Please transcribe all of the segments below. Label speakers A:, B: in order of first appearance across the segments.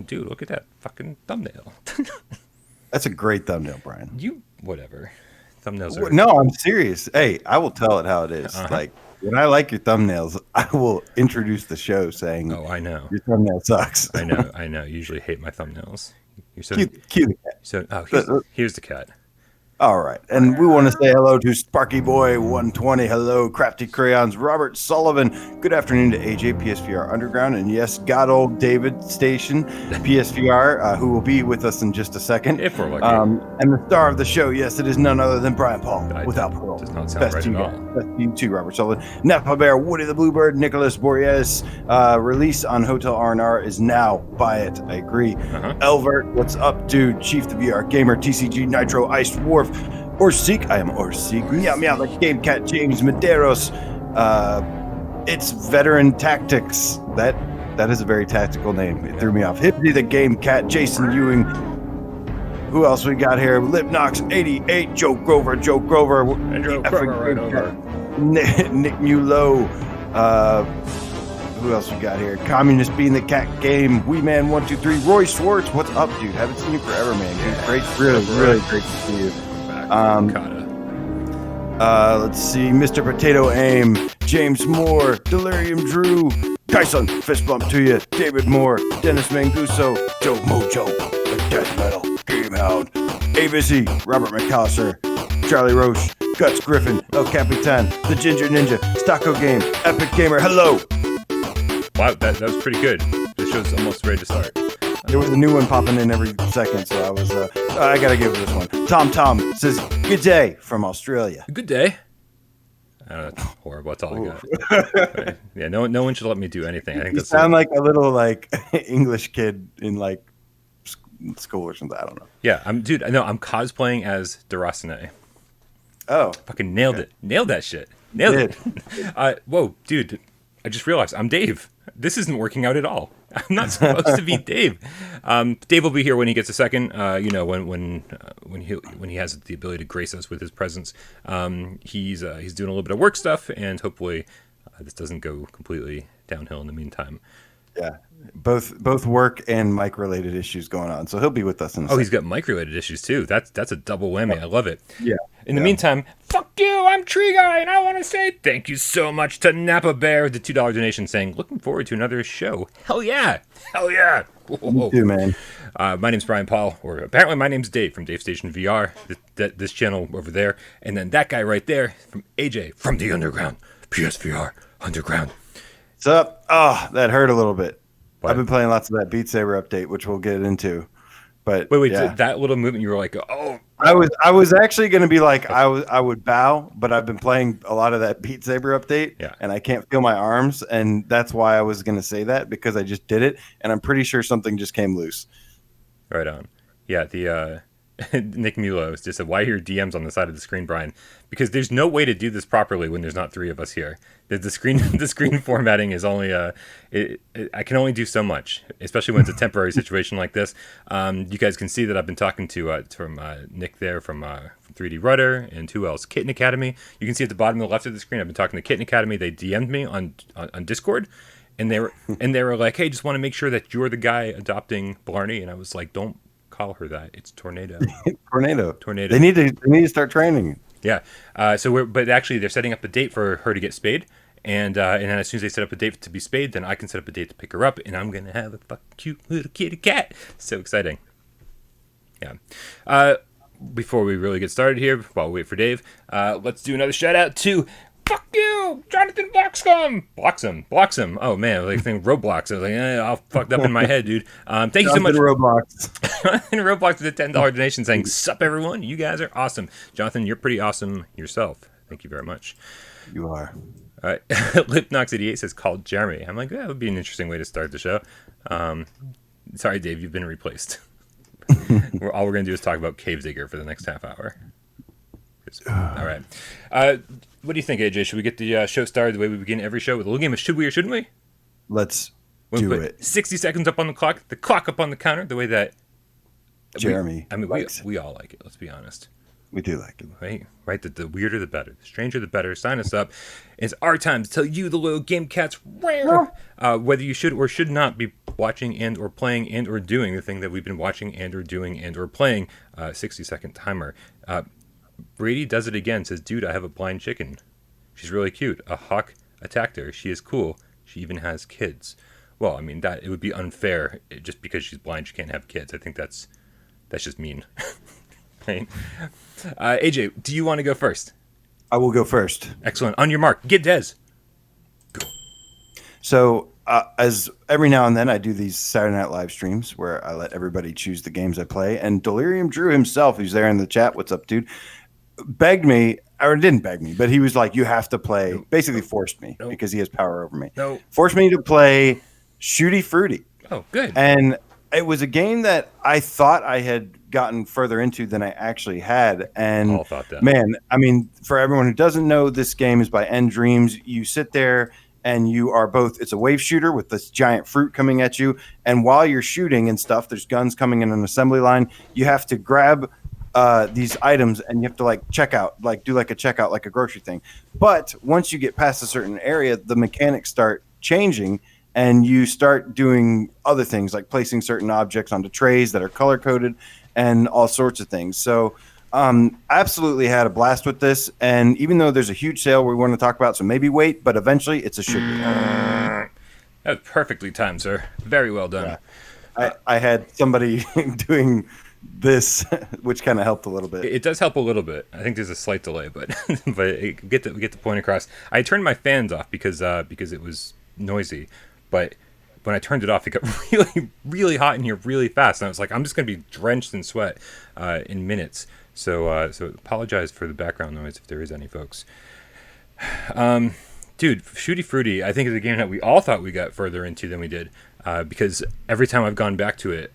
A: Dude, look at that fucking thumbnail.
B: That's a great thumbnail, Brian.
A: Whatever. Thumbnails are...
B: No, I'm serious. Hey, I will tell it how it is. Like, when I like your thumbnails, I will introduce the show saying,
A: "Oh, I know
B: your thumbnail sucks."
A: I know. You usually hate my thumbnails. You're so
B: Cue the cat.
A: Here's the cat.
B: All right. And we want to say hello to Sparky Boy 120. Hello, Crafty Crayons, Robert Sullivan. Good afternoon to AJ, PSVR Underground. And yes, God old David Station, PSVR, who will be with us in just a second.
A: If we're lucky.
B: And the star of the show, yes, it is none other than Brian Paul, without parole.
A: Does not sound right at all.
B: Best to you too, Robert Sullivan. Napa Bear, Woody the Bluebird, Nicholas Borges. Release on Hotel R'nR is now. Buy it. I agree. Elvert, what's up, dude? Chief the VR Gamer, TCG Nitro, Iced Wharf. Orseek, I am Orseek. Meow meow, the Game Cat, James Medeiros. It's Veteran Tactics. That is a very tactical name. It threw me off. Hippity the Game Cat, Jason Ewing. Who else we got here? Lipnox 88, Joe Grover.
A: And Joe Grover right over.
B: Nick Mulo. Who else we got here? Communist Being the Cat Game. Wee Man 123. Roy Schwartz. What's up, dude? Haven't seen you forever, man. Dude, great, really great to see you. Let's see. Mr. Potato Aim. James Moore. Delirium Drew. Kyson. Fist bump to you. David Moore. Dennis Manguso. Joe Mojo. The Death Metal Game Hound. Avizzy. Robert McAllister. Charlie Roche. Guts Griffin. El Capitan. The Ginger Ninja. Stocko Game. Epic Gamer. Hello.
A: Wow, that was pretty good. This show's almost ready to start.
B: There was a new one popping in every second, so I was, I gotta give it this one. Tom says, good day from Australia.
A: Good day. That's horrible. That's all I got. Right. Yeah, no one should let me do anything. I think
B: You sound like a little, like, English kid in, like, school or something. I don't know.
A: Yeah, I'm cosplaying as Durasane.
B: Oh.
A: Fucking nailed it. Nailed that shit. Nailed it. Whoa, dude. I just realized I'm Dave. This isn't working out at all. I'm not supposed to be Dave. Dave will be here when he gets a second. When he has the ability to grace us with his presence. He's doing a little bit of work stuff, and hopefully this doesn't go completely downhill in the meantime.
B: Yeah, both work and mic related issues going on. So he'll be with us in a second.
A: He's got mic related issues too. That's a double whammy. I love it.
B: Yeah.
A: In the meantime, fuck you, I'm Tree Guy, and I want to say thank you so much to Napa Bear, the $2 donation, saying, looking forward to another show. Hell yeah. Hell yeah. Whoa.
B: Me too, man.
A: My name's Brian Paul, or apparently my name's Dave from Dave Station VR, this channel over there, and then that guy right there from AJ from the Underground, PSVR Underground.
B: What's up? Oh, that hurt a little bit.
A: What?
B: I've been playing lots of that Beat Saber update, which we'll get into. But
A: wait,
B: yeah.
A: that little movement, you were like, oh.
B: I was actually going to be like, I would bow, but I've been playing a lot of that Beat Saber update, and I can't feel my arms, and that's why I was going to say that, because I just did it, and I'm pretty sure something just came loose.
A: Right on. Yeah, the Nick Mulo just said, why are your DMs on the side of the screen, Brian? Because there's no way to do this properly when there's not three of us here. The screen formatting is only I can only do so much, especially when it's a temporary situation like this. You guys can see that I've been talking to from Nick there from 3D Rudder, and who else? Kitten Academy. You can see at the bottom of the left of the screen, I've been talking to Kitten Academy. They DM'd me on Discord, and they were like, hey, just want to make sure that you're the guy adopting Blarney, and I was like, don't call her that. It's Tornado. Tornado. They need
B: to start training.
A: Yeah. But actually they're setting up a date for her to get spayed. And then as soon as they set up a date to be spayed, then I can set up a date to pick her up, and I'm going to have a fucking cute little kitty cat. So exciting. Yeah. Before we really get started here, while we wait for Dave, let's do another shout out to fuck you, Jonathan Bloxham. Oh man, like thing Roblox. I was like, all fucked up in my head, dude. Thank you so much,
B: Roblox.
A: Jonathan Roblox with a $10 donation, saying, "Sup everyone, you guys are awesome." Jonathan, you're pretty awesome yourself. Thank you very much.
B: You are.
A: All right. Lipnox88 says, called Jeremy. I'm like, that would be an interesting way to start the show. Sorry, Dave, you've been replaced. All we're going to do is talk about Cave Digger for the next half hour. All right. What do you think, AJ? Should we get the show started the way we begin every show with a little game of Should We or Shouldn't We?
B: Let's do it.
A: 60 seconds up on the clock up on the counter, the way that
B: Jeremy
A: we all like it, let's be honest.
B: We do like it.
A: Right? The weirder the better. The stranger the better. Sign us up. It's our time to tell you, the loyal game cats, whether you should or should not be watching and or playing and or doing the thing that we've been watching and or doing and or playing. 60-second timer. Brady does it again. Says, dude, I have a blind chicken. She's really cute. A hawk attacked her. She is cool. She even has kids. Well, I mean, that it would be unfair just because she's blind she can't have kids. I think that's just mean. Right? AJ, do you want to go first?
B: I will go first.
A: Excellent. On your mark, get Des.
B: So, as every now and then I do these Saturday Night Live streams where I let everybody choose the games I play. And Delirium Drew himself, who's there in the chat, what's up, dude, begged me, or didn't beg me, but he was like, you have to play, basically forced me because he has power over me. Forced me to play Shooty Fruity.
A: Oh, good.
B: And it was a game that I thought I had gotten further into than I actually had. And
A: all thought that.
B: Man, I mean, for everyone who doesn't know, this game is by End Dreams. You sit there and you are both, it's a wave shooter with this giant fruit coming at you. And while you're shooting and stuff, there's guns coming in an assembly line. You have to grab these items and you have to check out, do a checkout, like a grocery thing. But once you get past a certain area, the mechanics start changing and you start doing other things like placing certain objects onto trays that are color coded and all sorts of things. So absolutely had a blast with this. And even though there's a huge sale we want to talk about, so maybe wait, but eventually it's a sugar.
A: That was perfectly timed, sir. Very well done.
B: Yeah. I had somebody doing this, which kind of helped a little bit.
A: It does help a little bit. I think there's a slight delay, but get the point across. I turned my fans off because it was noisy, but when I turned it off, it got really, really hot in here really fast, and I was like, I'm just gonna be drenched in sweat in minutes. So apologize for the background noise if there is any, folks. Dude, Shooty Fruity, I think is a game that we all thought we got further into than we did, because every time I've gone back to it,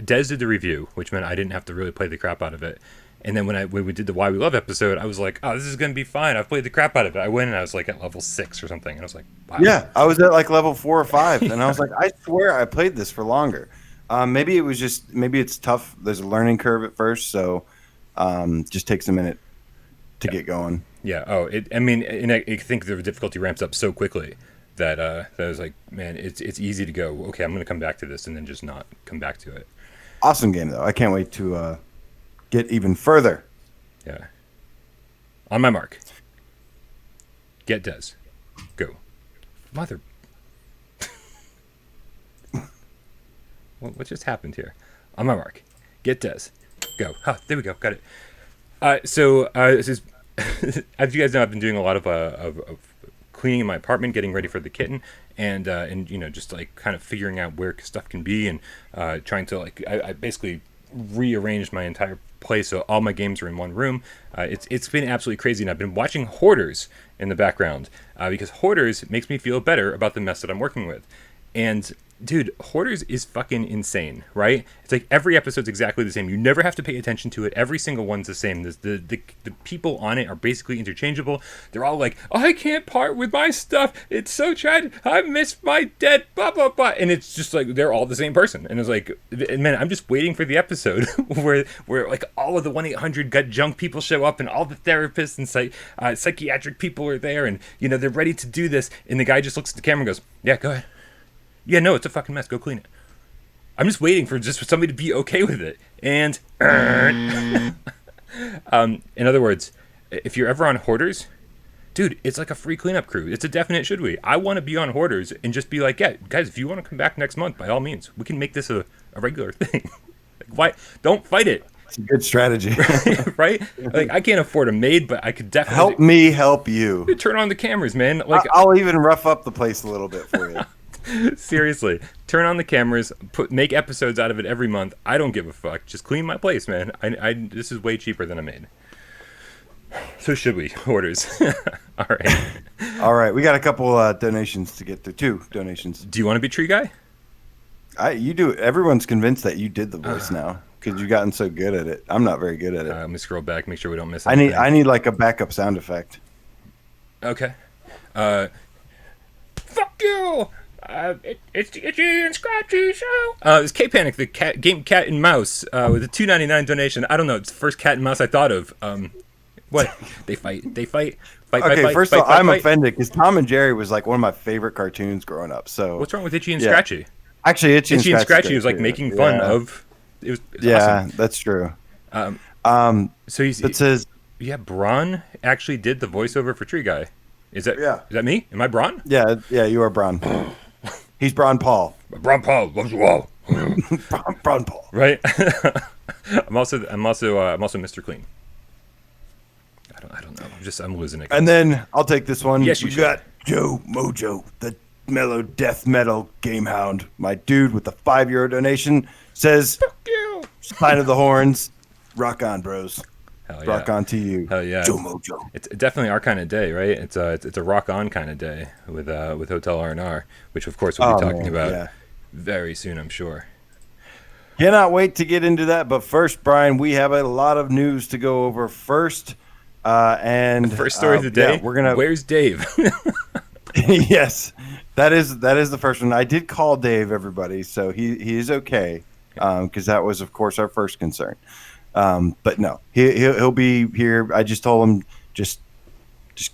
A: Des did the review, which meant I didn't have to really play the crap out of it. And then when we did the Why We Love episode, I was like, oh, this is going to be fine. I've played the crap out of it. I went and I was at level 6 or something. And I was like, wow.
B: Yeah, I was at level 4 or 5. And I was like, I swear I played this for longer. Maybe it's tough. There's a learning curve at first. So just takes a minute to get going.
A: Yeah. Oh, I think the difficulty ramps up so quickly that I was like, man, it's easy to go, okay, I'm going to come back to this and then just not come back to it.
B: Awesome game, though. I can't wait to get even further.
A: Yeah. On my mark. Get Des. Go. Mother. What just happened here? On my mark. Get Des. Go. There we go. Got it. So this is, as you guys know, I've been doing a lot of cleaning in my apartment, getting ready for the kitten, and just kind of figuring out where stuff can be, and trying to I basically rearranged my entire place so all my games are in one room. It's been absolutely crazy, and I've been watching Hoarders in the background because Hoarders makes me feel better about the mess that I'm working with. And dude, Hoarders is fucking insane, right? It's like every episode's exactly the same. You never have to pay attention to it. Every single one's the same. The people on it are basically interchangeable. They're all like, oh, I can't part with my stuff. It's so tragic. I miss my dead, blah, blah, blah. And it's just like, they're all the same person. And it's like, man, I'm just waiting for the episode where all of the 1-800 gut junk people show up and all the therapists and psychiatric people are there and, they're ready to do this. And the guy just looks at the camera and goes, yeah, go ahead. Yeah, no, it's a fucking mess. Go clean it. I'm just waiting for somebody to be okay with it. And in other words, if you're ever on Hoarders, dude, it's like a free cleanup crew. It's a definite should we. I want to be on Hoarders and just be like, yeah, guys, if you want to come back next month, by all means, we can make this a regular thing. Why? Don't fight it.
B: It's a good strategy.
A: Right? I can't afford a maid, but I could definitely
B: help me help you.
A: Turn on the cameras, man.
B: I'll even rough up the place a little bit for you.
A: Seriously, turn on the cameras, make episodes out of it every month. I don't give a fuck. Just clean my place, man. This is way cheaper than a maid. So should we? Orders. All right.
B: We got a couple donations to get through. 2 donations.
A: Do you want to be tree guy?
B: You do. Everyone's convinced that you did the voice now because you've gotten so good at it. I'm not very good at it.
A: Let me scroll back, make sure we don't miss anything.
B: I need a backup sound effect.
A: Okay. Fuck you. It's the Itchy and Scratchy show. It's K-Panic, the game Cat and Mouse, with a $2.99 donation. I don't know, it's the first cat and mouse I thought of. What? They fight. They fight.
B: Okay, first
A: fight,
B: of all,
A: fight,
B: I'm
A: fight.
B: offended because Tom and Jerry was like one of my favorite cartoons growing up. So
A: What's wrong with Itchy and
B: yeah.
A: Scratchy?
B: Actually, Itchy
A: Itchy and
B: Scratchy's
A: Scratchy
B: great,
A: was like
B: too.
A: making fun
B: Yeah.
A: of. It was
B: Yeah,
A: awesome.
B: that's true.
A: Um,
B: Um,
A: so he's
B: it says,
A: yeah. Braun actually did the voiceover for Tree Guy. Is that me? Am I Braun?
B: yeah, you are Braun. He's Braun Paul.
A: Braun Paul loves you all.
B: Braun Paul.
A: Right. I'm also Mr. Clean. I don't know. I'm losing it.
B: And then I'll take this one.
A: Yes, you
B: we
A: should.
B: got Joe Mojo, the mellow death metal game hound. My dude with the €5 donation says,
A: Fuck you.
B: sign of the horns. Rock on, bros.
A: Hell yeah.
B: Rock on to you.
A: Hell yeah.
B: Joe Mojo.
A: It's definitely our kind of day, right? It's a rock on kind of day with Hotel R'nR, which of course we'll be talking about very soon, I'm sure.
B: Cannot wait to get into that. But first, Brian, we have a lot of news to go over first. And
A: The first story of the day.
B: we're gonna.
A: Where's Dave?
B: Yes, that is the first one. I did call Dave, everybody, so he is okay, because that was, of course, our first concern. But no, he'll be here. I just told him just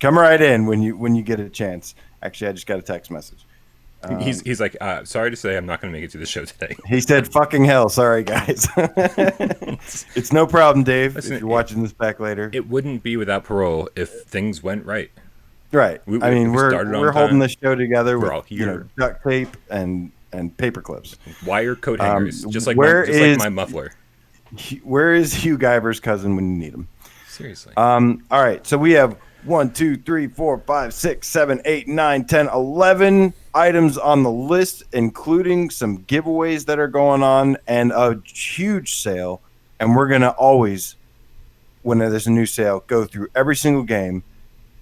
B: come right in when you get a chance. Actually, I just got a text message.
A: He's like, sorry to say, I'm not going to make it to the show today.
B: He said, "Fucking hell, sorry guys." It's no problem, Dave.
A: Listen,
B: if you're watching this back later,
A: It wouldn't be without Parole if things went right.
B: right?
A: we started on
B: we're holding
A: time.
B: this show together
A: We're
B: with
A: all here.
B: duct tape and paper clips.
A: Wire coat hangers, just like
B: where is-
A: my muffler.
B: Where is Hugh Guyver's cousin when you need him?
A: Seriously.
B: All right, so we have 1, 2, 3, 4, 5, 6, 7, 8, 9, 10, 11 items on the list, including some giveaways that are going on and a huge sale. And we're going to always, when there's a new sale, go through every single game.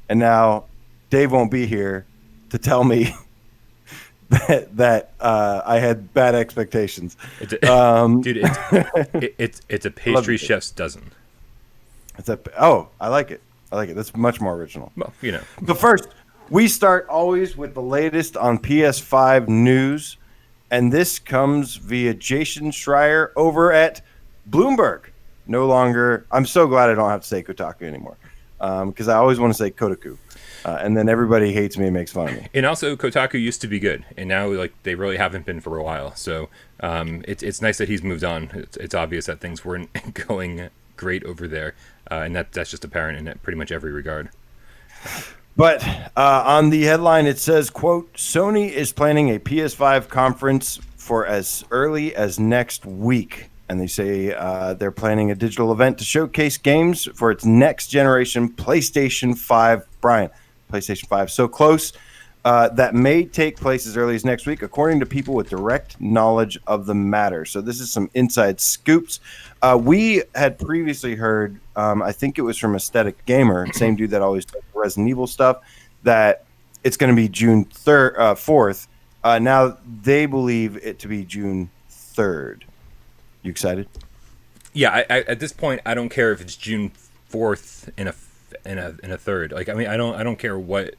B: And now Dave won't be here to tell me that I had bad expectations.
A: Dude, it's a pastry
B: Love it.
A: chef's dozen.
B: I like it. That's much more original.
A: Well,
B: But first, we start always with the latest on PS5 news, and this comes via Jason Schreier over at Bloomberg. No longer, I'm so glad I don't have to say Kotaku anymore, because I always want to say Kotaku, and then everybody hates me and makes fun of me.
A: And also, Kotaku used to be good, and now they really haven't been for a while. So it's nice that he's moved on. It's obvious that things weren't going great over there, and that's just apparent in pretty much every regard.
B: But on the headline, it says, quote, Sony is planning a PS5 conference for as early as next week. And they say they're planning a digital event to showcase games for its next generation PlayStation 5. Brian, PlayStation 5 so close. That may take place as early as next week, according to people with direct knowledge of the matter. So this is some inside scoops. We had previously heard, I think it was from Aesthetic Gamer, same dude that always does Resident Evil stuff, that it's going to be June 4th. Now they believe it to be June 3rd. You excited?
A: Yeah, I at this point, I don't care if it's June 4th in a third. I don't care what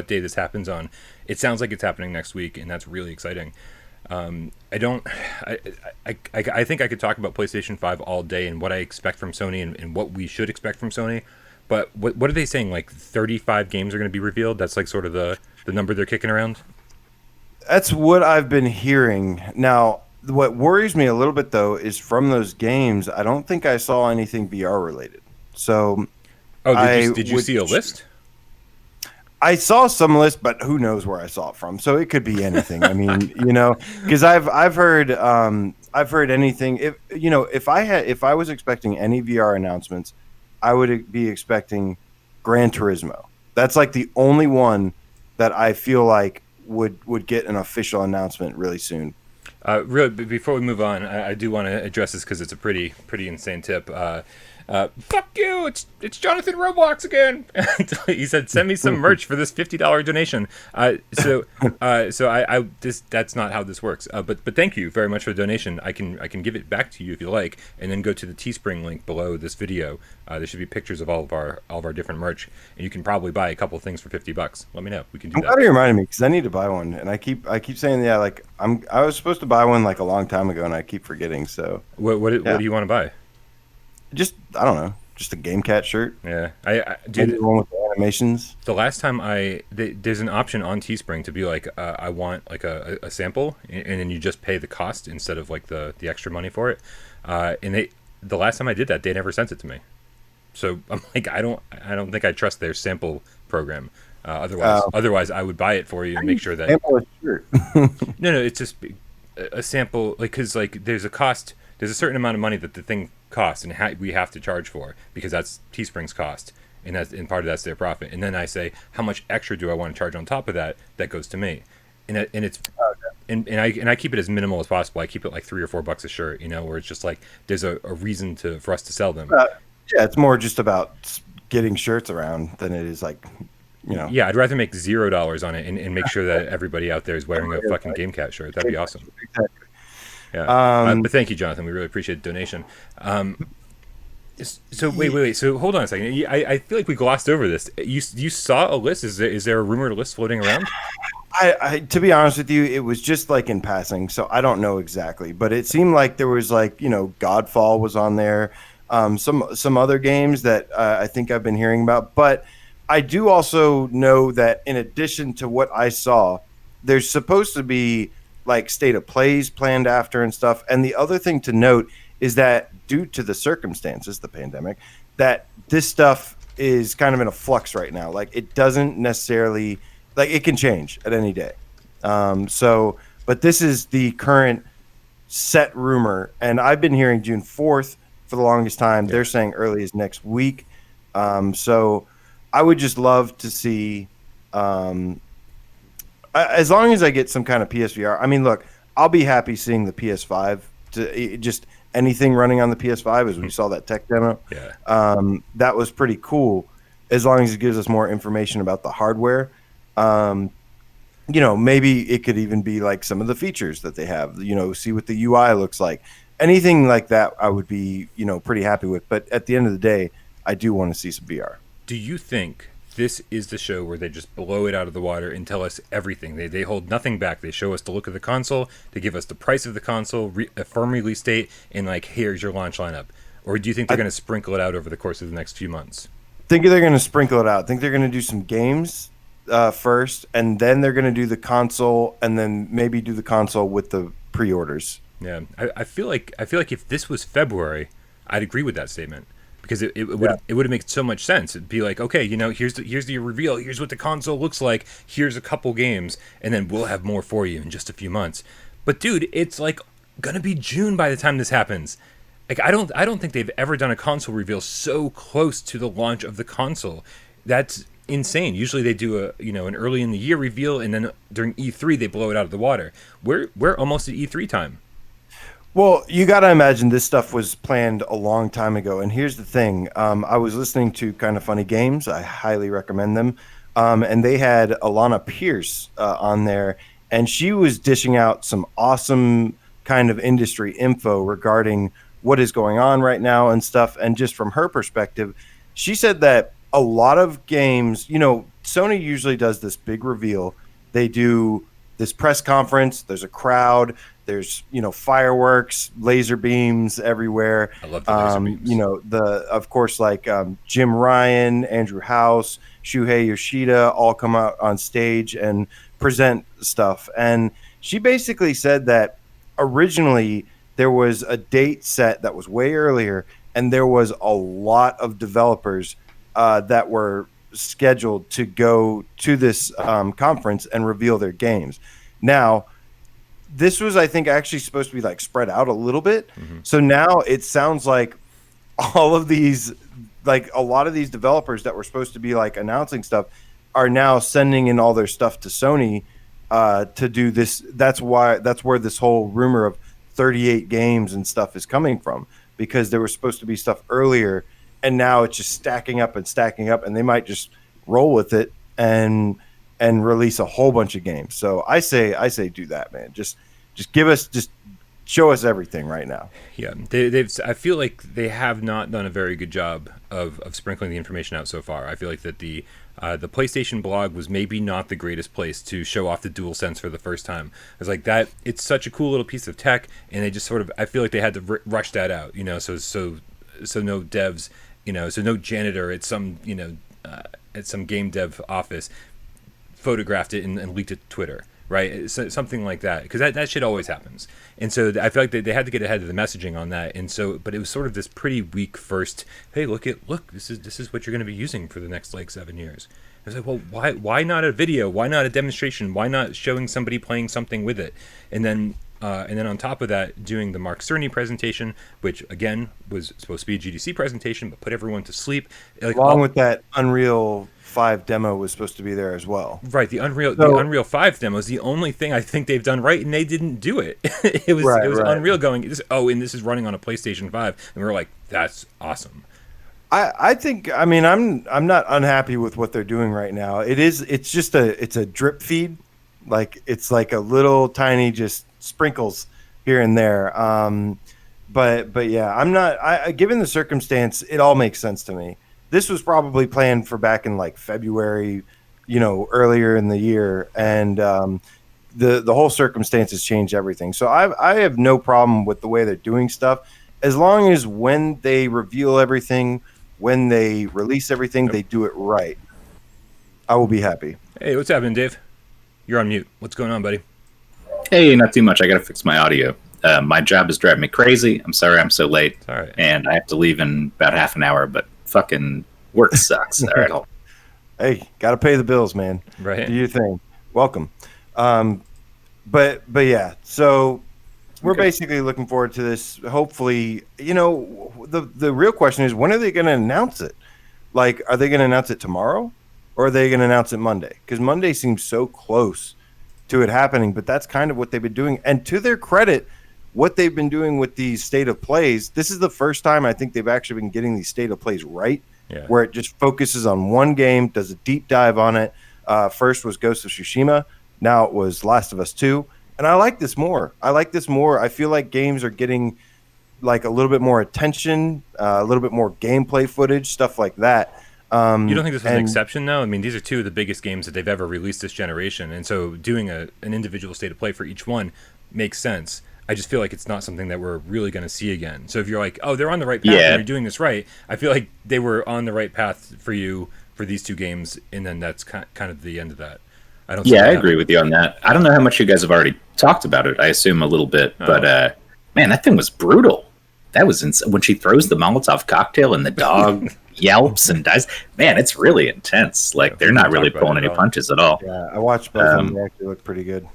A: day this happens on. It sounds like it's happening next week, and that's really exciting. I think I could talk about PlayStation 5 all day and what I expect from Sony and what we should expect from Sony. But what are they saying? 35 games are going to be revealed? That's sort of the number they're kicking around?
B: That's what I've been hearing. Now, what worries me a little bit, though, is from those games, I don't think I saw anything VR related. So,
A: did you see a list?
B: I saw some list, but who knows where I saw it from? So it could be anything. I mean, because I've heard anything. If I was expecting any VR announcements, I would be expecting Gran Turismo. That's the only one that I feel like would get an official announcement really soon.
A: Really, before we move on, I do want to address this because it's a pretty insane tip. Fuck you! It's Jonathan Roblox again. He said, "Send me some merch for this $50 donation." So that's not how this works. But thank you very much for the donation. I can give it back to you if you like, and then go to the Teespring link below this video. There should be pictures of all of our different merch, and you can probably buy a couple things for $50. Let me know. We can do
B: I'm
A: that.
B: glad you reminded me because I need to buy one, and I keep saying I was supposed to buy one a long time ago, and I keep forgetting. So
A: What do you want to buy?
B: just I don't know, just a Game Cat shirt.
A: Yeah,
B: Maybe
A: dude.
B: the one with the animations.
A: The last time there's an option on Teespring to be like, I want like a sample, and then you just pay the cost instead of like the extra money for it. And the last time I did that, they never sent it to me. So I'm like, I don't think I trust their sample program. Otherwise, I would buy it for you and make sure that
B: Sample a shirt.
A: no, it's just a sample, like, because like there's a cost, there's a certain amount of money that the thing costs, and we have to charge for, because that's Teespring's cost, and part of that's their profit. And then I say, how much extra do I want to charge on top of that? That goes to me, and it's and I keep it as minimal as possible. I keep it like $3 or $4 a shirt, where it's just like there's a reason for us to sell them.
B: Yeah, it's more just about getting shirts around than it is like,
A: Yeah, I'd rather make $0 on it and make sure that everybody out there is wearing a fucking Game Cat shirt. That'd be awesome.
B: Exactly.
A: Yeah. But thank you, Jonathan. We really appreciate the donation. So wait. So hold on a second. I feel like we glossed over this. You saw a list? Is there a rumored list floating around?
B: I to be honest with you, it was just like in passing, so I don't know exactly, but it seemed like there was like, Godfall was on there, some other games that I think I've been hearing about, but I do also know that in addition to what I saw, there's supposed to be like state of plays planned after and stuff. And the other thing to note is that due to the circumstances, the pandemic, that this stuff is kind of in a flux right now. Like it doesn't necessarily, like it can change at any day. But this is the current set rumor. And I've been hearing June 4th for the longest time. Yeah. They're saying early as next week. So I would just love to see, as long as I get some kind of PSVR. I mean, look, I'll be happy seeing the PS5, just anything running on the PS5, as we saw that tech demo.
A: Yeah.
B: That was pretty cool, as long as it gives us more information about the hardware. Maybe it could even be like some of the features that they have, see what the UI looks like. Anything like that, I would be, pretty happy with. But at the end of the day, I do want to see some VR.
A: Do you think this is the show where they just blow it out of the water and tell us everything? They hold nothing back. They show us the look of the console. They give us the price of the console, a firm release date, and like, here's your launch lineup. Or do you think they're going to sprinkle it out over the course of the next few months?
B: I think they're going to sprinkle it out. I think they're going to do some games first, and then they're going to do the console, and then maybe do the console with the pre-orders.
A: Yeah, I feel like if this was February, I'd agree with that statement. Because it would make so much sense. It'd be like, okay, here's the reveal. Here's what the console looks like. Here's a couple games, and then we'll have more for you in just a few months. But dude, it's like gonna be June by the time this happens. Like I don't think they've ever done a console reveal so close to the launch of the console. That's insane. Usually they do an early in the year reveal, and then during E3 they blow it out of the water. We're almost at E3 time.
B: Well, you got to imagine this stuff was planned a long time ago. And here's the thing. I was listening to Kind of Funny Games. I highly recommend them. And they had Alana Pierce on there. And she was dishing out some awesome kind of industry info regarding what is going on right now and stuff. And just from her perspective, she said that a lot of games, Sony usually does this big reveal. They do this press conference. There's a crowd. There's, fireworks, laser beams everywhere.
A: I love the laser beams.
B: Of course, like Jim Ryan, Andrew House, Shuhei Yoshida all come out on stage and present stuff. And she basically said that originally there was a date set that was way earlier, and there was a lot of developers that were scheduled to go to this conference and reveal their games. Now, this was, I think, actually supposed to be like spread out a little bit. Mm-hmm. So now it sounds like all of these, like a lot of these developers that were supposed to be like announcing stuff are now sending in all their stuff to Sony to do this. That's where this whole rumor of 38 games and stuff is coming from, because there was supposed to be stuff earlier, and now it's just stacking up, and they might just roll with it and release a whole bunch of games. So I say do that, man. Just show us everything right now.
A: Yeah, I feel like they have not done a very good job of sprinkling the information out so far. I feel like that the PlayStation blog was maybe not the greatest place to show off the DualSense for the first time. It's like that. It's such a cool little piece of tech, and they just sort of, I feel like they had to rush that out, so no devs So no janitor at some at some game dev office photographed it and leaked it to Twitter, right? So, something like that, because that shit always happens. And so I feel like they had to get ahead of the messaging on that. And so, but it was sort of this pretty weak first. Hey, look, this is what you're going to be using for the next like 7 years. I was like, well, why not a video? Why not a demonstration? Why not showing somebody playing something with it? And then on top of that, doing the Mark Cerny presentation, which again was supposed to be a GDC presentation, but put everyone to sleep. Like,
B: along with that, Unreal 5 demo was supposed to be there as well.
A: Right, the Unreal 5 demo is the only thing I think they've done right, and they didn't do it. It was Unreal going, and this is running on a PlayStation 5, and we were like, that's awesome.
B: I think, I mean, I'm not unhappy with what they're doing right now. It's just a drip feed, like it's like a little tiny just sprinkles here and there. But yeah, I'm not. Given the circumstance, it all makes sense to me. This was probably planned for back in like February, earlier in the year, and the whole circumstances changed everything. So I have no problem with the way they're doing stuff, as long as when they reveal everything, when they release everything, they do it right. I will be happy.
A: Hey, what's happening, Dave? You're on mute. What's going on, buddy?
C: Hey, not too much. I got to fix my audio. My job is driving me crazy. I'm sorry I'm so late.
A: All right.
C: And I have to leave in about half an hour, but fucking work sucks. All right.
B: Hey, got to pay the bills, man.
A: Right.
B: Do your thing. Welcome. But yeah, so we're basically looking forward to this. Hopefully, the real question is, when are they going to announce it? Like, are they going to announce it tomorrow, or are they going to announce it Monday? Because Monday seems so close to it happening, but that's kind of what they've been doing. And to their credit, what they've been doing with these state of plays, this is the first time I think they've actually been getting these state of plays right, where it just focuses on one game, does a deep dive on it. First was Ghost of Tsushima. Now it was Last of Us 2. And I like this more. I feel like games are getting like a little bit more attention, a little bit more gameplay footage, stuff like that.
A: You don't think this was an exception, though? I mean, these are two of the biggest games that they've ever released this generation, and so doing an individual state of play for each one makes sense. I just feel like it's not something that we're really going to see again. So if you're like, oh, they're on the right path and they're doing this right, I feel like they were on the right path for you for these two games, and then that's kind of the end of that. I
C: agree with you on that. I don't know how much you guys have already talked about it. I assume a little bit, but man, that thing was brutal. That was when she throws the Molotov cocktail and the dog yelps and dies. Man, it's really intense. Like, they're not really pulling any punches at all.
B: Yeah, I watched both of them. They actually look pretty good.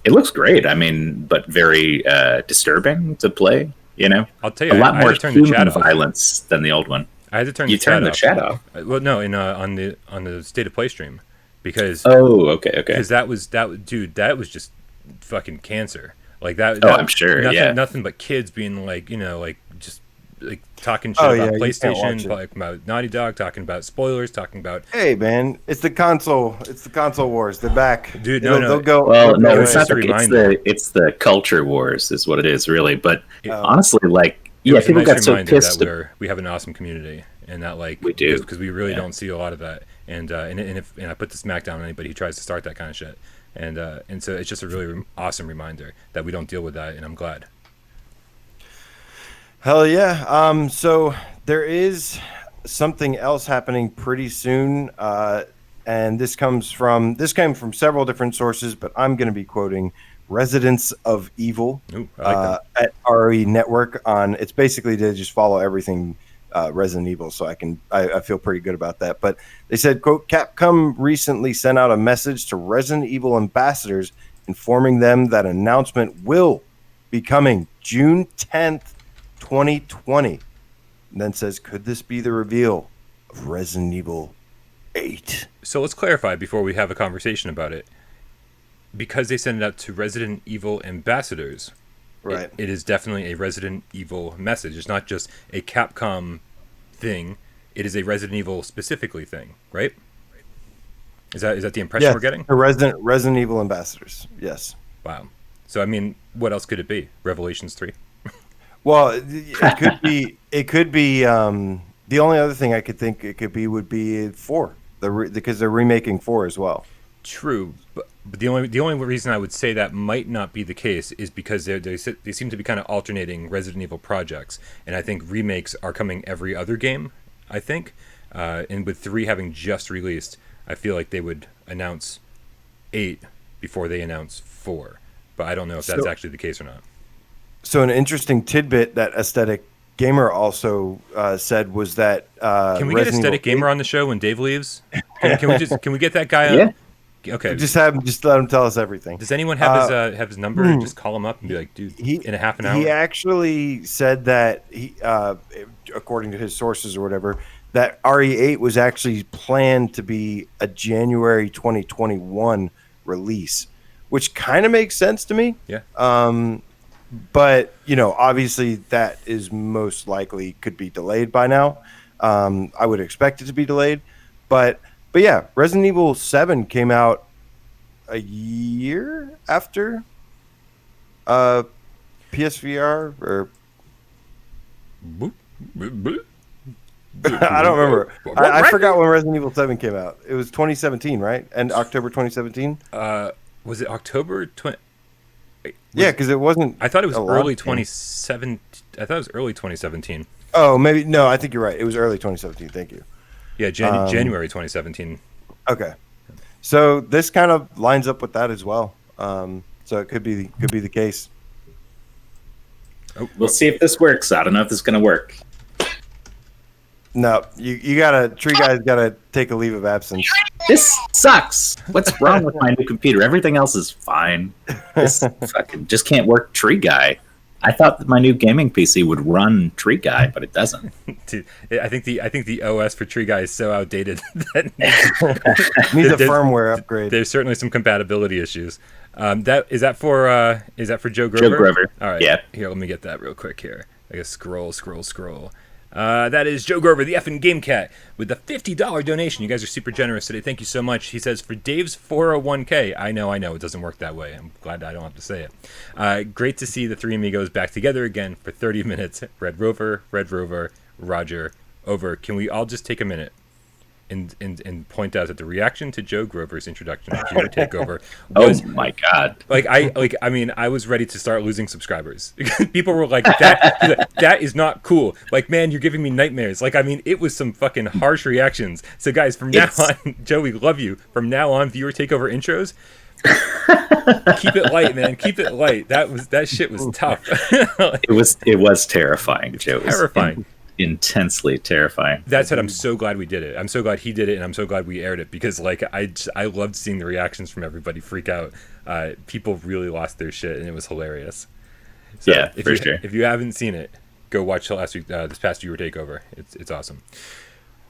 C: It looks great. I mean, but very disturbing to play.
A: I'll tell you,
C: a lot more human violence than the old one.
A: I had to turn.
C: You turned the chat off.
A: Well, no, on the state of play stream, because
C: okay.
A: Because that was just fucking cancer. Like that.
C: I'm sure.
A: Nothing but kids being like, just like talking shit about PlayStation, talking about Naughty Dog, talking about spoilers, talking about.
B: Hey man, it's the console wars. They're back,
A: dude.
B: They'll go.
C: Well, no, it's not. It's the culture wars, is what it is, really. But honestly, like, people got so pissed
A: that we have an awesome community, and that like
C: we do,
A: because we really don't see a lot of that. And I put the smack down on anybody who tries to start that kind of shit. And so it's just a really awesome reminder that we don't deal with that, and I'm glad.
B: Hell yeah. So there is something else happening pretty soon, and this came from several different sources, but I'm going to be quoting Residents of Evil.
A: Ooh, I like
B: at RE Network. It's basically to just follow everything Resident Evil, so I feel pretty good about that. But they said, quote, Capcom recently sent out a message to Resident Evil ambassadors informing them that an announcement will be coming June 10th, 2020. And then says, could this be the reveal of Resident Evil 8?
A: So let's clarify before we have a conversation about it. Because they send it out to Resident Evil ambassadors,
B: right?
A: It is definitely a Resident Evil message. It's not just a Capcom thing. It is a Resident Evil specifically thing, right? Is that the impression we're getting?
B: Resident Evil ambassadors, yes.
A: Wow. So I mean, what else could it be? Revelations 3?
B: Well, it could be. It could be. The only other thing I could think it could be would be 4, because they're remaking 4 as well.
A: True, but the only reason I would say that might not be the case is because they seem to be kind of alternating Resident Evil projects, and I think remakes are coming every other game. I think. And with 3 having just released, I feel like they would announce 8 before they announce 4. But I don't know if that's actually the case or not.
B: So an interesting tidbit that Aesthetic Gamer also said was that
A: can we get Aesthetic Gamer on the show when Dave leaves? Can we get that guy on?
C: Yeah.
A: Okay.
B: Just let him tell us everything.
A: Does anyone have his number? Just call him up and be like, dude, in a half an hour.
B: He actually said that he, according to his sources or whatever, that RE8 was actually planned to be a January 2021 release, which kind of makes sense to me.
A: Yeah.
B: But obviously that is most likely could be delayed by now. I would expect it to be delayed, but yeah, Resident Evil 7 came out a year after PSVR or I don't remember. I forgot when Resident Evil 7 came out. It was 2017, right? And October 2017.
A: Was it October 20?
B: Yeah, because it wasn't.
A: I thought it was early 2017. I thought it was early 2017.
B: Oh, maybe no. I think you're right. It was early 2017. Thank you.
A: Yeah, January 2017.
B: Okay, so this kind of lines up with that as well. So it could be the case.
C: We'll see if this works. I don't know if this is going to work.
B: No, you gotta. Tree Guy's gotta take a leave of absence.
C: This sucks. What's wrong with my new computer? Everything else is fine. This fucking just can't work. Tree Guy. I thought that my new gaming PC would run Tree Guy, but it doesn't.
A: Dude, I think the OS for Tree Guy is so outdated that
B: needs a firmware upgrade.
A: There's certainly some compatibility issues. Is that for Joe Grover?
C: Joe Grover.
A: All right.
C: Yeah.
A: Here, let me get that real quick here. I guess scroll. That is Joe Grover, the effing Game Cat, with the $50 donation. You guys are super generous today. Thank you so much. He says, for Dave's 401k. I know. It doesn't work that way. I'm glad I don't have to say it. Great to see the 3 amigos back together again for 30 minutes. Red Rover, Roger, over. Can we all just take a minute and point out that the reaction to Joe Grover's introduction to Hero Takeover was,
C: oh my god!
A: I was ready to start losing subscribers. People were like, that is not cool. Like, man, you're giving me nightmares. It was some fucking harsh reactions. So guys, from now on, Joe, we love you. From now on, viewer takeover intros, keep it light, man. Keep it light. That shit was tough.
C: It was terrifying, Joe.
A: Terrifying.
C: Intensely terrifying.
A: That said, I'm so glad we did it. I'm so glad he did it, and I'm so glad we aired it because, I loved seeing the reactions from everybody freak out. People really lost their shit, and it was hilarious. So
C: yeah, for sure.
A: If you haven't seen it, go watch this past Viewer Takeover. It's awesome.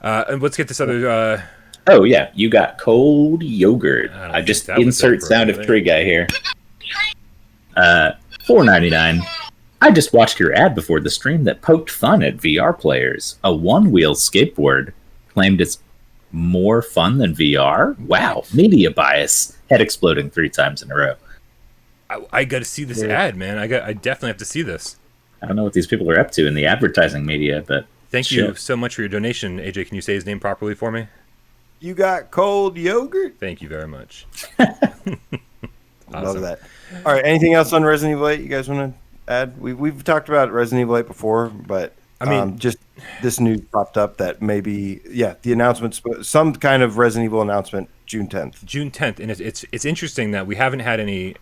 A: And let's get this other.
C: Oh yeah, you got cold yogurt. I just insert sound of Tree Guy here. $4.99. I just watched your ad before the stream that poked fun at VR players. A one-wheel skateboard claimed it's more fun than VR? Wow, media bias. Head exploding 3 times in a row.
A: I got to see this ad, man. I definitely have to see this.
C: I don't know what these people are up to in the advertising media, but...
A: Thank you so much for your donation. AJ, can you say his name properly for me?
B: You got cold yogurt?
A: Thank you very much.
B: Awesome. Love that. All right, anything else on Resident Evil 8 you guys want to add? We've talked about Resident Evil 8 before, but just this news popped up that maybe the announcement, some kind of Resident Evil announcement, June 10th.
A: And it's interesting that we haven't had any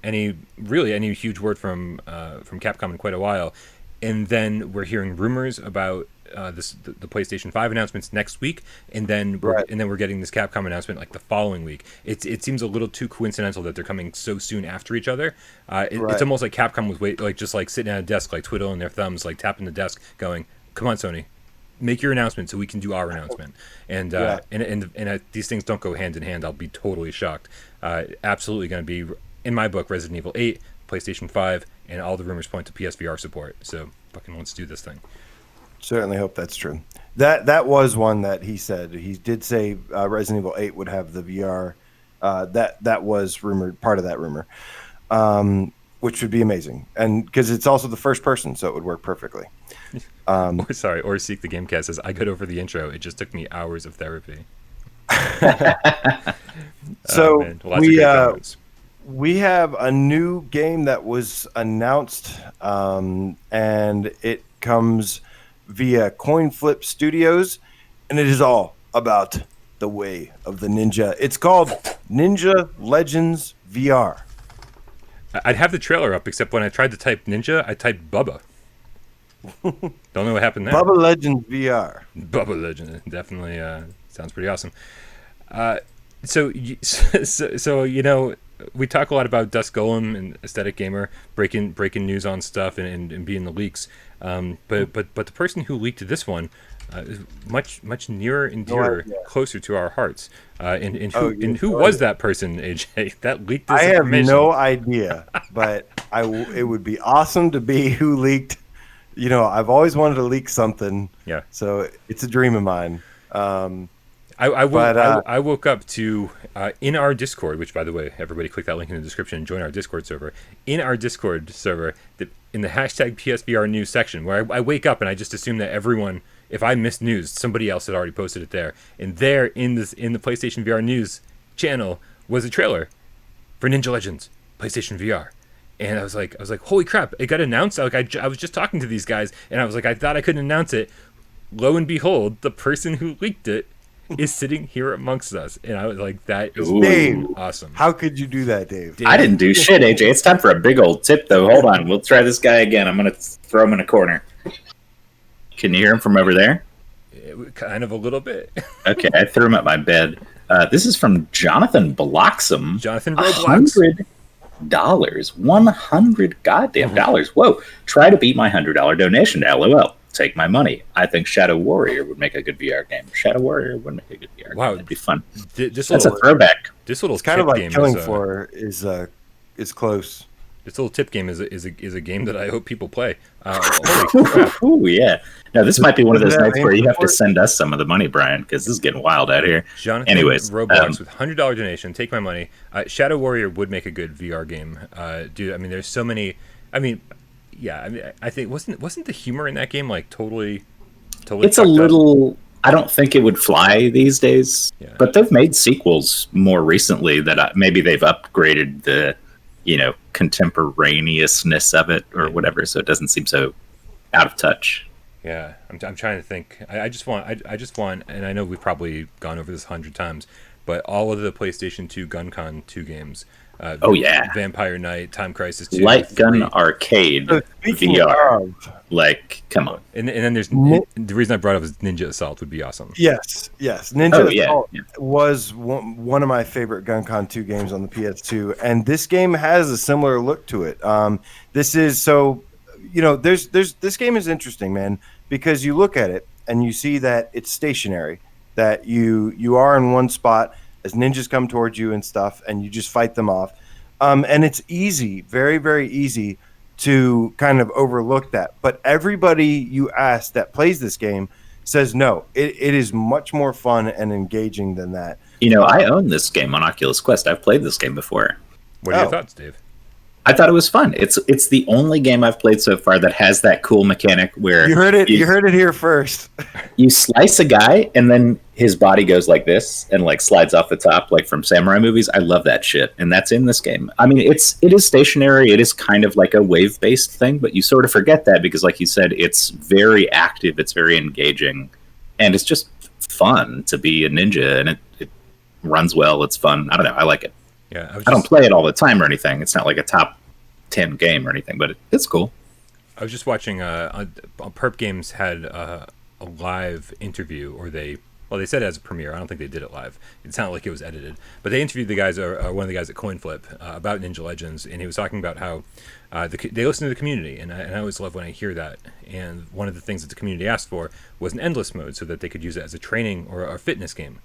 A: huge word from Capcom in quite a while, and then we're hearing rumors about the PlayStation 5 announcements next week, and then we're getting this Capcom announcement like the following week. It seems a little too coincidental that they're coming so soon after each other. It's almost like Capcom was just sitting at a desk, like twiddling their thumbs, like tapping the desk, going, "Come on, Sony, make your announcement so we can do our announcement." And these things don't go hand in hand. I'll be totally shocked. Absolutely going to be, in my book, Resident Evil 8, PlayStation 5, and all the rumors point to PSVR support. So fucking let's do this thing.
B: Certainly hope that's true. That was one that he said. He did say Resident Evil 8 would have the VR. That was rumored, part of that rumor, which would be amazing. And because it's also the first person, so it would work perfectly.
A: Or Seek the Gamecast says, I got over the intro. It just took me hours of therapy.
B: So we have a new game that was announced, and it comes via Coin Flip Studios, and it is all about the way of the ninja. It's called Ninja Legends VR.
A: I'd have the trailer up, except when I tried to type ninja, I typed Bubba. Don't know what happened there.
B: Bubba Legends VR.
A: Bubba Legend definitely sounds pretty awesome. So you know, we talk a lot about Dust Golem and Aesthetic Gamer breaking news on stuff and being the leaks. But the person who leaked this one is much nearer and dearer, closer to our hearts. And who was that person, AJ, that leaked this information?
B: I have no idea, but it would be awesome to be who leaked. You know, I've always wanted to leak something.
A: Yeah.
B: So it's a dream of mine.
A: I woke up to in our Discord, which, by the way, everybody click that link in the description and join our Discord server. In our Discord server, in the hashtag PSVR news section, where I wake up and I just assume that everyone, if I missed news, somebody else had already posted it there. And there in the PlayStation VR news channel was a trailer for Ninja Legends PlayStation VR. And I was like, holy crap! It got announced. I was just talking to these guys, and I was like, I thought I couldn't announce it. Lo and behold, the person who leaked it is sitting here amongst us, and I was like, that is
B: Dave,
A: awesome.
B: How could you do that, Dave?
C: I didn't do shit, AJ. It's time for a big old tip, though. Hold on, we'll try this guy again. I'm gonna throw him in a corner. Can you hear him from over there?
A: Kind of a little bit.
C: Okay, I threw him at my bed. This is from Jonathan Bloxam.
A: Jonathan Roblox.
C: $100 goddamn dollars. Whoa. Try to beat my $100 donation to LOL. Take my money. I think Shadow Warrior would make a good VR game. Shadow Warrior would make a good VR game. That'd be fun. That's a throwback.
A: This little
B: it's kind of like
A: game
B: Killing Floor is close.
A: This little tip game is a game that I hope people play. Holy crap.
C: Ooh, yeah. Now, this might be one of those nights where you have to send us some of the money, Brian, because this is getting wild out here.
A: Jonathan Roblox with $100 donation. Take my money. Shadow Warrior would make a good VR game. Dude, I mean, there's so many. I mean, yeah. I mean, I think wasn't the humor in that game like totally?
C: It's a little. Up? I don't think it would fly these days. Yeah. But they've made sequels more recently that maybe they've upgraded the, contemporaneousness of it or whatever, so it doesn't seem so out of touch.
A: Yeah, I'm trying to think. I just want, and I know we've probably gone over this 100 times, but all of the PlayStation 2 GunCon 2 games. Vampire Knight, Time Crisis 2,
C: Light Gun Arcade, VR. Come on.
A: And then there's the reason I brought up is Ninja Assault would be awesome.
B: Yes. Ninja Assault was one of my favorite GunCon 2 games on the PS2, and this game has a similar look to it. This is so, this game is interesting, man, because you look at it and you see that it's stationary, that you are in one spot as ninjas come towards you and stuff, and you just fight them off. And it's easy, very, very easy to kind of overlook that. But everybody you ask that plays this game says no. It is much more fun and engaging than that.
C: I own this game on Oculus Quest. I've played this game before.
A: What are your thoughts, Dave?
C: I thought it was fun. It's the only game I've played so far that has that cool mechanic where
B: you heard it here first.
C: You slice a guy and then his body goes like this and like slides off the top, like from samurai movies. I love that shit, and that's in this game. I mean, it is stationary. It is kind of like a wave based thing, but you sort of forget that because, like you said, it's very active. It's very engaging, and it's just fun to be a ninja, and it runs well. It's fun. I don't know. I like it.
A: Yeah,
C: I don't play it all the time or anything. It's not like a top 10 game or anything, but it's cool.
A: I was just watching. Perp Games had a live interview, or they said it as a premiere. I don't think they did it live. It sounded like it was edited, but they interviewed the guys, one of the guys at CoinFlip, about Ninja Legends, and he was talking about how they listen to the community, and I always love when I hear that. And one of the things that the community asked for was an endless mode, so that they could use it as a training or a fitness game.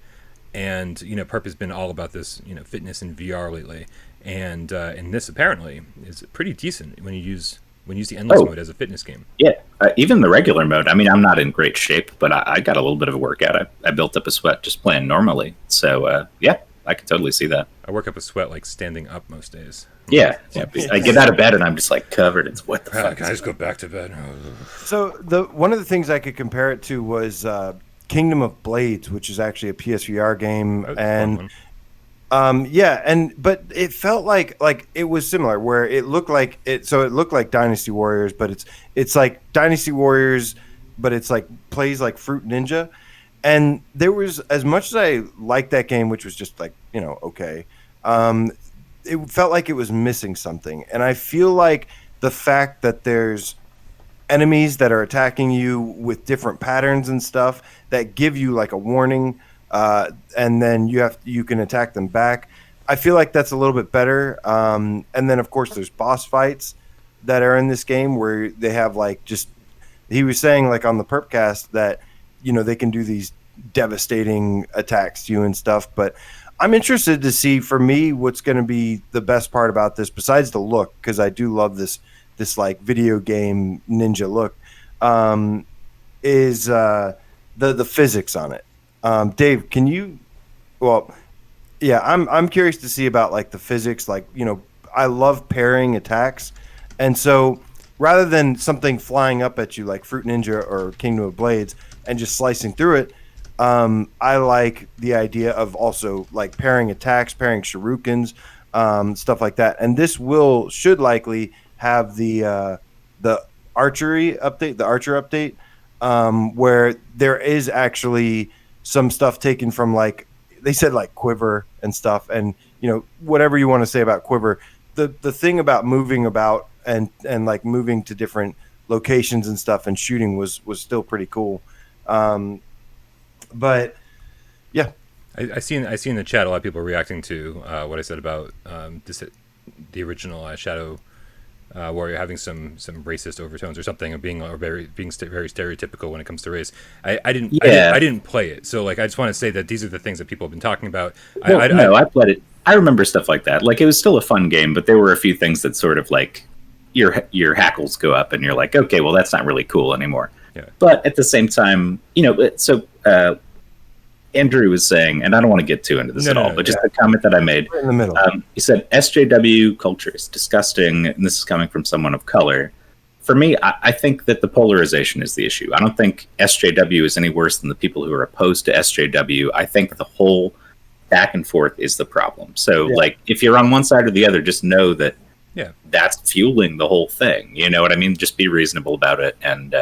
A: And Perp has been all about this, fitness in VR lately, and this apparently is pretty decent when you use the endless mode as a fitness game.
C: Yeah, even the regular mode. I mean, I'm not in great shape, but I got a little bit of a workout. I built up a sweat just playing normally. So yeah, I could totally see that.
A: I work up a sweat like standing up most days.
C: Yeah. I get out of bed and I'm just like covered. It's what the fuck.
A: Guys, go back to bed.
B: So one of the things I could compare it to was Kingdom of Blades, which is actually a PSVR game, but it felt like it was similar, where it looked like it. So it looked like Dynasty Warriors, but it's like Dynasty Warriors, but it's like plays like Fruit Ninja, And there was, as much as I liked that game, which was just like, okay, um, it felt like it was missing something. And I feel like the fact that there's enemies that are attacking you with different patterns and stuff that give you like a warning, and then you can attack them back. I feel like that's a little bit better. And then of course there's boss fights that are in this game where they have like just, he was saying like on the Perpcast that they can do these devastating attacks to you and stuff. But I'm interested to see, for me, what's going to be the best part about this besides the look, because I do love this like video game ninja look, is the physics on it. Dave, can you? Well, yeah, I'm curious to see about like the physics. Like, I love parrying attacks, and so rather than something flying up at you like Fruit Ninja or Kingdom of Blades and just slicing through it, I like the idea of also like parrying attacks, parrying shurikens, stuff like that. And this should likely have the archery update, the archer update, where there is actually some stuff taken from, like they said, like Quiver and stuff. And whatever you want to say about Quiver, the thing about moving about and like moving to different locations and stuff and shooting was still pretty cool. But yeah,
A: I see in the chat a lot of people reacting to what I said about the original Shadow Warrior having some racist overtones or something, of being very stereotypical when it comes to race. I didn't play it, so like I just want to say that these are the things that people have been talking about.
C: I played it. I remember stuff like that. Like, it was still a fun game, but there were a few things that sort of like your hackles go up, and you're like, okay, well, that's not really cool anymore.
A: Yeah.
C: But at the same time, Andrew was saying, and I don't want to get too into this but just the comment that I made.
B: Right in the middle.
C: He said, SJW culture is disgusting, and this is coming from someone of color. For me, I think that the polarization is the issue. I don't think SJW is any worse than the people who are opposed to SJW. I think the whole back and forth is the problem. So, like, if you're on one side or the other, just know that that's fueling the whole thing. You know what I mean? Just be reasonable about it, and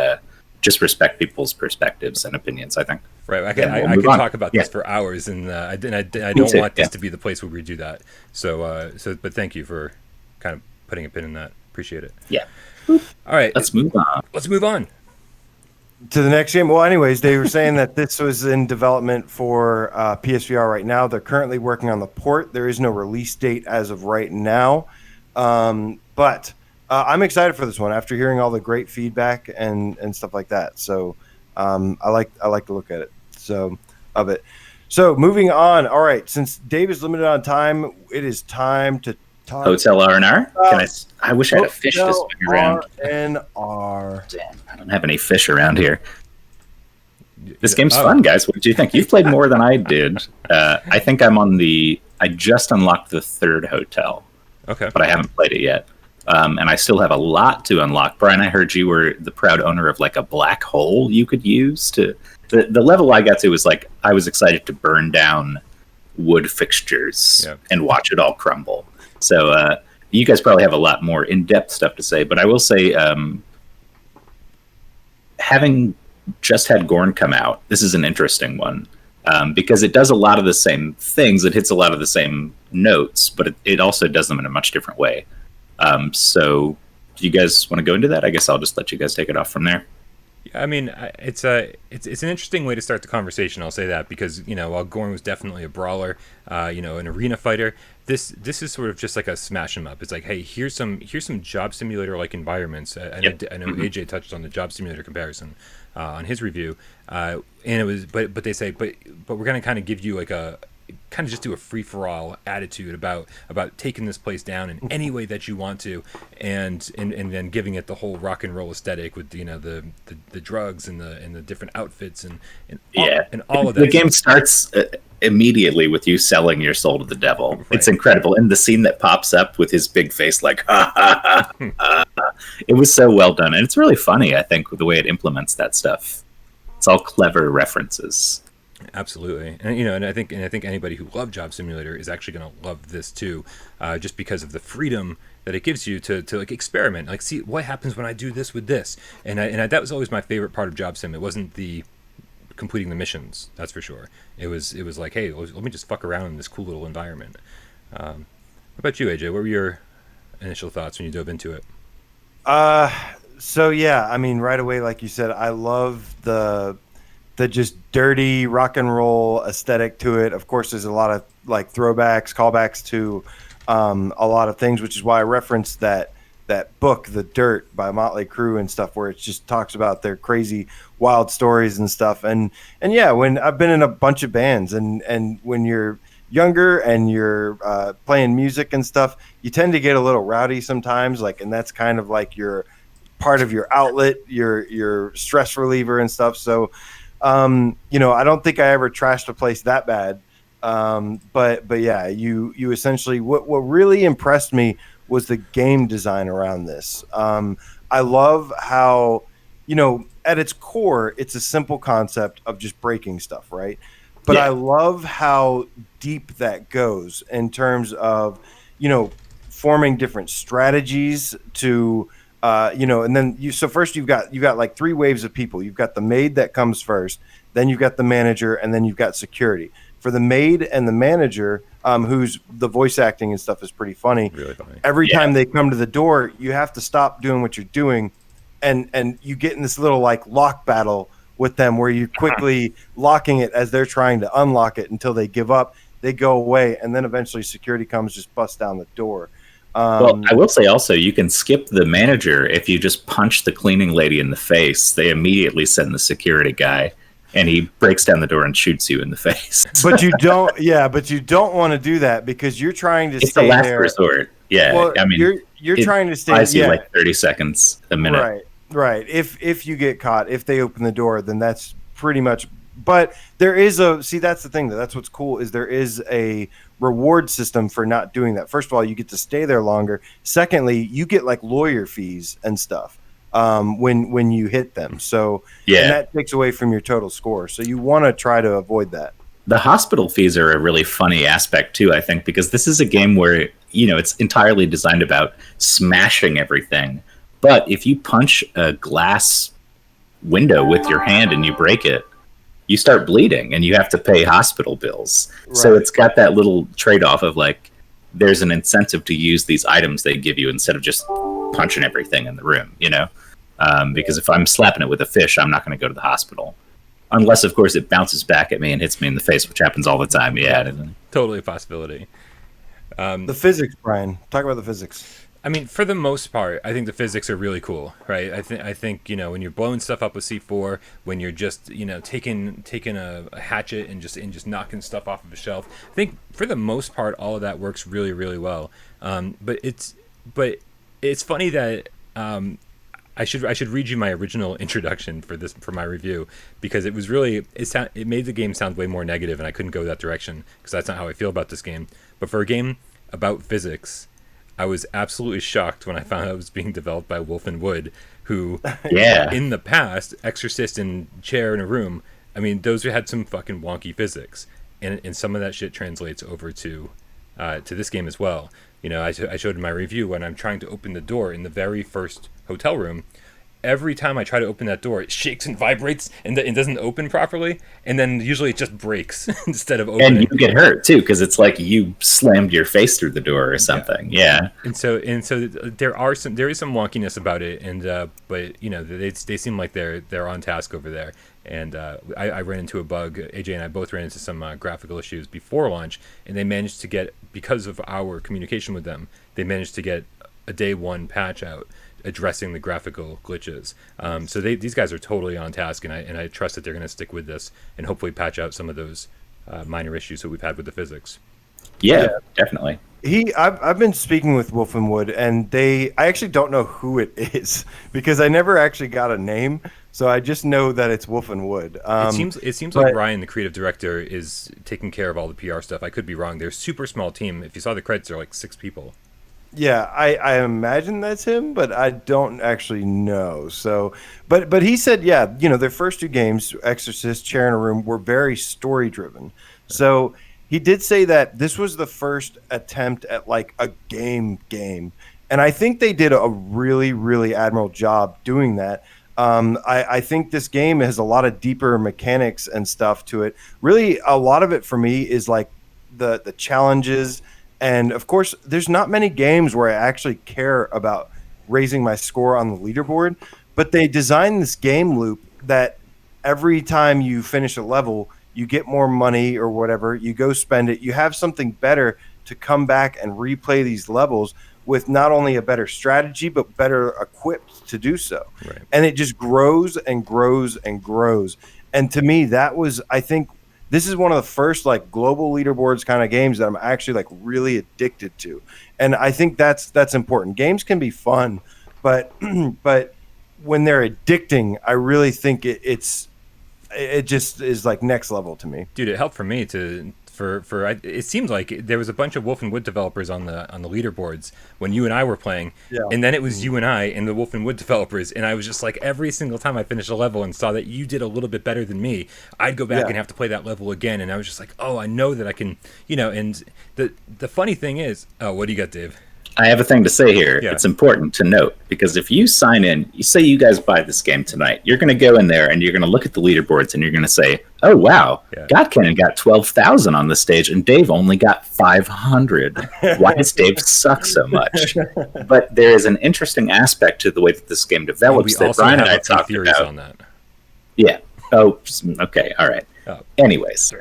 C: just respect people's perspectives and opinions, I think.
A: Right. I can talk about this for hours, and I don't want this to be the place where we do that. So, but thank you for kind of putting a pin in that. Appreciate it.
C: Yeah.
A: All right.
C: Let's move on.
B: To the next game. Well, anyways, they were saying that this was in development for PSVR right now. They're currently working on the port. There is no release date as of right now. But I'm excited for this one after hearing all the great feedback and stuff like that. So I like to look at it. So moving on. All right, since Dave is limited on time, it is time to talk
C: Hotel R'nR. I wish I had a fish to swing around.
B: R'nR.
C: Damn, I don't have any fish around here. This game's fun, guys. What do you think? You've played more than I did. I think I just unlocked the third hotel.
A: Okay.
C: But I haven't played it yet. And I still have a lot to unlock. Brian, I heard you were the proud owner of like a black hole you could use to... The level I got to was like, I was excited to burn down wood fixtures and watch it all crumble. So you guys probably have a lot more in-depth stuff to say, but I will say, having just had Gorn come out, this is an interesting one, because it does a lot of the same things. It hits a lot of the same notes, but it also does them in a much different way. So do you guys want to go into that? I guess I'll just let you guys take it off from there.
A: I mean, it's an interesting way to start the conversation. I'll say that because while Gorn was definitely a brawler, an arena fighter, this is sort of just like a smash 'em up. It's like, hey, here's some job simulator like environments. I know AJ touched on the job simulator comparison on his review, and it was, but they say, but we're gonna kind of give you like a kind of just do a free-for-all attitude about taking this place down in any way that you want to, and then giving it the whole rock and roll aesthetic with the drugs and the different outfits and all of that.
C: The game starts immediately with you selling your soul to the devil. Right. It's incredible, and the scene that pops up with his big face, like it was so well done, and it's really funny. I think with the way it implements that stuff, it's all clever references.
A: Absolutely, and I think anybody who loved Job Simulator is actually going to love this too, just because of the freedom that it gives you to like experiment, like see what happens when I do this with this, and that was always my favorite part of Job Sim. It wasn't the completing the missions. That's for sure. It was like, hey, let me just fuck around in this cool little environment. What about you, AJ? What were your initial thoughts when you dove into it?
B: So yeah, I mean, right away, like you said, I love the just dirty rock and roll aesthetic to it. Of course, there's a lot of like throwbacks, callbacks to a lot of things, which is why I referenced that book, The Dirt by Motley Crue and stuff, where it just talks about their crazy, wild stories and stuff. And yeah, when I've been in a bunch of bands, and when you're younger and you're playing music and stuff, you tend to get a little rowdy sometimes, like, and that's kind of like your part of your outlet, your stress reliever and stuff. So you know, I don't think I ever trashed a place that bad. But yeah, you essentially, what really impressed me was the game design around this. I love how, you know, at its core, it's a simple concept of just breaking stuff, right? But
C: Yeah.
B: I love how deep that goes in terms of, you know, forming different strategies to, you know, and then so first you've got like three waves of people. You've got the maid that comes first, then you've got the manager, and then you've got security. For the maid and the manager, who's the voice acting and stuff is pretty funny.
A: Really funny.
B: Every time they come to the door, you have to stop doing what you're doing, and you get in this little like lock battle with them where you're quickly locking it as they're trying to unlock it until they give up. They go away, and then eventually security comes, just busts down the door.
C: Well, I will say also, you can skip the manager if you just punch the cleaning lady in the face. They immediately send the security guy, and he breaks down the door and shoots you in the face.
B: But you don't, yeah, but you don't want to do that because you're trying to
C: It's
B: stay
C: the last
B: there.
C: resort. Yeah,
B: Well,
C: I mean,
B: you're
C: it
B: trying to stay.
C: buys you
B: Yeah,
C: like 30 seconds a minute.
B: right. If you get caught, if they open the door, then that's pretty much. But there is that's the thing, though. That's what's cool is there is a reward system for not doing that. First of all, you get to stay there longer. Secondly, you get like lawyer fees and stuff when you hit them. So
C: Yeah.
B: and that takes away from your total score. So you want to try to avoid that.
C: The hospital fees are a really funny aspect too, I think, because this is a game where, you know, it's entirely designed about smashing everything. But if you punch a glass window with your hand and you break it, you start bleeding and you have to pay hospital bills. Right. So it's got that little trade-off of like, there's an incentive to use these items they give you instead of just punching everything in the room, you know? Because if I'm slapping it with a fish, I'm not going to go to the hospital. Unless, of course, it bounces back at me and hits me in the face, which happens all the time. Yeah.
A: Totally a possibility.
B: The physics, Brian. Talk about the physics.
A: I mean, for the most part, I think the physics are really cool, right? I think you know, when you're blowing stuff up with C4, when you're just, you know, taking a hatchet and just knocking stuff off of a shelf. I think for the most part, all of that works really, really well. But it's funny that I should read you my original introduction for my review, because it was really it made the game sound way more negative, and I couldn't go that direction because that's not how I feel about this game. But for a game about physics, I was absolutely shocked when I found out it was being developed by Wolf and Wood, who, in the past, Exorcist and Chair in a Room, I mean, those had some fucking wonky physics, and some of that shit translates over to this game as well. You know, I showed in my review when I'm trying to open the door in the very first hotel room. Every time I try to open that door, it shakes and vibrates and it doesn't open properly, and then usually it just breaks instead of opening.
C: And you get hurt too, because it's like you slammed your face through the door or something. Yeah.
A: And so there is some wonkiness about it, and but you know, they seem like they're on task over there. And I ran into a bug. AJ and I both ran into some graphical issues before launch, and they managed to get, because of our communication with them, they managed to get a day one patch out addressing the graphical glitches. So these guys are totally on task, and I trust that they're going to stick with this and hopefully patch out some of those minor issues that we've had with the physics.
C: Yeah, definitely.
B: I've been speaking with Wolf and Wood, and I actually don't know who it is because I never actually got a name, so I just know that it's Wolf and Wood.
A: It seems like Ryan, the creative director, is taking care of all the PR stuff. I could be wrong. They're a super small team. If you saw the credits, they're like 6 people.
B: Yeah, I imagine that's him, but I don't actually know. So, but he said, yeah, you know, their first 2 games, Exorcist, Chair in a Room, were very story driven. So he did say that this was the first attempt at like a game, and I think they did a really, really admirable job doing that. I think this game has a lot of deeper mechanics and stuff to it. Really, a lot of it for me is like the challenges. And of course, there's not many games where I actually care about raising my score on the leaderboard, but they designed this game loop that every time you finish a level, you get more money or whatever, you go spend it, you have something better to come back and replay these levels with not only a better strategy, but better equipped to do so.
A: Right.
B: And it just grows and grows and grows. And to me, that was, I think, this is one of the first like global leaderboards kind of games that I'm actually like really addicted to. And I think that's important. Games can be fun, but but when they're addicting, I really think it just is like next level to me.
A: Dude, it helped for me it seemed like there was a bunch of Wolf and Wood developers on the leaderboards when you and I were playing, and then it was you and I and the Wolf and Wood developers, and I was just like, every single time I finished a level and saw that you did a little bit better than me, I'd go back and have to play that level again, and I was just like, oh, I know that I can, and the funny thing is, what do you got, Dave?
C: I have a thing to say here.
A: Yeah.
C: It's important to note, because if you sign in, you say you guys buy this game tonight, you're going to go in there and you're going to look at the leaderboards and you're going to say, oh, wow, Godcannon got 12,000 on the stage and Dave only got 500. Why does Dave suck so much? But there is an interesting aspect to the way that this game develops that Brian and I talked about.
A: On that.
C: Yeah. Oh, okay. All right.
A: Oh.
C: Anyways,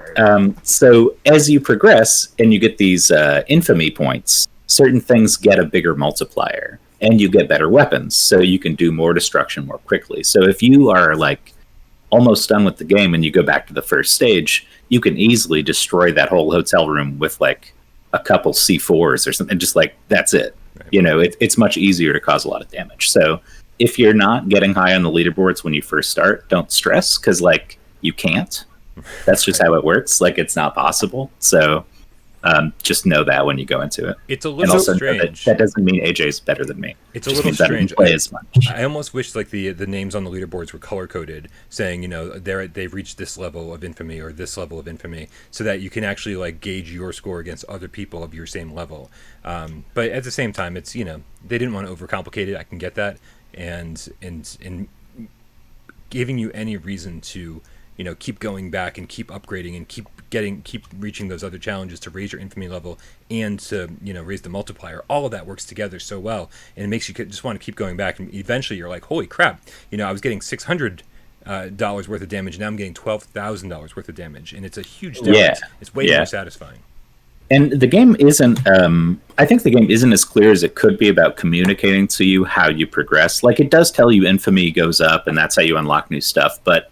C: so as you progress and you get these infamy points, certain things get a bigger multiplier and you get better weapons, so you can do more destruction more quickly. So if you are like almost done with the game and you go back to the first stage, you can easily destroy that whole hotel room with like a couple C4s or something. Just like, that's it. Right. It's much easier to cause a lot of damage. So if you're not getting high on the leaderboards when you first start, don't stress, because like you can't. That's just how it works. Like, it's not possible. So just know that when you go into it.
A: It's a little strange.
C: That doesn't mean AJ's better than me.
A: It's a little strange.
C: Play as much.
A: I almost wish like the names on the leaderboards were color coded, saying they've reached this level of infamy or this level of infamy, so that you can actually like gauge your score against other people of your same level. But at the same time, it's they didn't want to overcomplicate it. I can get that, and giving you any reason to keep going back and keep upgrading and keep reaching those other challenges to raise your infamy level and to raise the multiplier. All of that works together so well, and it makes you just want to keep going back. And eventually, you're like, holy crap! I was getting $600 worth of damage. Now I'm getting $12,000 worth of damage, and it's a huge difference.
C: Yeah.
A: It's way more satisfying.
C: And the game isn't. I think the game isn't as clear as it could be about communicating to you how you progress. Like, it does tell you infamy goes up, and that's how you unlock new stuff, but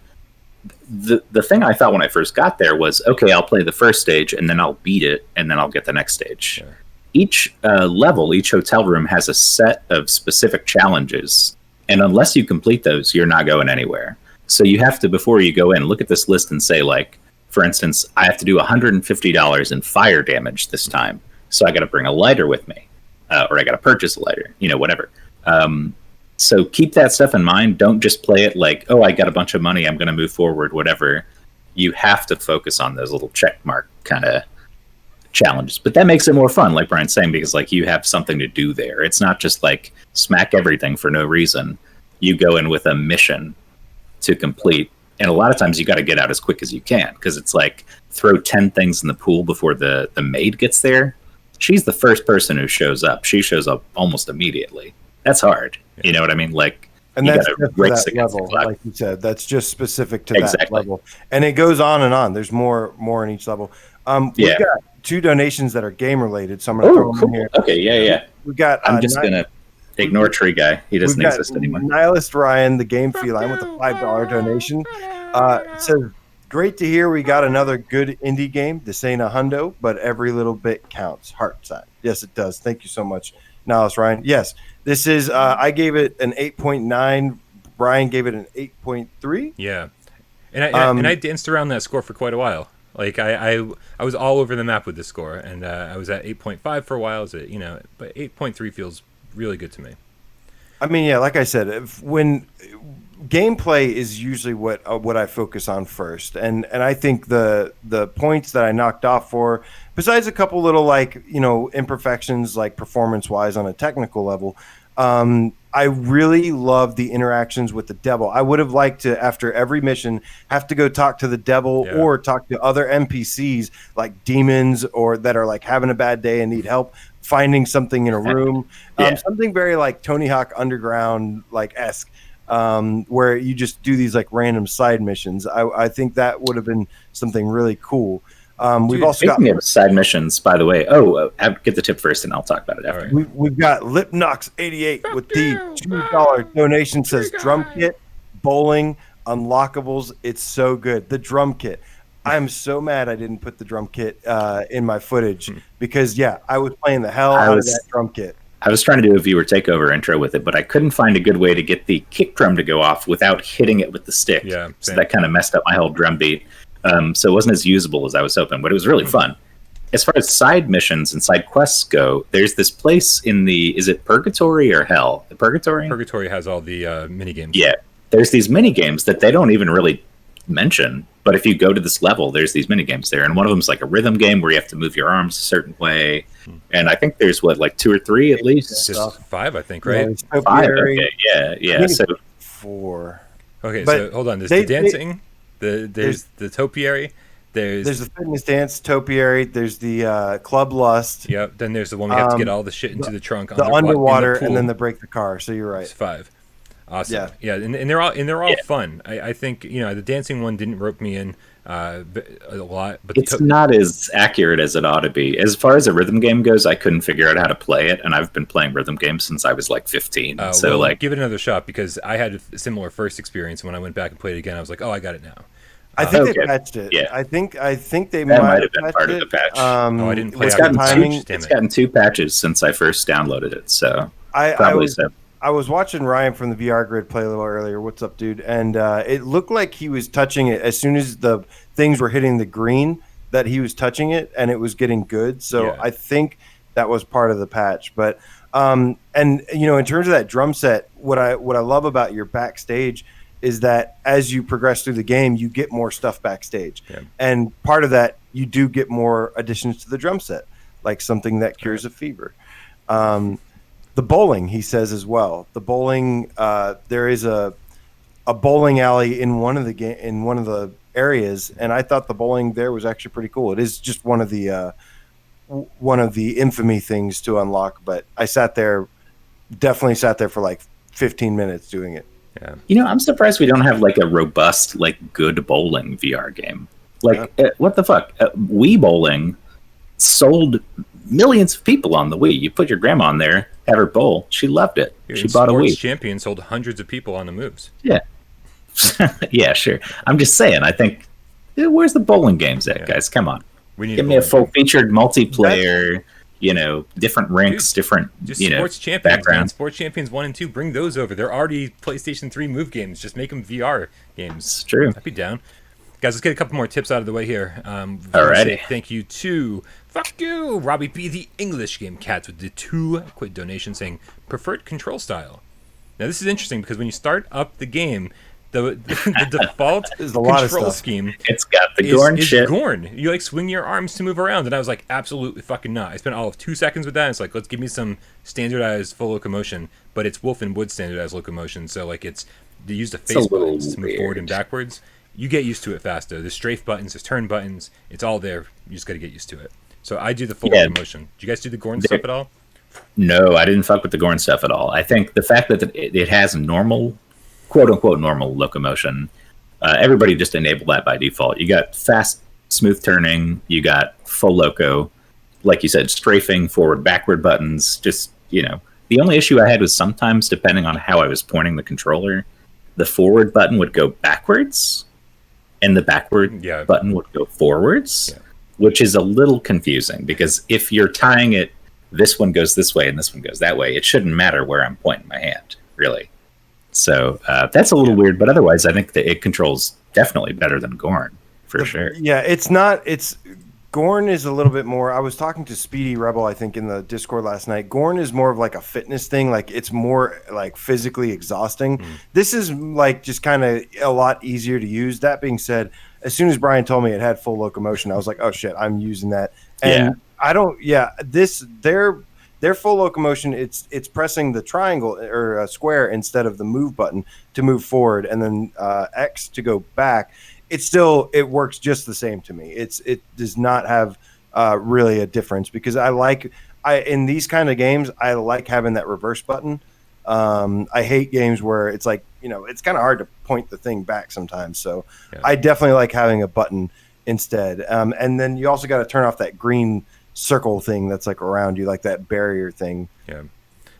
C: the thing I thought when I first got there was, okay, I'll play the first stage and then I'll beat it and then I'll get the next stage. Sure. Each level, each hotel room has a set of specific challenges, and unless you complete those, you're not going anywhere. So you have to, before you go in, look at this list and say, like, for instance, I have to do $150 in fire damage this time, so I got to bring a lighter with me, or I got to purchase a lighter, whatever. So keep that stuff in mind. Don't just play it like, oh, I got a bunch of money, I'm going to move forward, whatever. You have to focus on those little check mark kind of challenges. But that makes it more fun, like Brian's saying, because like you have something to do there. It's not just like smack everything for no reason. You go in with a mission to complete. And a lot of times you got to get out as quick as you can, because it's like throw 10 things in the pool before the maid gets there. She's the first person who shows up. She shows up almost immediately. That's hard. You know what I mean? Like,
B: and that's just for that level, like you said. That's just specific to that level, and it goes on and on. There's more in each level. We've got 2 donations that are game related, so I'm going to throw them in here.
C: Okay, yeah.
B: We got.
C: I'm just gonna ignore Tree Guy. He doesn't exist anymore.
B: Nihilist Ryan, the game feline, with a $5 donation. Says, great to hear we got another good indie game. This ain't a hundo, but every little bit counts. Heart sign. Yes, it does. Thank you so much, Nihilist Ryan. Yes. This is, I gave it an 8.9. Brian gave it an 8.3.
A: Yeah. And I danced around that score for quite a while. Like, I was all over the map with this score, and I was at 8.5 for a while. But 8.3 feels really good to me.
B: I mean, yeah, like I said, when gameplay is usually what I focus on first, and I think the points that I knocked off for, besides a couple little imperfections like performance wise on a technical level, I really love the interactions with the devil. I would have liked to, after every mission, have to go talk to the devil or talk to other NPCs like demons or that are like having a bad day and need help finding something in a room. Something very like Tony Hawk Underground like esque, where you just do these like random side missions. I think that would have been something really cool. We've also got
C: side missions, by the way. I'll get the tip first, and I'll talk about it after.
B: We've got Lipnox88 with the $2 donation. Says drum kit, bowling, unlockables. It's so good. The drum kit. I'm so mad I didn't put the drum kit in my footage because I was playing the hell out of that drum kit.
C: I was trying to do a viewer takeover intro with it, but I couldn't find a good way to get the kick drum to go off without hitting it with the stick.
A: Yeah,
C: so that kind of messed up my whole drum beat. So it wasn't as usable as I was hoping, but it was really fun. As far as side missions and side quests go, there's this place in is it Purgatory or Hell? The Purgatory?
A: Purgatory has all the mini games.
C: Yeah. There's these mini games that they don't even really mention, but if you go to this level, there's these mini games there, and one of them is like a rhythm game where you have to move your arms a certain way. And I think there's 2 or 3 at least.
A: Just 5, I think, right?
C: 5. Okay. Yeah. So
B: 4.
A: Okay, so hold on. There's the dancing. There's the topiary. There's
B: the fitness dance topiary. There's the club lust.
A: Yep. Then there's the one we have to get all the shit into the trunk.
B: The underwater, and then the break the car. So you're right.
A: It's 5. Awesome. Yeah. And they're all fun. I think the dancing one didn't rope me in a lot, but
C: it's not as accurate as it ought to be. As far as a rhythm game goes, I couldn't figure out how to play it, and I've been playing rhythm games since I was like 15. So
A: give it another shot because I had a similar first experience. When I went back and played it again, I was like, oh, I got it now.
B: I think they patched it. Yeah. I think they
C: might have been part of the patch.
A: I didn't play
C: it. It's gotten 2 patches since I first downloaded it, so
B: I was watching Ryan from the VR Grid play a little earlier. What's up, dude? And it looked like he was touching it as soon as the things were hitting the green, that he was touching it and it was getting good. So I think that was part of the patch. But in terms of that drum set, what I love about your backstage is that as you progress through the game, you get more stuff backstage. Yeah. And part of that, you do get more additions to the drum set, like something that cures a fever. The bowling, he says as well. The bowling, there is a bowling alley in one of the areas, and I thought the bowling there was actually pretty cool. It is just one of the infamy things to unlock, but I definitely sat there for like 15 minutes doing it.
C: Yeah. I'm surprised we don't have like a robust, like good bowling VR game. Like, what the fuck? Wii Bowling sold millions of people on the Wii. You put your grandma on there, have her bowl. She loved it. She bought a Wii.
A: Sports Champion sold hundreds of people on the moves.
C: Yeah. Yeah, sure. I'm just saying, I think, where's the bowling games at, guys? Come on. Give me a full-featured multiplayer, different rinks, different,
A: Sports Champions, background. Sports Champions 1 and 2, bring those over. They're already PlayStation 3 move games. Just make them VR games.
C: It's true.
A: I'd be down. Guys, let's get a couple more tips out of the way here.
C: Alrighty.
A: Thank you to Robbie B, the English Game Cats, with the 2 quick donations saying preferred control style. Now, this is interesting because when you start up the game, the default control scheme
C: it's got the Gorn shit.
A: Gorn. You like swing your arms to move around, and I was like, absolutely fucking not. I spent all of 2 seconds with that. And it's like, let's give me some standardized full locomotion, but it's Wolf and Wood standardized locomotion. So like they use the face buttons to move forward and backwards. You get used to it faster. There's strafe buttons, there's turn buttons. It's all there. You just got to get used to it. So I do the full locomotion. Do you guys do the Gorn stuff at all?
C: No, I didn't fuck with the Gorn stuff at all. I think the fact that it has normal, quote-unquote normal locomotion, everybody just enable that by default. You got fast, smooth turning. You got full loco. Like you said, strafing, forward, backward buttons. Just, The only issue I had was sometimes, depending on how I was pointing the controller, the forward button would go backwards, and the backward button would go forwards, which is a little confusing because if you're tying it, this one goes this way and this one goes that way, it shouldn't matter where I'm pointing my hand, really. So that's a little weird, but otherwise I think that it controls definitely better than Gorn, for sure.
B: Yeah, Gorn is a little bit more. I was talking to Speedy Rebel, I think, in the Discord last night. Gorn is more of like a fitness thing. Like it's more like physically exhausting. This is like just kind of a lot easier to use. That being said, as soon as Brian told me it had full locomotion, I was like, oh shit, I'm using that. And Their full locomotion, it's pressing the triangle or square instead of the move button to move forward, and then X to go back. It works just the same to me. It does not have really a difference, because in these kind of games, I like having that reverse button. I hate games where it's like, it's kind of hard to point the thing back sometimes. So yeah. I definitely like having a button instead. And then you also got to turn off that green circle thing that's like around you, like that barrier thing.
A: Yeah.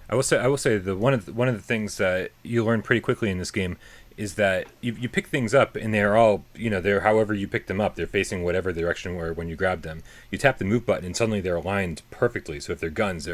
A: I will say one of the things that you learn pretty quickly in this game is that you pick things up, and they're all, they're however you pick them up. They're facing whatever direction where when you grab them. You tap the move button, and suddenly they're aligned perfectly. So if they're guns,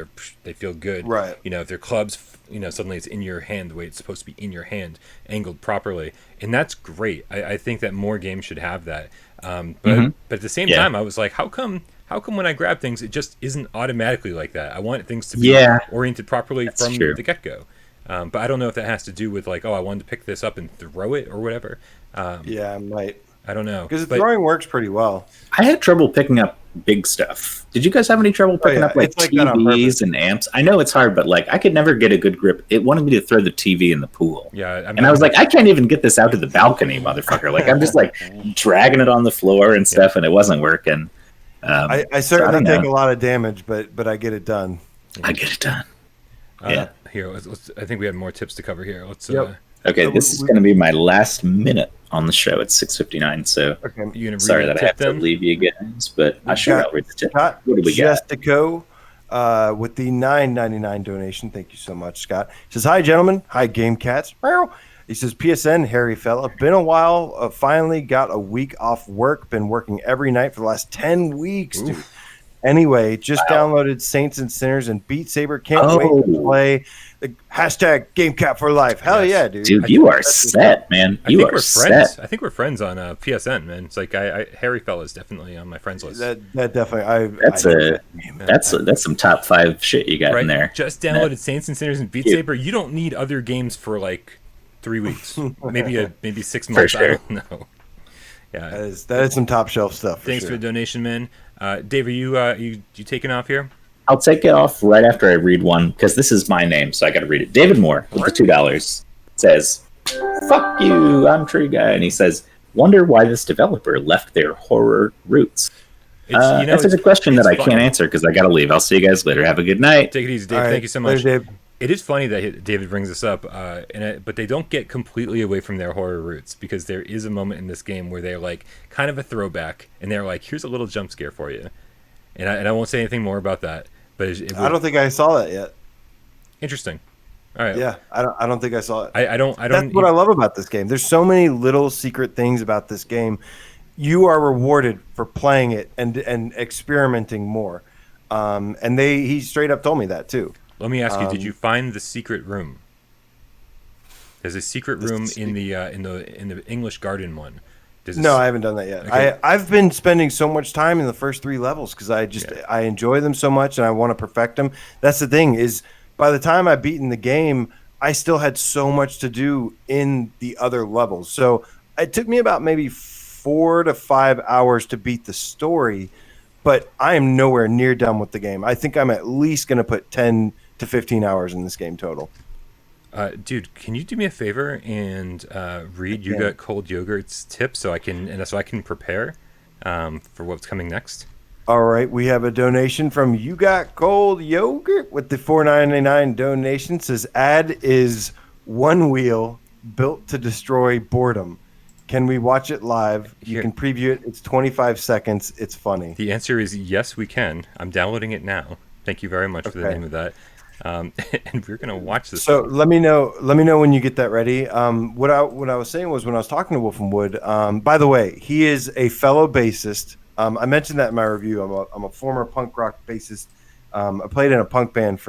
A: they feel good.
B: Right.
A: If they're clubs, suddenly it's in your hand the way it's supposed to be in your hand, angled properly. And that's great. I think that more games should have that. But at the same time, I was like, how come when I grab things, it just isn't automatically like that? I want things to be oriented properly from the get-go. But I don't know if that has to do with like, I wanted to pick this up and throw it or whatever.
B: Yeah, it might.
A: I don't know.
B: Because the throwing works pretty well.
C: I had trouble picking up big stuff. Did you guys have any trouble picking up like TVs and amps? I know it's hard, but like I could never get a good grip. It wanted me to throw the TV in the pool.
A: Yeah,
C: and I was like, I can't even get this out to the balcony, motherfucker. Like I'm just like dragging it on the floor and stuff, and it wasn't working.
B: I certainly take a lot of damage, but I get it done.
C: I get it done. Yeah.
A: Here, let's. I think we have more tips to cover here. Let's.
C: Okay, this is going to be my last minute on the show. It's 6:59, so sorry that I have to leave you guys, but I'll read the tip.
B: Scott
C: what do we got?
B: Jestico, with the $9.99 donation. Thank you so much, Scott. He says, "Hi, gentlemen. Hi, Game Cats." He says, "PSN, hairy fella. Been a while. Finally got a week off work. Been working every night for the last 10 weeks, dude." Anyway, just downloaded Saints and Sinners and Beat Saber. Can't wait to play the hashtag GameCat for life. Hell yeah, dude.
C: Dude, you are set, man. You are set.
A: I think we're friends on PSN, man. It's like Harry Fella's definitely on my friends list.
B: That definitely.
C: That's some top 5 shit you got in there.
A: Just downloaded Saints and Sinners and Beat Saber. You don't need other games for like 3 weeks, maybe 6 months.
C: Sure.
A: I don't know. Yeah,
B: that is some top shelf stuff.
A: Thanks for the donation, man. Dave, are you taking off here?
C: I'll take it off right after I read one, because this is my name, so I got to read it. David Moore with the $2 says, "Fuck you, I'm Tree Guy," and he says, "Wonder why this developer left their horror roots." That's a good question that I can't answer because I got to leave. I'll see you guys later. Have a good night.
A: Take it easy, Dave. Thank you so much.
B: Later, Dave.
A: It is funny that David brings this up, but they don't get completely away from their horror roots, because there is a moment in this game where they're like kind of a throwback, and they're like, "Here's a little jump scare for you," and I won't say anything more about that. But
B: I don't think I saw that yet.
A: Interesting. All right.
B: Yeah, I don't think I saw it.
A: I don't.
B: That's what I love about this game. There's so many little secret things about this game. You are rewarded for playing it and experimenting more. And he straight up told me that too.
A: Let me ask you: did you find the secret room? There's a secret room in the English Garden one.
B: No, I haven't done that yet. Okay. I've been spending so much time in the first 3 levels because I enjoy them so much and I want to perfect them. That's the thing is, by the time I've beaten the game, I still had so much to do in the other levels. So it took me about maybe 4 to 5 hours to beat the story, but I am nowhere near done with the game. I think I'm at least going to put 10 to 15 hours in this game total.
A: Dude, can you do me a favor and read You Got Cold Yogurt's tip so I can prepare for what's coming next?
B: All right, we have a donation from You Got Cold Yogurt with the $4.99 donation. Says, "Ad is one wheel built to destroy boredom. Can we watch it live? You can preview it. It's 25 seconds. It's funny." The
A: answer is yes, we can. I'm downloading it now. Thank you very much for the name of that. And we're gonna watch this.
B: So let me know when you get that ready. What I was saying was, when I was talking to Wolf and Wood. By the way, he is a fellow bassist. I mentioned that in my review. I'm a former punk rock bassist. I played in a punk band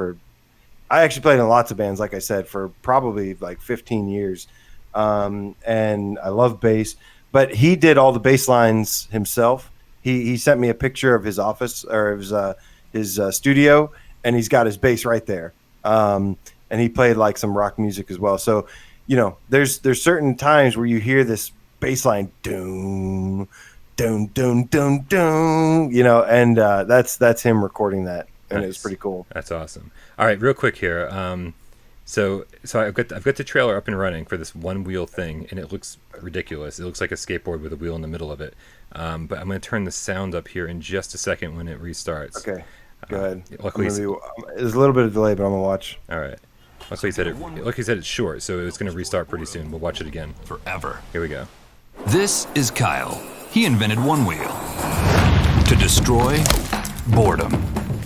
B: I actually played in lots of bands, like I said, for probably like 15 years. And I love bass. But he did all the bass lines himself. He sent me a picture of his office or his studio. And he's got his bass right there. And he played like some rock music as well. So, there's certain times where you hear this bass line, doom, doom, doom, doom, doom, and that's him recording that. and it was pretty cool.
A: That's awesome. All right, real quick here. So I've got the trailer up and running for this one wheel thing, and it looks ridiculous. It looks like a skateboard with a wheel in the middle of it. But I'm going to turn the sound up here in just a second when it restarts.
B: Okay, go ahead.
A: Luckily,
B: there's a little bit of delay, but I'm gonna watch.
A: All right. Luckily, he said it's short, so it's going to restart pretty soon. We'll watch it again.
D: Forever.
A: Here we go.
D: This is Kyle. He invented one wheel to destroy boredom.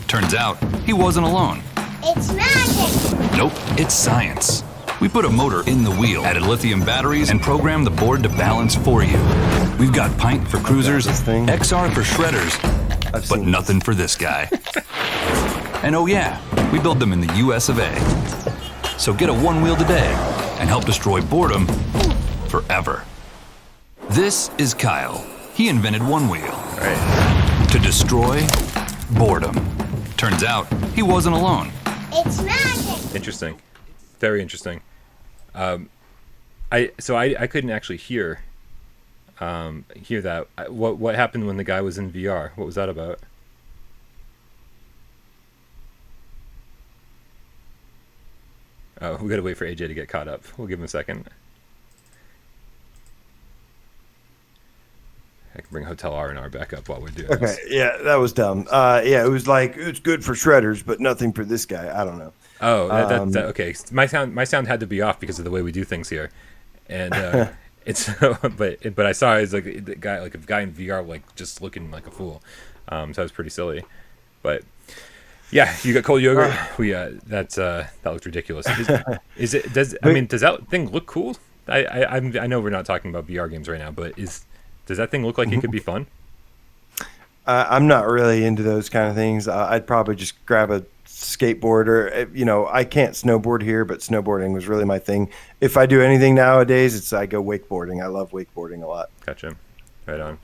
D: Turns out he wasn't alone.
E: It's magic!
D: Nope, it's science. We put a motor in the wheel, added lithium batteries, and programmed the board to balance for you. We've got Pint for cruisers, XR for shredders, but nothing for this guy. And oh yeah, we build them in the US of A. So get a one wheel today and help destroy boredom forever. This is Kyle. He invented one wheel to destroy boredom. Turns out he wasn't alone.
E: It's magic!
A: Interesting. Very interesting. I couldn't actually hear that. What happened when the guy was in VR? What was that about? Oh, we gotta wait for AJ to get caught up. We'll give him a second. I can bring Hotel R'nR back up while we're doing this.
B: Okay, yeah, that was dumb. Yeah, it was like it's good for shredders, but nothing for this guy. I don't know.
A: Oh, okay. My sound had to be off because of the way we do things here, and it's but I saw it was like the guy, like a guy in VR, like just looking like a fool. So it was pretty silly, but yeah, you got cold yogurt. That looked ridiculous. Does that thing look cool? I know we're not talking about VR games right now, but does that thing look like it could be fun?
B: I'm not really into those kind of things. I'd probably just grab a skateboard or, I can't snowboard here, but snowboarding was really my thing. If I do anything nowadays, I go wakeboarding. I love wakeboarding a lot.
A: Gotcha. Right on.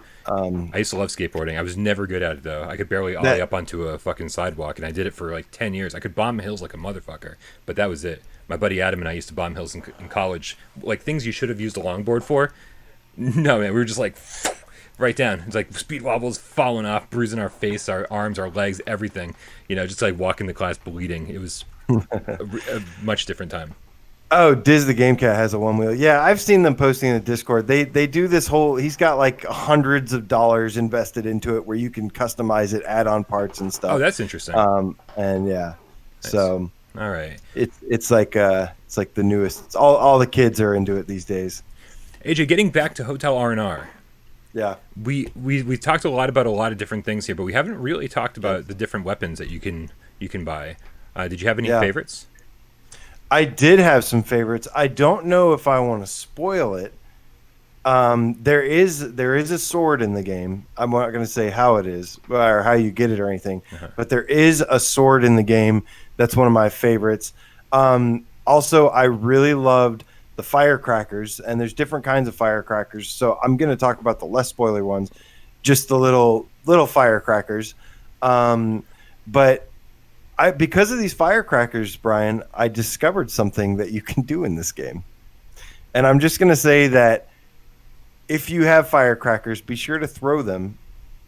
A: I used to love skateboarding. I was never good at it, though. I could barely ollie up onto a fucking sidewalk, and I did it for like 10 years. I could bomb hills like a motherfucker, but that was it. My buddy Adam and I used to bomb hills in college. Like things you should have used a longboard for. No, man, we were just like right down. It's like speed wobbles, falling off, bruising our face, our arms, our legs, everything. Just like walking to class bleeding. It was a much different time.
B: Oh, Diz the Game Cat has a one wheel. Yeah, I've seen them posting in the Discord. They do this whole. He's got like hundreds of dollars invested into it, where you can customize it, add on parts and stuff.
A: Oh, that's interesting.
B: And yeah, nice. So
A: all right,
B: it's like the newest. All the kids are into it these days.
A: AJ, getting back to Hotel R'nR.
B: Yeah,
A: we talked a lot about a lot of different things here, but we haven't really talked about the different weapons that you can buy. Did you have any favorites?
B: I did have some favorites. I don't know if I want to spoil it. There is a sword in the game. I'm not going to say how it is or how you get it or anything, but there is a sword in the game that's one of my favorites. Also, I really loved the firecrackers, and there's different kinds of firecrackers. So I'm going to talk about the less spoiler ones, just the little firecrackers. But because of these firecrackers, Brian, I discovered something that you can do in this game. And I'm just going to say that if you have firecrackers, be sure to throw them.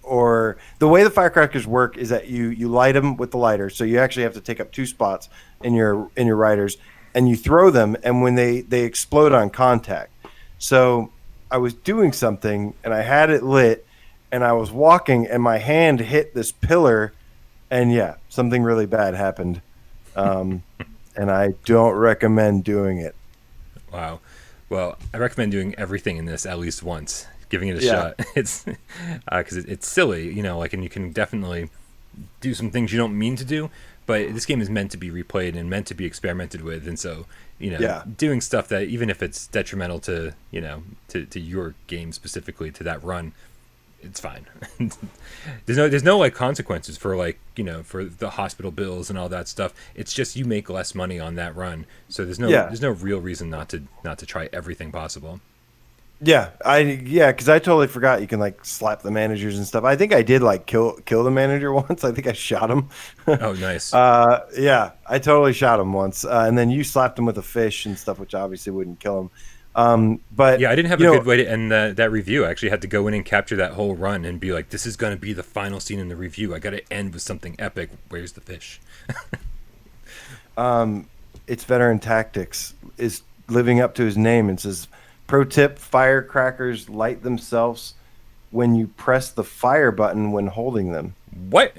B: Or the way the firecrackers work is that you light them with the lighter. So you actually have to take up two spots in your riders, and you throw them, and when they explode on contact. So I was doing something, and I had it lit, and I was walking, and my hand hit this pillar, and yeah, something really bad happened. And I don't recommend doing it.
A: Wow. Well, I recommend doing everything in this at least once, giving it a shot. It's because it's silly, and you can definitely do some things you don't mean to do, but this game is meant to be replayed and meant to be experimented with, and so doing stuff that, even if it's detrimental to to your game specifically, to that run, it's fine. there's no like consequences for for the hospital bills and all that stuff. It's just you make less money on that run, so there's no real reason not to try everything possible. Because I totally forgot you can like slap the managers and stuff. I think I did like kill the manager once. I think I shot him. Oh, nice.
B: I totally shot him once, and then you slapped him with a fish and stuff, which obviously wouldn't kill him. But
A: Yeah, I didn't have a good way to end that review. I actually had to go in and capture that whole run and be like, this is going to be the final scene in the review. I got to end with something epic. Where's the fish?
B: It's Veteran Tactics is living up to his name and says, pro tip, firecrackers light themselves when you press the fire button when holding them.
A: What?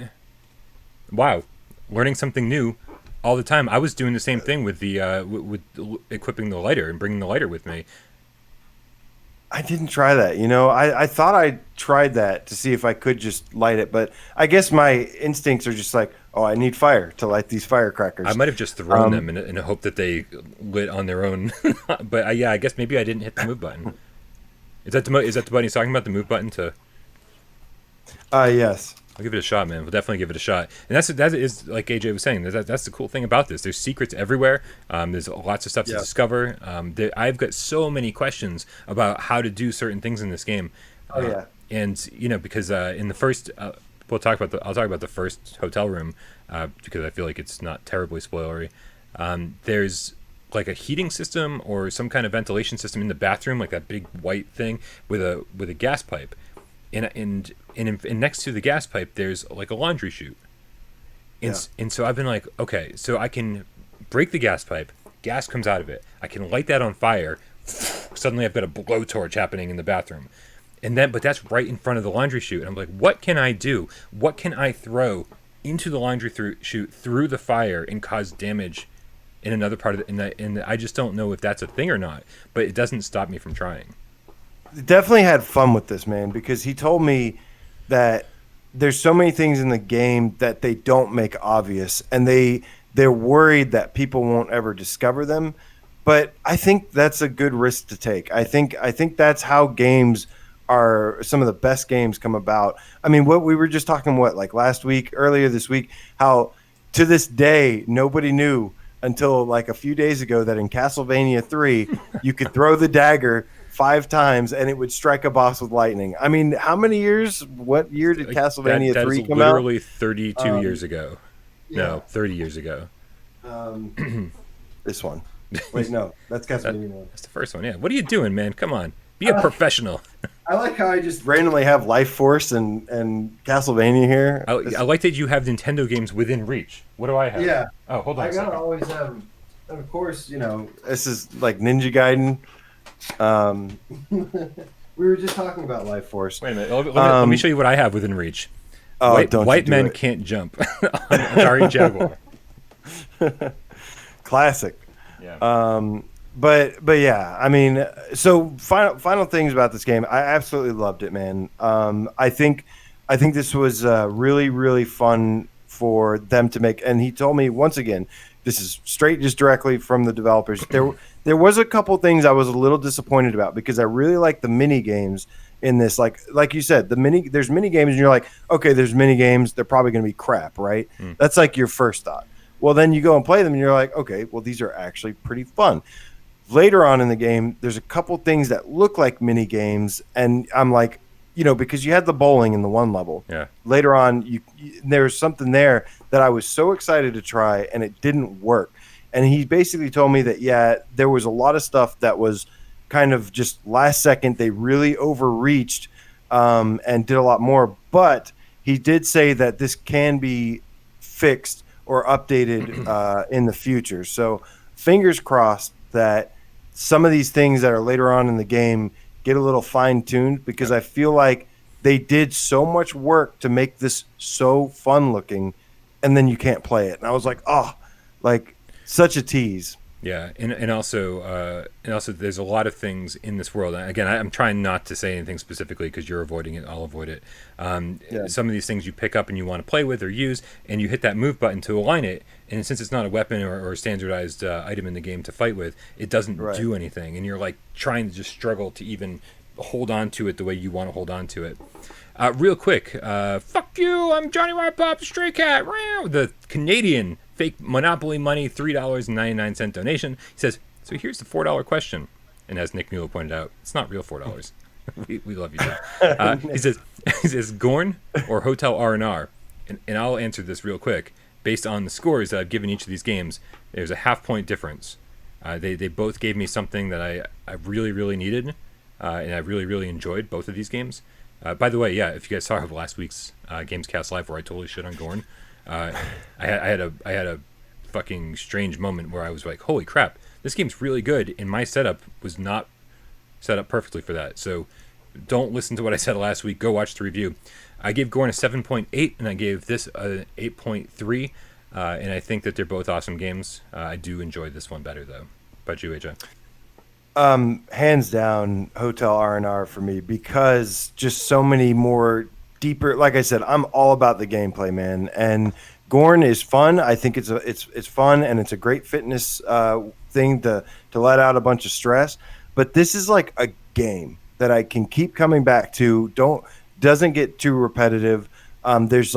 A: Wow. Learning something new all the time. I was doing the same thing with the with equipping the lighter and bringing the lighter with me.
B: I didn't try that. I thought I tried that to see if I could just light it, but I guess my instincts are just like, oh, I need fire to light these firecrackers.
A: I might have just thrown them in a hope that they lit on their own. But yeah, I guess maybe I didn't hit the move button. Is that the button he's talking about? The move button to?
B: Yes.
A: I'll give it a shot, man. We'll definitely give it a shot. And that is like AJ was saying. That's the cool thing about this. There's secrets everywhere. There's lots of stuff to discover. I've got so many questions about how to do certain things in this game. And because in the first, I'll talk about the first hotel room because I feel like it's not terribly spoilery. There's like a heating system or some kind of ventilation system in the bathroom, like that big white thing with a gas pipe. And next to the gas pipe, there's like a laundry chute. And so I've been like, okay, so I can break the gas pipe, gas comes out of it. I can light that on fire. Suddenly I've got a blowtorch happening in the bathroom. But that's right in front of the laundry chute. And I'm like, what can I do? What can I throw into the laundry chute through the fire and cause damage in another part of it? And I just don't know if that's a thing or not, but it doesn't stop me from trying.
B: Definitely had fun with this, man, because he told me that there's so many things in the game that they don't make obvious, and they're worried that people won't ever discover them. But I think that's a good risk to take. I think that's how games are. Some of the best games come about. I mean, what we were just talking, earlier this week, how to this day nobody knew until like a few days ago that in Castlevania 3 you could throw the dagger 5 times and it would strike a boss with lightning. I mean, how many years? What year did Castlevania 3 come out?
A: Literally 32 years ago. Yeah. No, 30 years ago.
B: This one. Wait, no, that's Castlevania 1.
A: That's the first one. Yeah. What are you doing, man? Come on, be a professional.
B: I like how I just randomly have Life Force and Castlevania here.
A: I like that you have Nintendo games within reach. What do I have?
B: Yeah.
A: Oh, hold on.
B: I gotta always have. And of course, this is like Ninja Gaiden. We were just talking about Life Force.
A: Wait a minute. Let me show you what I have within reach.
B: Oh,
A: white men can't jump. Atari Jaguar.
B: Classic.
A: Yeah.
B: But yeah, I mean, so final things about this game. I absolutely loved it, man. I think this was really, really fun for them to make. And he told me once again, this is straight just directly from the developers. There was a couple things I was a little disappointed about because I really like the mini games in this. Like you said, there's mini games and you're like, okay, there's mini games. They're probably going to be crap, right? That's like your first thought. Well, then you go and play them and you're like, okay, well, these are actually pretty fun. Later on in the game, there's a couple things that look like mini games, and I'm like, because you had the bowling in the one level.
A: Yeah.
B: Later on, there's something there that I was so excited to try, and it didn't work. And he basically told me that, there was a lot of stuff that was kind of just last second. They really overreached and did a lot more. But he did say that this can be fixed or updated in the future. So fingers crossed that some of these things that are later on in the game get a little fine-tuned, because I feel like they did so much work to make this so fun looking, and then you can't play it. And I was like, such a tease.
A: Yeah, and also there's a lot of things in this world. Again, I'm trying not to say anything specifically because you're avoiding it. I'll avoid it. Some of these things you pick up and you want to play with or use, and you hit that move button to align it. And since it's not a weapon or a standardized item in the game to fight with, it doesn't do anything. And you're like trying to just struggle to even hold on to it the way you want to hold on to it. Real quick, fuck you, I'm Johnny White Pop, Stray Cat. The Canadian fake Monopoly money, $3.99 donation. He says, so here's the $4 question. And as Nick Mueller pointed out, it's not real $4. we love you, Jeff. He says, Gorn or Hotel R'nR? And I'll answer this real quick. Based on the scores that I've given each of these games, there's a half-point difference. They both gave me something that I really, really needed, and I really, really enjoyed both of these games. By the way, yeah, if you guys saw last week's Gamescast Live where I totally shit on Gorn, I had a fucking strange moment where I was like, holy crap, this game's really good, and my setup was not set up perfectly for that. So don't listen to what I said last week. Go watch the review. I gave Gorn a 7.8, and I gave this a 8.3, and I think that they're both awesome games. I do enjoy this one better, though. But you, AJ?
B: Hands down, Hotel R&R for me, because just so many more deeper. Like I said, I'm all about the gameplay, man. And Gorn is fun. I think it's fun, and it's a great fitness thing to let out a bunch of stress. But this is like a game that I can keep coming back to. Doesn't get too repetitive. There's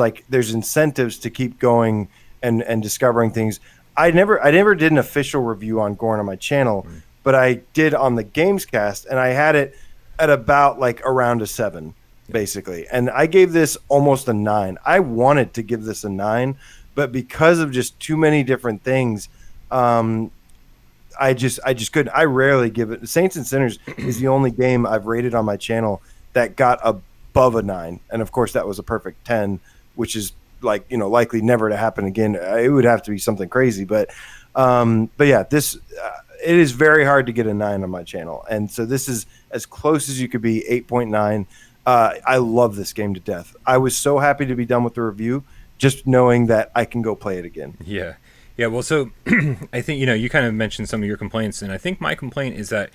B: incentives to keep going and discovering things. I never did an official review on Gorn on my channel, but I did on the Gamescast, and I had it at about like around a 7, basically. And I gave this almost a 9. I wanted to give this a 9, but because of just too many different things, I just couldn't. I rarely give it. Saints and Sinners is the only game I've rated on my channel that got above a 9, and of course that was a perfect 10, which is likely never to happen again. It would have to be something crazy, but yeah, this it is very hard to get a 9 on my channel, and so this is as close as you could be. 8.9. I love this game to death. I was so happy to be done with the review, just knowing that I can go play it again.
A: Yeah. Well, so I think you kind of mentioned some of your complaints, and I think my complaint is that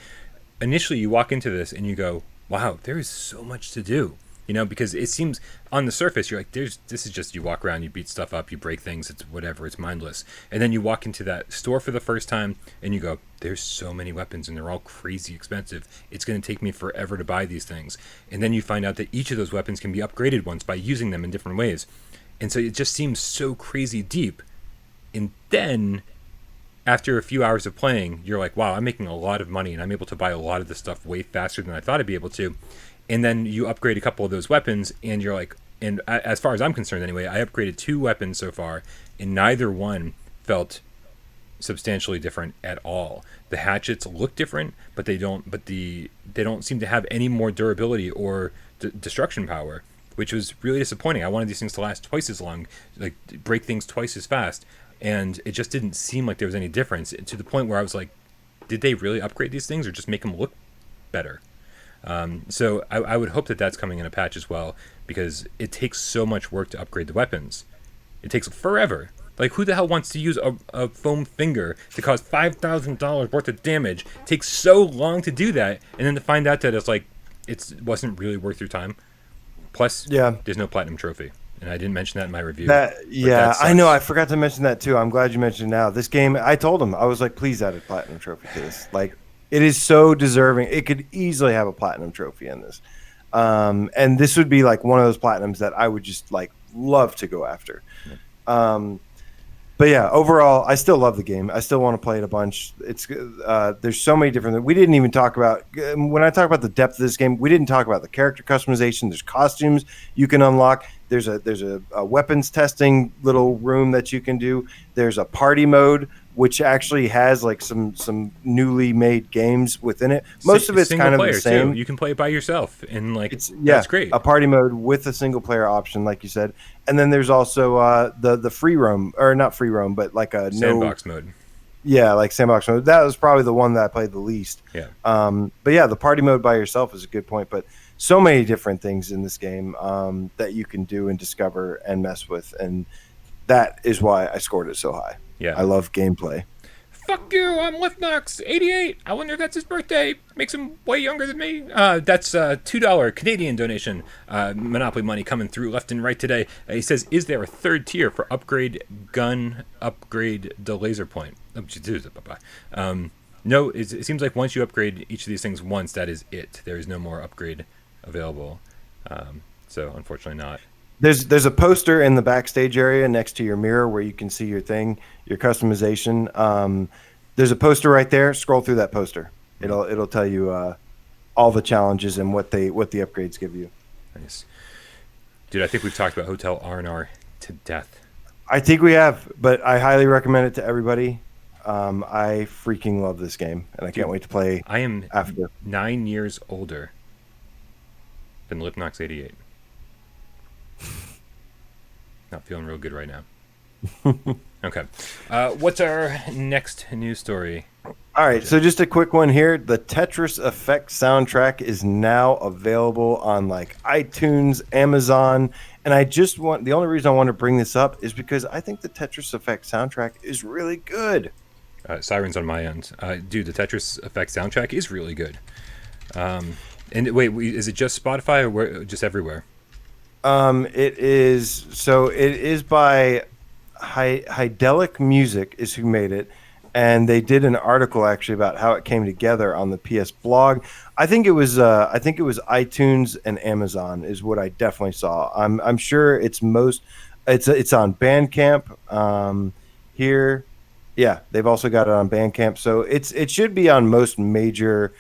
A: initially you walk into this and you go, "Wow, there is so much to do." Because it seems on the surface you're like, this is just, you walk around, you beat stuff up, you break things, it's whatever, it's mindless. And then you walk into that store for the first time and you go, there's so many weapons and they're all crazy expensive. It's going to take me forever to buy these things. And then you find out that each of those weapons can be upgraded once by using them in different ways. And so it just seems so crazy deep. And then after a few hours of playing, you're like, wow, I'm making a lot of money and I'm able to buy a lot of this stuff way faster than I thought I'd be able to. And then you upgrade a couple of those weapons, and you're like, and as far as I'm concerned anyway, I upgraded 2 weapons so far, and neither one felt substantially different at all. The hatchets look different, but they don't seem to have any more durability or destruction power, which was really disappointing. I wanted these things to last twice as long, like break things twice as fast, and it just didn't seem like there was any difference, to the point where I was like, did they really upgrade these things or just make them look better? So I would hope that that's coming in a patch as well, because it takes so much work to upgrade the weapons. It takes forever. Like, who the hell wants to use a foam finger to cause $5,000 worth of damage? It takes so long to do that, and then to find out that it wasn't really worth your time. Plus, there's no platinum trophy, and I didn't mention that in my review.
B: I know. I forgot to mention that too. I'm glad you mentioned it now. This game, I told him, I was like, please add a platinum trophy to this. Like, it is so deserving. It could easily have a platinum trophy in this. And this would be like one of those platinums that I would just like love to go after. But yeah, overall, I still love the game. I still want to play it a bunch. It's there's so many different. We didn't even talk about, when I talk about the depth of this game, we didn't talk about the character customization. There's costumes you can unlock. There's a weapons testing little room that you can do. There's a party mode, which actually has like some newly made games within it. Most of it's kind of the same.
A: Too. You can play it by yourself, and that's great.
B: A party mode with a single player option, like you said. And then there's also the free roam, or not free roam, but like a
A: sandbox mode.
B: Yeah, like sandbox mode. That was probably the one that I played the least.
A: Yeah.
B: But yeah, the party mode by yourself is a good point. But so many different things in this game that you can do and discover and mess with, and that is why I scored it so high.
A: Yeah.
B: I love gameplay.
A: Fuck you, I'm Lifnox, 88. I wonder if that's his birthday. Makes him way younger than me. That's a $2 Canadian donation. Monopoly money coming through left and right today. He says, is there a third tier for upgrade gun, upgrade the laser point? No, it seems like once you upgrade each of these things once, that is it. There is no more upgrade available. So unfortunately not.
B: There's a poster in the backstage area next to your mirror where you can see your thing, your customization. There's a poster right there. Scroll through that poster. It'll tell you all the challenges and what the upgrades give you.
A: Nice, dude. I think we've talked about Hotel R''R to death.
B: I think we have, but I highly recommend it to everybody. I freaking love this game, and I can't wait to play.
A: I am
B: after
A: 9 years older than Lipnox 88. Not feeling real good right now. Okay. What's our next news story?
B: All right, so just a quick one here. The Tetris Effect soundtrack is now available on like iTunes, Amazon, and the only reason I want to bring this up is because I think the Tetris Effect soundtrack is really good.
A: Sirens on my end. Dude, the Tetris Effect soundtrack is really good. And wait, is it just Spotify or just everywhere?
B: It is by Hydelic Music is who made it. And they did an article actually about how it came together on the PS blog. I think it was iTunes and Amazon is what I definitely saw. I'm sure it's on Bandcamp here. Yeah, they've also got it on Bandcamp, so it should be on most major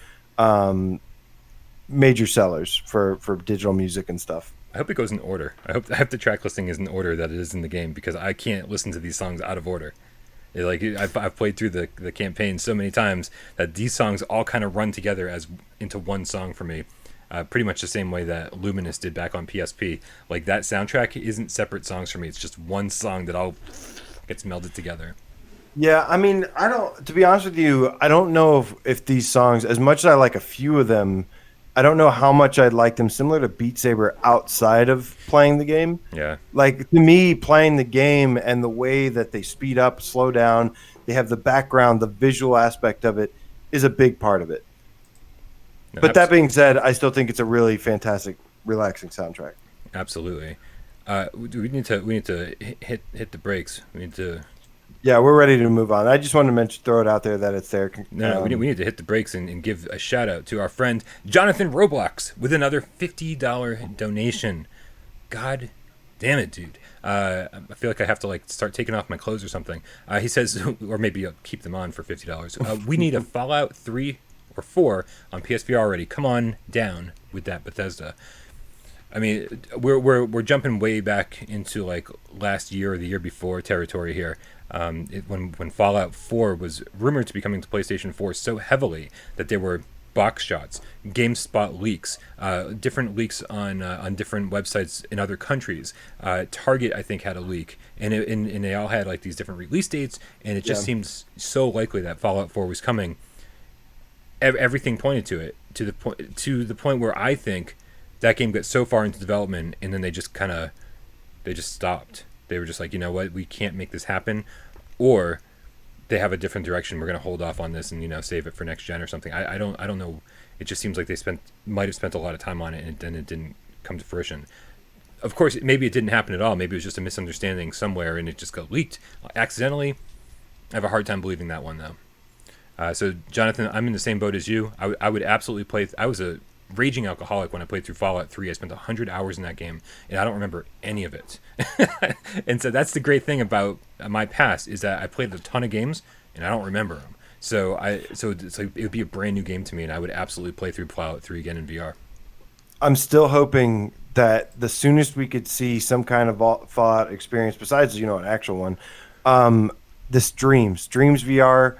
B: sellers for digital music and stuff.
A: I hope it goes in order. I hope the track listing is in the order that it is in the game, because I can't listen to these songs out of order. Like I've played through the campaign so many times that these songs all kind of run together as into one song for me, pretty much the same way that Luminous did back on PSP. Like that soundtrack isn't separate songs for me; it's just one song that all gets melded together.
B: Yeah, I mean, to be honest with you, I don't know if these songs, as much as I like a few of them, I don't know how much I'd like them similar to Beat Saber outside of playing the game.
A: Yeah. Like,
B: to me, playing the game and the way that they speed up, slow down, they have the background, the visual aspect of it is a big part of it. No, but that being said, I still think it's a really fantastic, relaxing soundtrack.
A: Absolutely. We need to hit the brakes. We need to...
B: Yeah, we're ready to move on. I just wanted to throw it out there that it's there.
A: No, we need to hit the brakes and give a shout out to our friend Jonathan Roblox with another $50 donation. God damn it, dude. I feel like I have to start taking off my clothes or something. He says, or maybe I'll keep them on for $50. We need a Fallout 3 or 4 on PSVR already. Come on down with that, Bethesda. I mean, we're jumping way back into like last year or the year before territory here. When Fallout 4 was rumored to be coming to PlayStation 4 so heavily that there were box shots, GameSpot leaks, different leaks on different websites in other countries. Target, I think, had a leak, and they all had like these different release dates, and it just seemed so likely that Fallout 4 was coming. Everything pointed to it, to the point where I think that game got so far into development, and then they just stopped. They were just like, you know what, we can't make this happen, or they have a different direction. We're going to hold off on this and save it for next gen or something. I don't know. It just seems like they might have spent a lot of time on it, and then it didn't come to fruition. Of course, maybe it didn't happen at all. Maybe it was just a misunderstanding somewhere, and it just got leaked accidentally. I have a hard time believing that one though. So Jonathan, I'm in the same boat as you. I would absolutely play. I was a raging alcoholic when I played through Fallout 3. I spent 100 hours in that game, and I don't remember any of it. And so that's the great thing about my past, is that I played a ton of games, and I don't remember them. So it's like, it would be a brand new game to me, and I would absolutely play through Fallout 3 again in VR.
B: I'm still hoping that the soonest we could see some kind of Fallout experience, besides an actual one, this Dreams VR.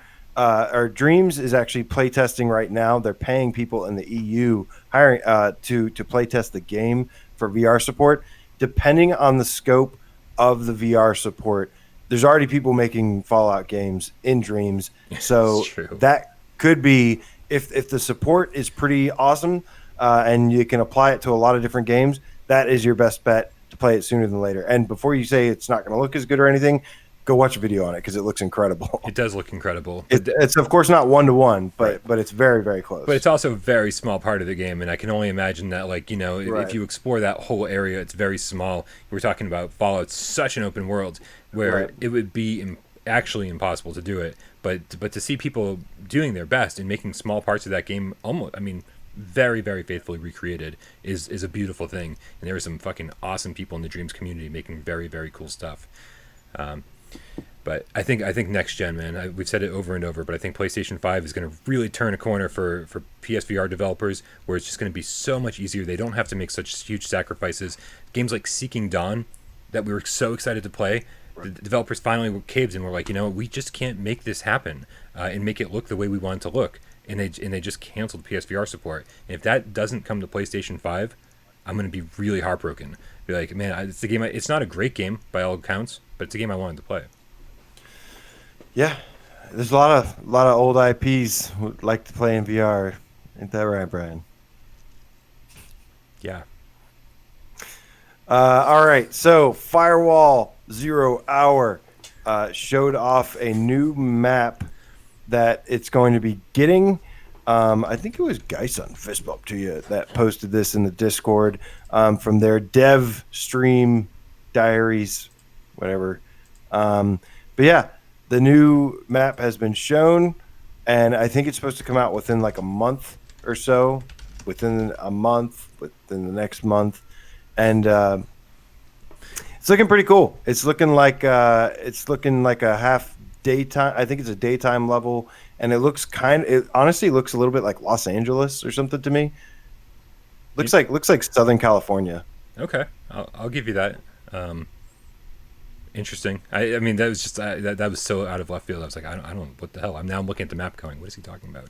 B: Dreams is actually playtesting right now. They're paying people in the EU hiring to playtest the game for VR support. Depending on the scope of the VR support, there's already people making Fallout games in Dreams. So that could be, if the support is pretty awesome and you can apply it to a lot of different games, that is your best bet to play it sooner than later. And before you say it's not going to look as good or anything, go watch a video on it, because it looks incredible.
A: It does look incredible.
B: It's of course not 1-to-1, but it's very, very close.
A: But it's also a very small part of the game, and I can only imagine that, if you explore that whole area, it's very small. We're talking about Fallout's such an open world where it would be actually impossible to do it. But to see people doing their best and making small parts of that game very, very faithfully recreated is a beautiful thing. And there are some fucking awesome people in the Dreams community making very, very cool stuff. But I think next gen, man, we've said it over and over, but I think PlayStation 5 is going to really turn a corner for PSVR developers, where it's just going to be so much easier. They don't have to make such huge sacrifices. Games like Seeking Dawn, that we were so excited to play, the developers finally caved and were like, we just can't make this happen and make it look the way we want it to look. And they just canceled PSVR support. And if that doesn't come to PlayStation 5, I'm going to be really heartbroken. Be like, man, it's the game. It's not a great game by all accounts, but it's a game I wanted to play.
B: Yeah, there's a lot of old IPs who like to play in VR. Ain't that right, Brian?
A: Yeah.
B: All right, so Firewall 0 Hour showed off a new map that it's going to be getting. I think it was Gyson, fist bump to you, that posted this in the Discord from their dev stream diaries, whatever. But yeah, the new map has been shown, and I think it's supposed to come out within like a month or so, within the next month. And it's looking pretty cool. It's looking like a half daytime. I think it's a daytime level, and it looks it honestly looks a little bit like Los Angeles or something to me. Looks like Southern California.
A: Okay, I'll give you that. Interesting. I mean, that was just that was so out of left field. I was like, I don't what the hell. I'm looking at the map going, what is he talking about?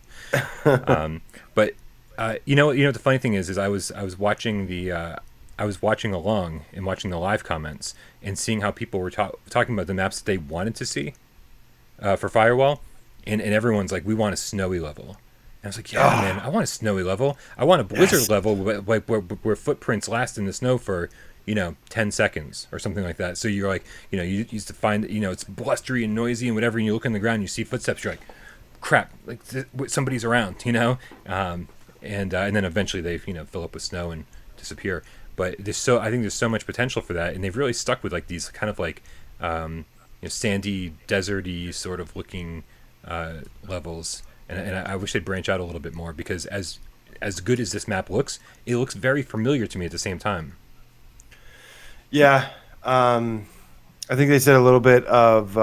A: But the funny thing is I was watching along and watching the live comments and seeing how people were talking about the maps that they wanted to see for Firewall, and everyone's like, we want a snowy level. And I was like, yeah, man, I want a snowy level. I want a blizzard level where footprints last in the snow for 10 seconds or something like that. So you're like, you used to find, it's blustery and noisy and whatever, and you look on the ground, and you see footsteps, you're like, crap, like somebody's around, and then eventually they, fill up with snow and disappear. But I think there's so much potential for that, and they've really stuck with like these kind of like, sandy, deserty sort of looking levels, and I wish they'd branch out a little bit more, because as good as this map looks, it looks very familiar to me at the same time.
B: Yeah, I think they said a little bit of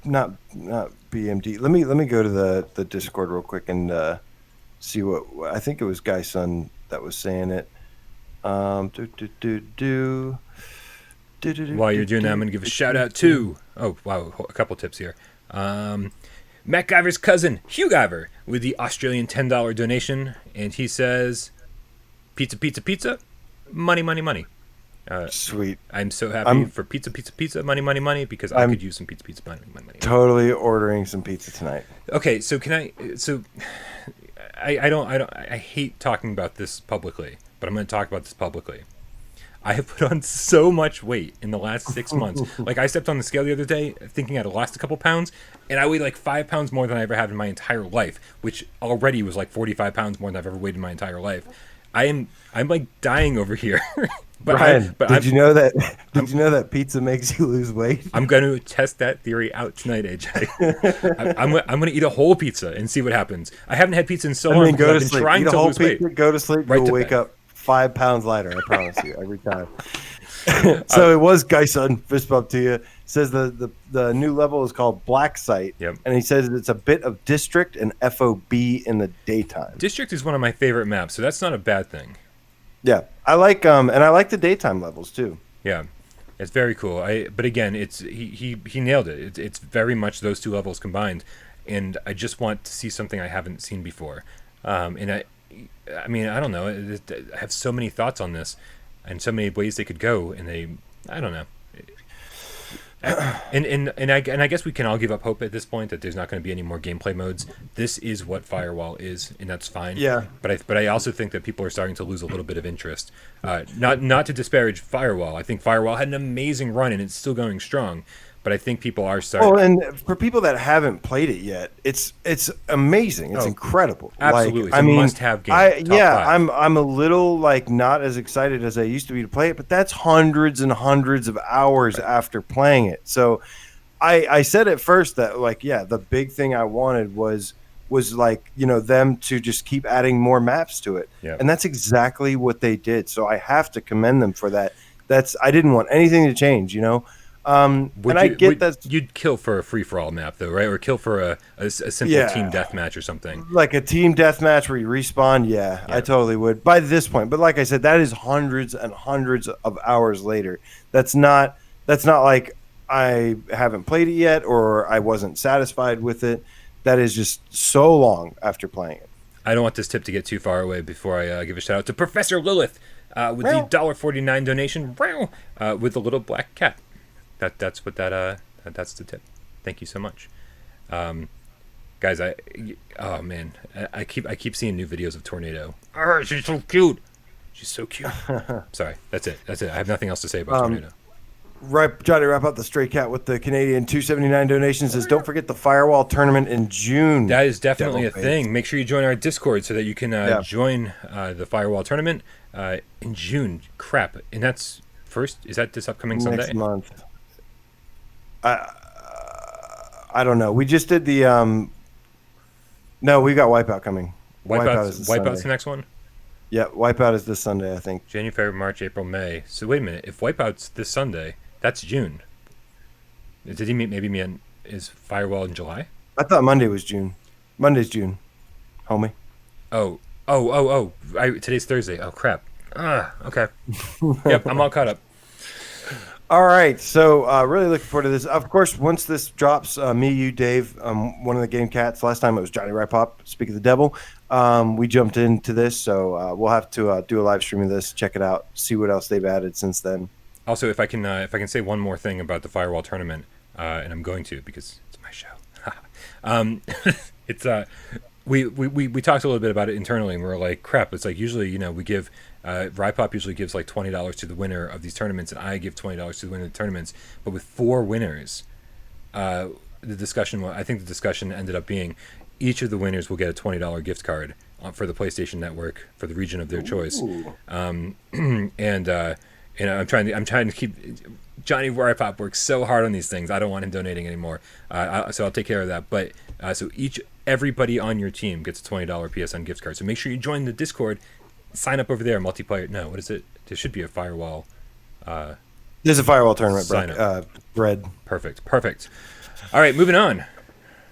B: not BMD. Let me go to the Discord real quick and see what I think it was Gyson that was saying it. While
A: you're doing that, I'm going to give a shout out to a couple tips here. Matt Guyver's cousin, Hugh Guyver, with the Australian $10 donation, and he says, pizza, pizza, pizza, money, money, money.
B: Sweet.
A: I'm so happy for pizza, pizza, pizza, money, money, money, because I could use some pizza, pizza, money, money, money.
B: Totally ordering some pizza tonight.
A: Okay, so I hate talking about this publicly, but I'm going to talk about this publicly. I have put on so much weight in the last 6 months. Like, I stepped on the scale the other day thinking I'd lost a couple pounds, and I weighed like 5 pounds more than I ever have in my entire life, which already was like 45 pounds more than I've ever weighed in my entire life. I'm like dying over here.
B: Brian, did you know that pizza makes you lose weight?
A: I'm going to test that theory out tonight, AJ. I'm going to eat a whole pizza and see what happens. I haven't had pizza in so long because I've been trying to lose weight.
B: Go to sleep, you'll wake up 5 pounds lighter, I promise you, every time. So it was Gyson, fist bump to you. Says the new level is called Black Site.
A: Yep.
B: And he says it's a bit of District and FOB in the daytime.
A: District is one of my favorite maps, so that's not a bad thing.
B: Yeah, I like and I like the daytime levels too.
A: Yeah, it's very cool. But again, it's he nailed it. It's very much those two levels combined, and I just want to see something I haven't seen before. And I mean, I don't know. I have so many thoughts on this, and so many ways they could go, and I don't know. And I guess we can all give up hope at this point that there's not going to be any more gameplay modes. This is what Firewall is, and that's fine.
B: Yeah.
A: But I also think that people are starting to lose a little bit of interest. Not to disparage Firewall. I think Firewall had an amazing run, and it's still going strong. But I think people are starting.
B: Oh, and for people that haven't played it yet, it's amazing. It's incredible.
A: Absolutely,
B: like, it's a
A: must-have game.
B: I'm a little like not as excited as I used to be to play it, but that's hundreds and hundreds of hours after playing it. So, I said at first that the big thing I wanted was like them to just keep adding more maps to it, and that's exactly what they did. So I have to commend them for that. I didn't want anything to change, that
A: you'd kill for a free-for-all map though, right? Or kill for a simple team deathmatch or something.
B: Like a team deathmatch where you respawn, I totally would by this point. But like I said, that is hundreds and hundreds of hours later. That's not That's not like I haven't played it yet or I wasn't satisfied with it. That is just so long after playing it.
A: I don't want this tip to get too far away before I give a shout out to Professor Lilith with the $1.49 donation with the little black cat. That's the tip. Thank you so much, guys. Oh man, I keep seeing new videos of Tornado. Oh, she's so cute. She's so cute. Sorry, that's it. I have nothing else to say about Tornado.
B: Johnny, wrap up the stray cat with the Canadian 279 donations. Says, don't forget the Firewall tournament in June.
A: That is definitely a thing. Make sure you join our Discord so that you can join the Firewall tournament in June. Crap, and that's first. Is that this upcoming Sunday?
B: Next month. I don't know. We just did the. No, we got Wipeout coming.
A: Wipeout's the next one.
B: Yeah, Wipeout is this Sunday, I think.
A: January, February, March, April, May. So wait a minute. If Wipeout's this Sunday, that's June. Did he mean is Firewall in July?
B: I thought Monday was June. Monday's June, homie.
A: Oh. Today's Thursday. Oh, crap. Okay. Yep, I'm all caught up.
B: All right, so really looking forward to this. Of course, once this drops, me, you, Dave, one of the game cats. Last time it was Johnny Rypop, Speak of the Devil. We jumped into this, so we'll have to do a live stream of this, check it out, see what else they've added since then.
A: Also, if I can say one more thing about the Firewall tournament, and I'm going to because it's my show. It's we talked a little bit about it internally, and we were like, crap. It's like usually we give. Rypop usually gives like $20 to the winner of these tournaments, and I give $20 to the winner of the tournaments. But with 4 winners, I think the discussion ended up being each of the winners will get a $20 gift card for the PlayStation Network for the region of their choice. And I'm trying to keep Johnny Rypop works so hard on these things. I don't want him donating anymore, so I'll take care of that. But so everybody on your team gets a $20 PSN gift card. So make sure you join the Discord. Sign up over there, multiplayer. No, what is it? There should be a Firewall.
B: There's a Firewall tournament, Red.
A: Perfect. All right, moving on.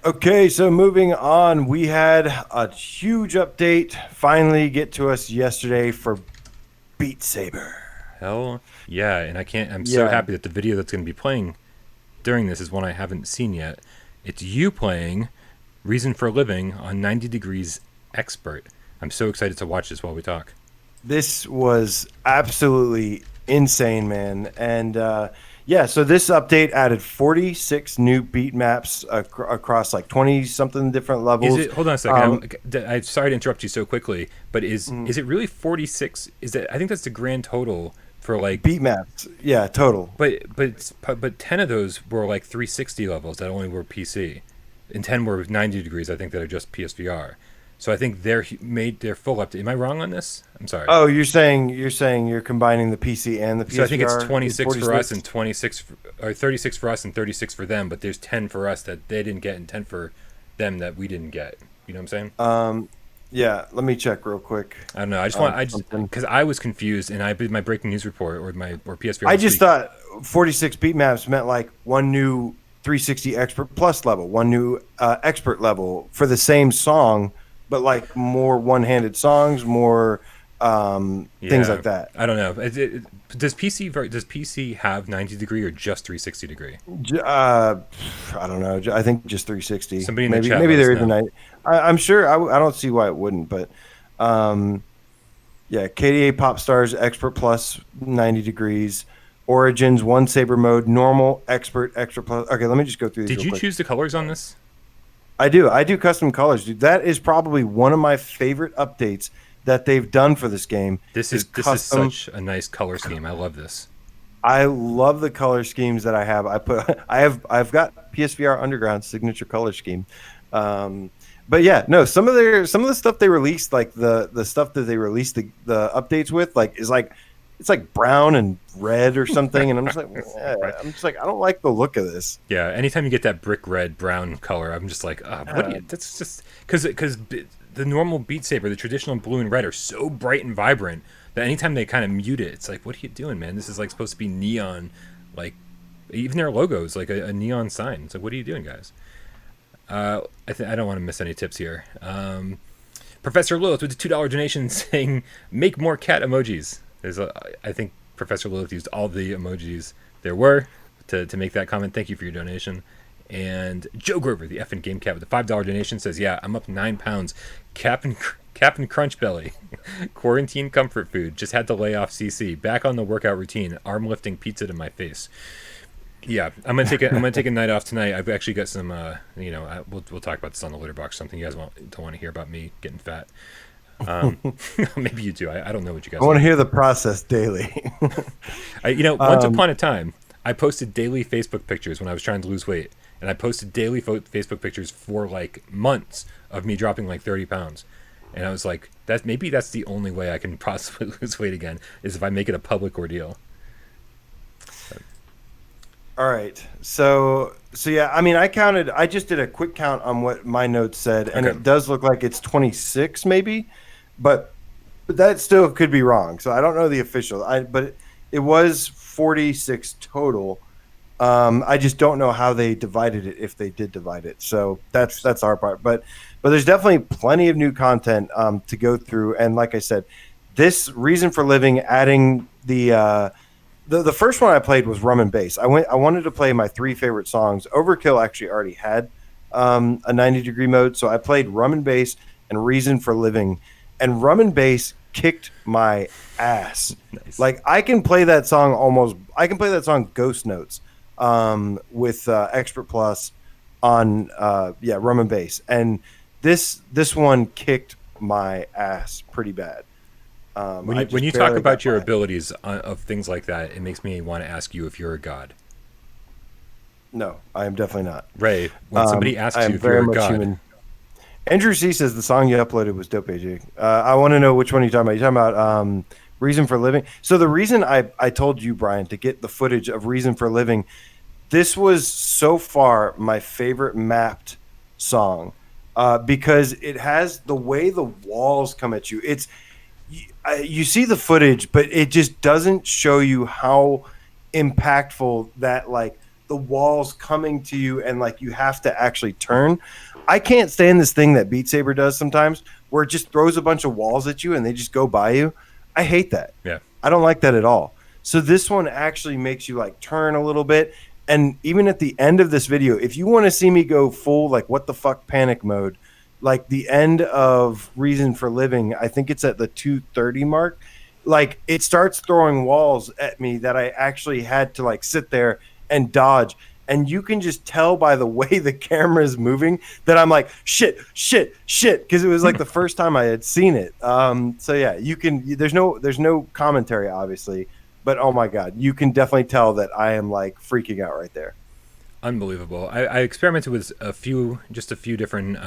B: Okay, so moving on, we had a huge update finally get to us yesterday for Beat Saber.
A: Hell yeah, and I'm so happy that the video that's going to be playing during this is one I haven't seen yet. It's you playing Reason for Living on 90 Degrees Expert. I'm so excited to watch this while we talk.
B: This was absolutely insane, man. And so this update added 46 new beat maps across like 20-something different levels.
A: Hold on a second. I'm sorry to interrupt you so quickly, but is it really 46? I think that's the grand total for like
B: beat maps. Yeah, total.
A: But 10 of those were like 360 levels that only were PC, and 10 were 90 degrees. I think that are just PSVR. So I think they're made their full update. Am I wrong on this? I'm sorry.
B: Oh, you're saying you're combining the PC and the PSVR?
A: So I think it's 26 for us and 36 for us and 36 for them. But there's 10 for us that they didn't get and 10 for them that we didn't get. You know what I'm saying?
B: Yeah. Let me check real quick.
A: I don't know. Because I was confused and I did my breaking news report or PSVR.
B: I just thought 46 beat maps meant like one new 360 Expert Plus level, one new Expert level for the same song. But like more one-handed songs, more things like that.
A: I don't know. Does PC have 90 degree or just 360 degree?
B: I don't know. I think just 360.
A: Somebody in the chat.
B: Maybe there is a 90. I'm sure. I don't see why it wouldn't. But KDA Pop Stars Expert Plus 90 degrees. Origins One Saber mode, normal, expert, extra plus. Okay, let me just go through these.
A: Did you choose the colors on this?
B: I do custom colors, dude. That is probably one of my favorite updates that they've done for this game.
A: This is such a nice color scheme. I love this.
B: I love the color schemes that I have. I've got PSVR Underground signature color scheme. But yeah, no, some of the stuff they released, like the stuff that they released the updates with, like is like it's like brown and red or something, and I'm just like, I don't like the look of this.
A: Yeah, anytime you get that brick red brown color, I'm just like, that's just because the normal Beat Saber, the traditional blue and red, are so bright and vibrant that anytime they kind of mute it, it's like, what are you doing, man? This is like supposed to be neon, like even their logo is like a neon sign. It's like, what are you doing, guys? I don't want to miss any tips here. Professor Lilith with the $2 donation saying, make more cat emojis. I think Professor Lilith used all the emojis there were. to make that comment. Thank you for your donation. And Joe Grover, the effing game cat with the $5 donation, says, "Yeah, I'm up 9 pounds. Captain Crunch Belly, quarantine comfort food. Just had to lay off CC. Back on the workout routine. Arm lifting pizza to my face." Yeah, I'm gonna take a night off tonight. I've actually got some, we'll talk about this on the litter box. Something you guys don't want to hear about me getting fat. Maybe you do. I don't know what you guys.
B: I want to hear the process daily.
A: Once upon a time, I posted daily Facebook pictures when I was trying to lose weight, and I posted daily Facebook pictures for like months of me dropping like 30 pounds, and I was like, that's the only way I can possibly lose weight again is if I make it a public ordeal.
B: All right. So yeah, I mean, I just did a quick count on what my notes said, and
A: Okay.
B: it does look like it's 26 maybe, but that still could be wrong. So I don't know the official. But it was 46 total. I just don't know how they divided it, if they did divide it. So that's our part. But there's definitely plenty of new content to go through. And like I said, this Reason for Living, adding the first one I played was Rum and Bass. I wanted to play my 3 favorite songs. Overkill actually already had a 90-degree mode, so I played Rum and Bass and Reason for Living, and Rum and Bass kicked my ass.
A: Nice.
B: Like I can play that song Ghost Notes with Expert Plus on Rum and Bass, and this one kicked my ass pretty bad.
A: When you talk about your abilities of things like that, it makes me want to ask you if you're a god.
B: No, I am definitely not.
A: Ray, when somebody asks
B: I am
A: you if
B: very
A: you're a
B: much
A: god,
B: human. Andrew C says the song you uploaded was dope, AJ. I want to know which one you're talking about. You're talking about Reason for Living. So the reason I told you, Brian, to get the footage of Reason for Living, this was so far my favorite mapped song because it has the way the walls come at you. You see the footage, but it just doesn't show you how impactful that, like, the walls coming to you and like you have to actually turn. I can't stand this thing that Beat Saber does sometimes where it just throws a bunch of walls at you and they just go by you. I hate that.
A: Yeah.
B: I don't like that at all. So this one actually makes you like turn a little bit. And even at the end of this video, if you want to see me go full like what the fuck panic mode, like the end of Reason for Living, I think it's at the 2:30 mark. Like it starts throwing walls at me that I actually had to like sit there and dodge. And you can just tell by the way the camera is moving that I'm like, shit. Cause it was like the first time I had seen it. So yeah, there's no commentary obviously, but oh my God, you can definitely tell that I am like freaking out right there.
A: Unbelievable. I experimented with a few different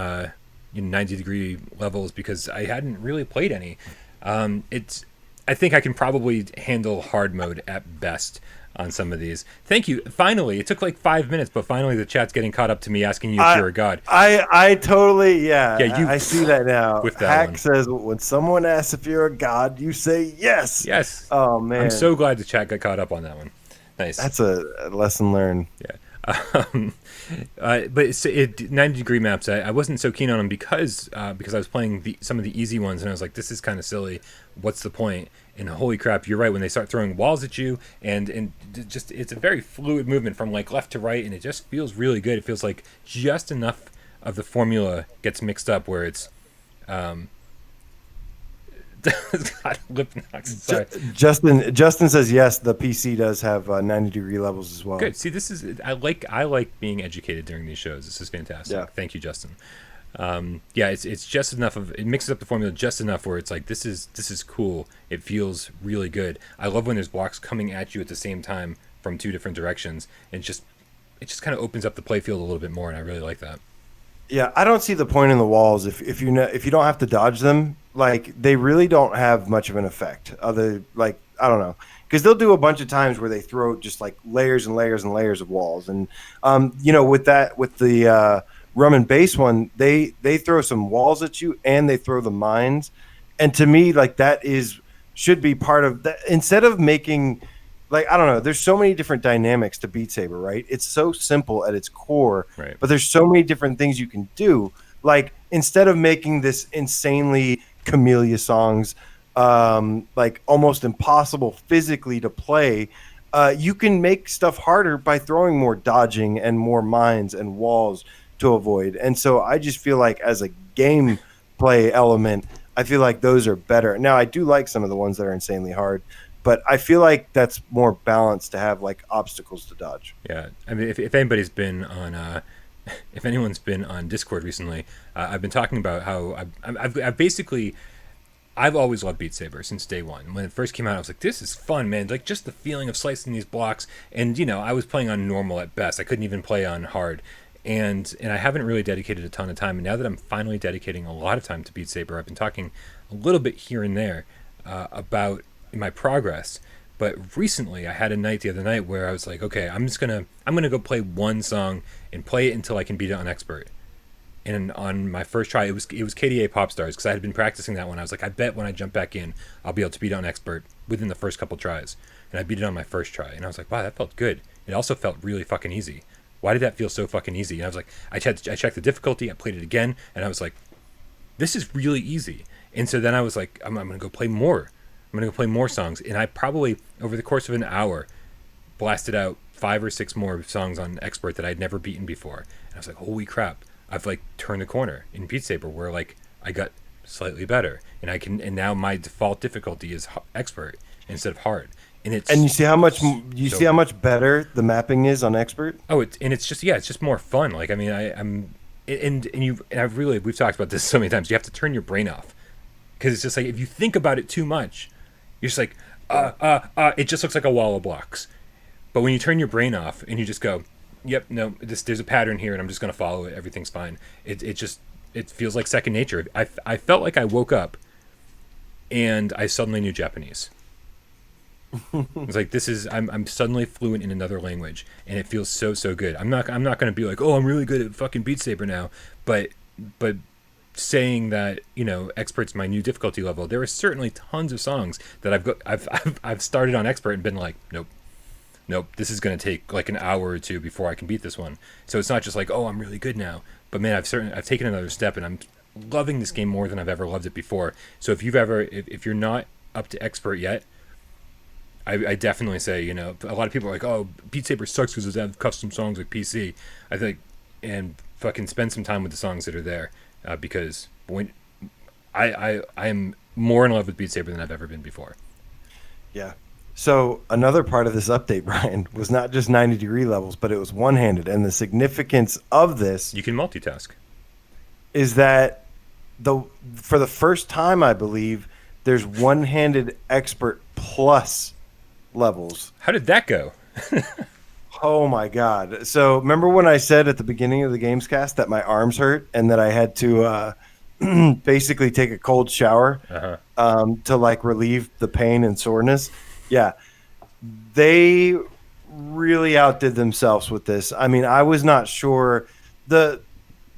A: 90-degree levels because I hadn't really played any. I think I can probably handle hard mode at best on some of these. Thank you. Finally, it took like 5 minutes, but finally the chat's getting caught up to me asking you if you're a god.
B: I totally,
A: I
B: see that now.
A: with that
B: Hack
A: one.
B: says, when someone asks if you're a god, you say yes.
A: Yes.
B: Oh, man.
A: I'm so glad the chat got caught up on that one. Nice.
B: That's a lesson learned.
A: Yeah. But 90-degree maps, I wasn't so keen on them because I was playing some of the easy ones, and I was like, this is kind of silly. What's the point? And holy crap, you're right. When they start throwing walls at you, and just it's a very fluid movement from like left to right, and it just feels really good. It feels like just enough of the formula gets mixed up where it's God, lip knocks. Sorry.
B: Justin says yes. The PC does have 90-degree levels as well.
A: Good. See, this is I like being educated during these shows. This is fantastic.
B: Yeah.
A: Thank you, Justin. It's just enough of it mixes up the formula just enough where it's like this is cool. It feels really good. I love when there's blocks coming at you at the same time from two different directions. And it just kind of opens up the playfield a little bit more, and I really like that.
B: Yeah, I don't see the point in the walls if you don't have to dodge them. Like they really don't have much of an effect. I don't know, because they'll do a bunch of times where they throw just like layers and layers and layers of walls, and with the Rum and Bass one, they throw some walls at you and they throw the mines, and to me like that should be part of that instead of making. Like, I don't know, there's so many different dynamics to Beat Saber, right? It's so simple at its core,
A: right.
B: But there's so many different things you can do. Like, instead of making this insanely Camellia songs, like almost impossible physically to play, you can make stuff harder by throwing more dodging and more mines and walls to avoid. And so I just feel like as a gameplay element, I feel like those are better. Now, I do like some of the ones that are insanely hard, but I feel like that's more balanced to have like obstacles to dodge.
A: Yeah, I mean, if anybody's been on, if anyone's been on Discord recently, I've been talking about how I've basically, I've always loved Beat Saber since day one. When it first came out, I was like, this is fun, man. Like, just the feeling of slicing these blocks. And, I was playing on normal at best. I couldn't even play on hard. And I haven't really dedicated a ton of time. And now that I'm finally dedicating a lot of time to Beat Saber, I've been talking a little bit here and there about my progress. But recently, I had a night the other night where I was like, okay, I'm gonna go play one song and play it until I can beat it on expert. And on my first try, it was KDA Pop Stars, because I had been practicing that one. I was like, I bet when I jump back in, I'll be able to beat it on expert within the first couple tries. And I beat it on my first try, and I was like, wow, that felt good. It also felt really fucking easy. Why did that feel so fucking easy? And I was like, I checked the difficulty, I played it again, and I was like, this is really easy. And so then I was like, I'm gonna go play more. I'm gonna go play more songs. And I probably, over the course of an hour, blasted out 5 or 6 more songs on expert that I'd never beaten before. And I was like, holy crap, I've like turned the corner in Beat Saber, where like I got slightly better, and now my default difficulty is expert instead of hard. And
B: you see how much better the mapping is on expert.
A: It's just more fun. Like, I mean, we've talked about this so many times. You have to turn your brain off, because it's just like, if you think about it too much, you're just like, it just looks like a wall of blocks. But when you turn your brain off and you just go, yep, no, there's a pattern here, and I'm just gonna follow it. Everything's fine. It feels like second nature. I felt like I woke up and I suddenly knew Japanese. It's like, I'm suddenly fluent in another language, and it feels so good. I'm not gonna be like, oh, I'm really good at fucking Beat Saber now, but saying that, expert's my new difficulty level, there are certainly tons of songs that I've started on expert and been like, nope, this is gonna take like an hour or two before I can beat this one. So it's not just like, oh, I'm really good now, but man, I've taken another step, and I'm loving this game more than I've ever loved it before. So if you're not up to expert yet, I definitely say, a lot of people are like, oh, Beat Saber sucks because they have custom songs like PC. I think, and fucking spend some time with the songs that are there, because when I am more in love with Beat Saber than I've ever been before.
B: Yeah. So another part of this update, Brian, was not just 90-degree levels, but it was one-handed. And the significance of this,
A: you can multitask,
B: is that for the first time, I believe, there's one-handed expert plus levels.
A: How did that go?
B: Oh my god. So remember when I said at the beginning of the GAMESCAST that my arms hurt and that I had to basically take a cold shower to like relieve the pain and soreness? Yeah. They really outdid themselves with this. I mean, I was not sure. The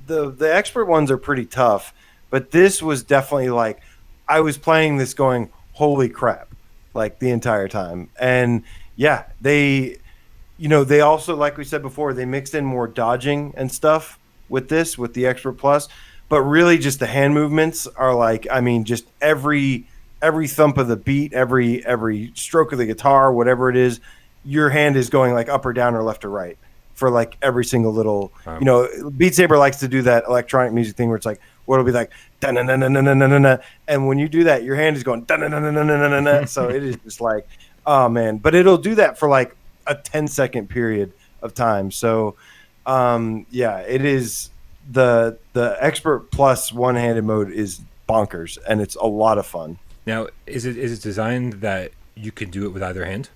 B: expert ones are pretty tough, but this was definitely like, I was playing this going, holy crap, like the entire time. And yeah, they also, like we said before, they mixed in more dodging and stuff with the Expert Plus, but really just the hand movements are like, I mean, just every thump of the beat, every stroke of the guitar, whatever it is, your hand is going like up or down or left or right for like every single little, Beat Saber likes to do that electronic music thing where it's like, what'll be like, da-na-na-na-na-na-na-na, and when you do that, your hand is going da-na-na-na-na-na-na-na, so it is just like, oh man, but it'll do that for like a 10-second period of time. So yeah, it is the Expert Plus one-handed mode is bonkers, and it's a lot of fun.
A: Now, is it designed that you could do it with either hand?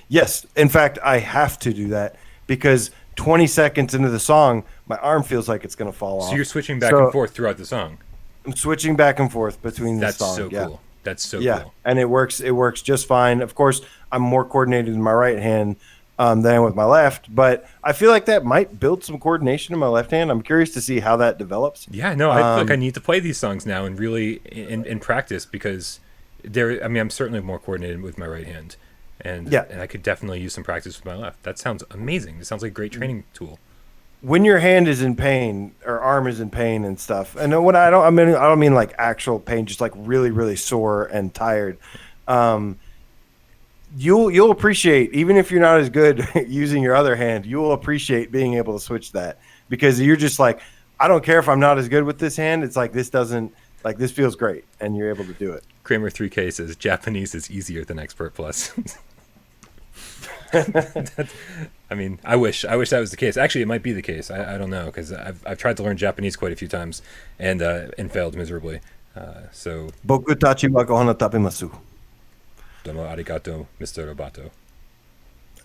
B: Yes. In fact, I have to do that because 20 seconds into the song, my arm feels like it's going to fall off.
A: So you're switching back and forth throughout the song.
B: I'm switching back and forth between the songs.
A: That's so cool. That's so cool.
B: And it works just fine. Of course, I'm more coordinated in my right hand than I am with my left, but I feel like that might build some coordination in my left hand. I'm curious to see how that develops.
A: Yeah, no, I feel like I need to play these songs now and really in practice, because I'm certainly more coordinated with my right hand, and I could definitely use some practice with my left. That sounds amazing. It sounds like a great training tool.
B: When your hand is in pain or arm is in pain and stuff, and when I don't mean like actual pain, just like really, really sore and tired. you'll appreciate, even if you're not as good using your other hand, you'll appreciate being able to switch that, because you're just like, I don't care if I'm not as good with this hand. It's like, this feels great, and you're able to do it.
A: Kramer 3K says Japanese is easier than Expert Plus. I mean, I wish that was the case. Actually, it might be the case. I don't know, because I've tried to learn Japanese quite a few times and failed miserably. So
B: Boku tachi wa gohana tapemasu.
A: domo arigato, Mr. Roboto.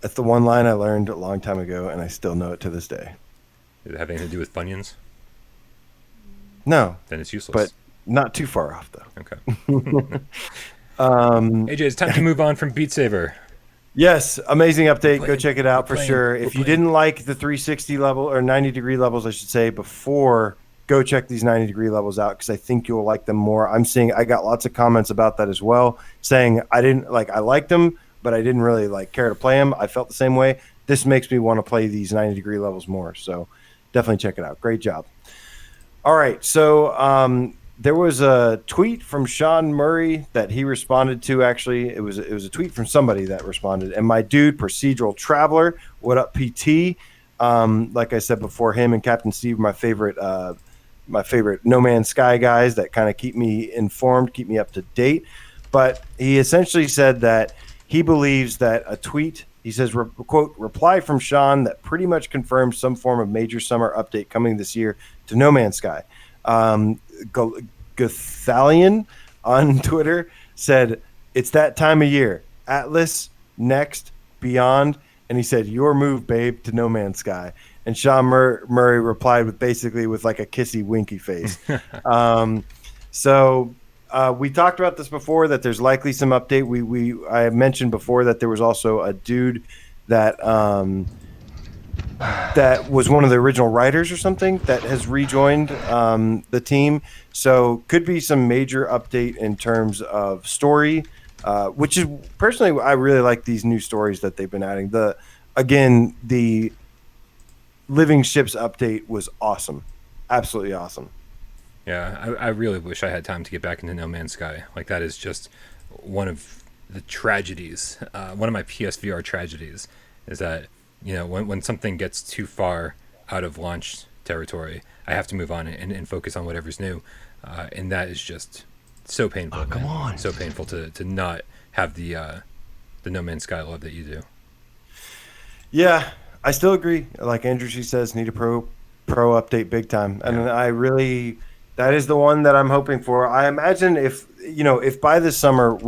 B: That's the one line I learned a long time ago, and I still know it to this day.
A: Does it have anything to do with Funyuns?
B: No,
A: Then it's useless.
B: but not too far off though.
A: Okay. AJ, it's time to move on from Beat Saber.
B: Yes, amazing update. Go check it out for
A: playing-
B: sure.
A: we're
B: If you
A: playing.
B: didn't like the 360 level or 90-degree levels, I should say, before, go check these 90-degree levels out, because I think you'll like them more. I got lots of comments about that as well, saying I liked them, but I didn't really care to play them. I felt the same way. This makes me want to play these 90-degree levels more. So definitely check it out. Great job. All right, so there was a tweet from Sean Murray that he responded to. Actually, it was a tweet from somebody that responded. And my dude, Procedural Traveler, what up, PT? Like I said before, him and Captain Steve, my favorite No Man's Sky guys that kind of keep me informed, keep me up to date. But he essentially said that he believes that a tweet, he says, quote, reply from Sean that pretty much confirms some form of major summer update coming this year to No Man's Sky. Gothalion on Twitter said, it's that time of year. Atlas, next, beyond. And he said, your move, babe, to No Man's Sky. And Sean Murray replied with like a kissy winky face. So we talked about this before, that there's likely some update. I mentioned before that there was also a dude that that was one of the original writers or something that has rejoined the team. So could be some major update in terms of story, which is personally, I really like these new stories that they've been adding. The Living Ships update was awesome. Absolutely awesome.
A: Yeah, I really wish I had time to get back into No Man's Sky. Like, that is just one of the tragedies. One of my PSVR tragedies is that, when something gets too far out of launch territory, I have to move on and focus on whatever's new. And that is just so painful. Oh, come on. So painful to not have the No Man's Sky love that you do.
B: Yeah, I still agree. Like Andrew, she says, need a pro update big time. And I really, that is the one that I'm hoping for. I imagine if by this summer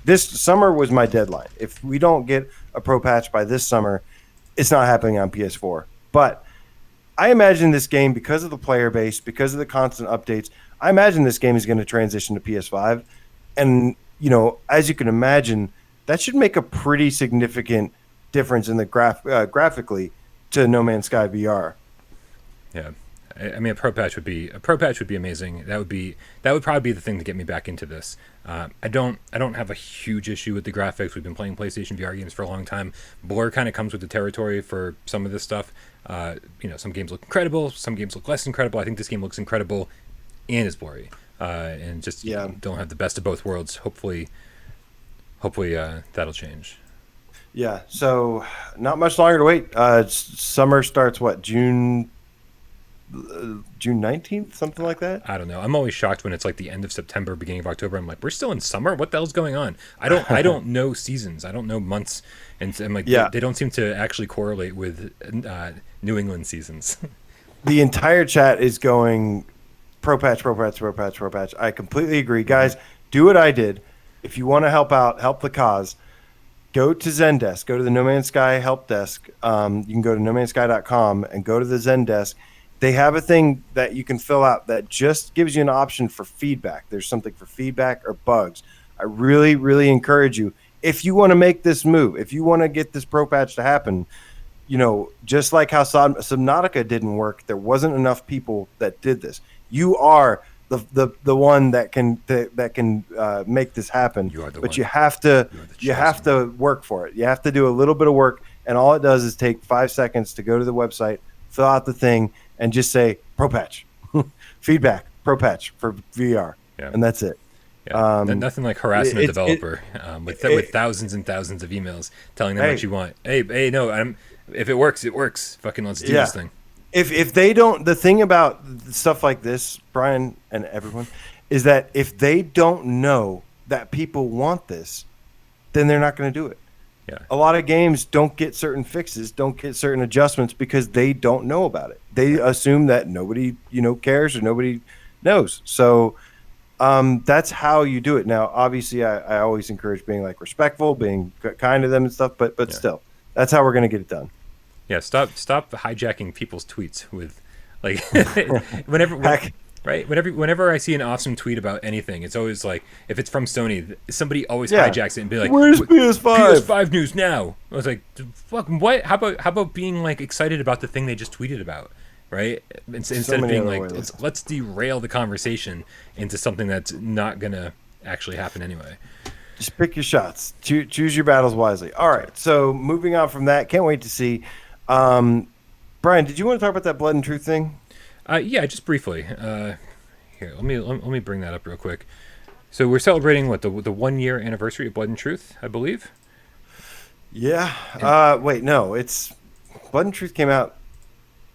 B: this summer was my deadline. If we don't get a pro patch by this summer, it's not happening on PS4. But I imagine this game, because of the player base, because of the constant updates, I imagine this game is going to transition to PS5. And, as you can imagine, that should make a pretty significant difference in the graphically to No Man's Sky VR.
A: Yeah. I mean, a pro patch would be amazing. That would probably be the thing to get me back into this. I don't have a huge issue with the graphics. We've been playing PlayStation VR games for a long time. Blur kind of comes with the territory for some of this stuff. Some games look incredible, some games look less incredible. I think this game looks incredible and is blurry. And just don't have the best of both worlds. Hopefully that'll change.
B: Yeah, so not much longer to wait. Summer starts June 19th, something like that.
A: I don't know. I'm always shocked when it's like the end of September, beginning of October. I'm like, we're still in summer. What the hell's going on? I don't know seasons. I don't know months, and I'm like, they don't seem to actually correlate with New England seasons.
B: The entire chat is going pro patch. I completely agree, guys. Do what I did. If you want to help the cause, go to Zendesk. Go to the No Man's Sky help desk. You can go to nomansky.com and go to the Zendesk. They have a thing that you can fill out that just gives you an option for feedback. There's something for feedback or bugs. I really, really encourage you, if you want to make this move, if you want to get this pro patch to happen, just like how Subnautica didn't work, there wasn't enough people that did this. You are the one that can make this happen. You are the one. You have to work for it. You have to do a little bit of work, and all it does is take 5 seconds to go to the website, fill out the thing, and just say pro patch, feedback, pro patch for VR, and that's it.
A: Yeah, nothing like harassing a developer with thousands and thousands of emails telling them what you want. Hey, no, if it works, it works. Fucking let's do this thing.
B: If they don't, the thing about stuff like this, Brian and everyone, is that if they don't know that people want this, then they're not going to do it.
A: Yeah.
B: A lot of games don't get certain fixes, don't get certain adjustments because they don't know about it. They assume that nobody, cares or nobody knows. So that's how you do it. Now, obviously, I always encourage being like respectful, being kind to them and stuff. But still, that's how we're going to get it done.
A: Yeah. Stop hijacking people's tweets with like whenever I see an awesome tweet about anything, it's always like, if it's from Sony, somebody always hijacks it and be like,
B: "Where's PS5?
A: PS5 news now." I was like, "Fuck, what? How about being like excited about the thing they just tweeted about, right? Instead of being like, let's derail the conversation into something that's not gonna actually happen anyway."
B: Just pick your shots. Choose your battles wisely. All right. So moving on from that, can't wait to see. Brian, did you want to talk about that Blood and Truth thing?
A: Yeah, just briefly. Here, let me bring that up real quick. So we're celebrating the 1 year anniversary of Blood and Truth, I believe.
B: Yeah. Wait, no, it's Blood and Truth came out.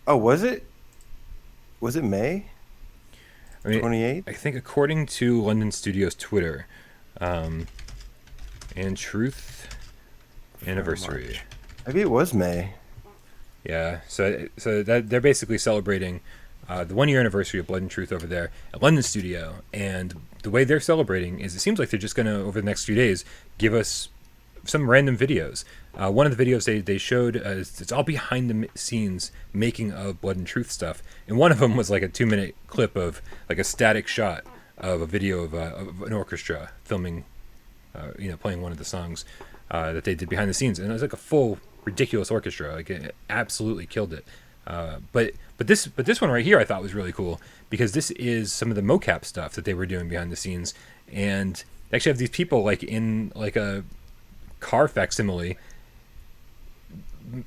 B: Oh, was it? Was it May? 28th?
A: I think according to London Studios Twitter, and Truth anniversary.
B: Maybe it was May.
A: Yeah. So that they're basically celebrating the 1 year anniversary of Blood and Truth over there at London Studio, and the way they're celebrating is it seems like they're just going to, over the next few days, give us some random videos. One of the videos they showed, it's all behind the scenes making of Blood and Truth stuff, and one of them was like a 2-minute clip of like a static shot of a video of an orchestra filming, playing one of the songs that they did behind the scenes, and it was like a full ridiculous orchestra. Like, it absolutely killed it. But this one right here I thought was really cool because this is some of the mocap stuff that they were doing behind the scenes, and they actually have these people like in like a car facsimile,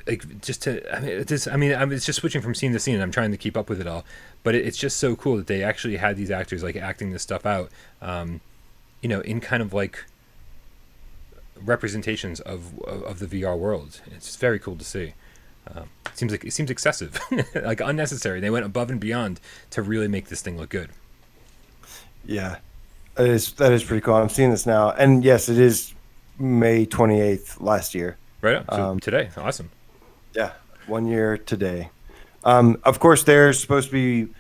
A: like just to it's just switching from scene to scene, and I'm trying to keep up with it all, but it's just so cool that they actually had these actors like acting this stuff out, in kind of like representations of the VR world. It's very cool to see. It seems excessive, like unnecessary. They went above and beyond to really make this thing look good.
B: Yeah, that is pretty cool. I'm seeing this now, and yes, it is May 28th last year.
A: Right up. So today, awesome.
B: Yeah, 1 year today. Of course, there's supposed to be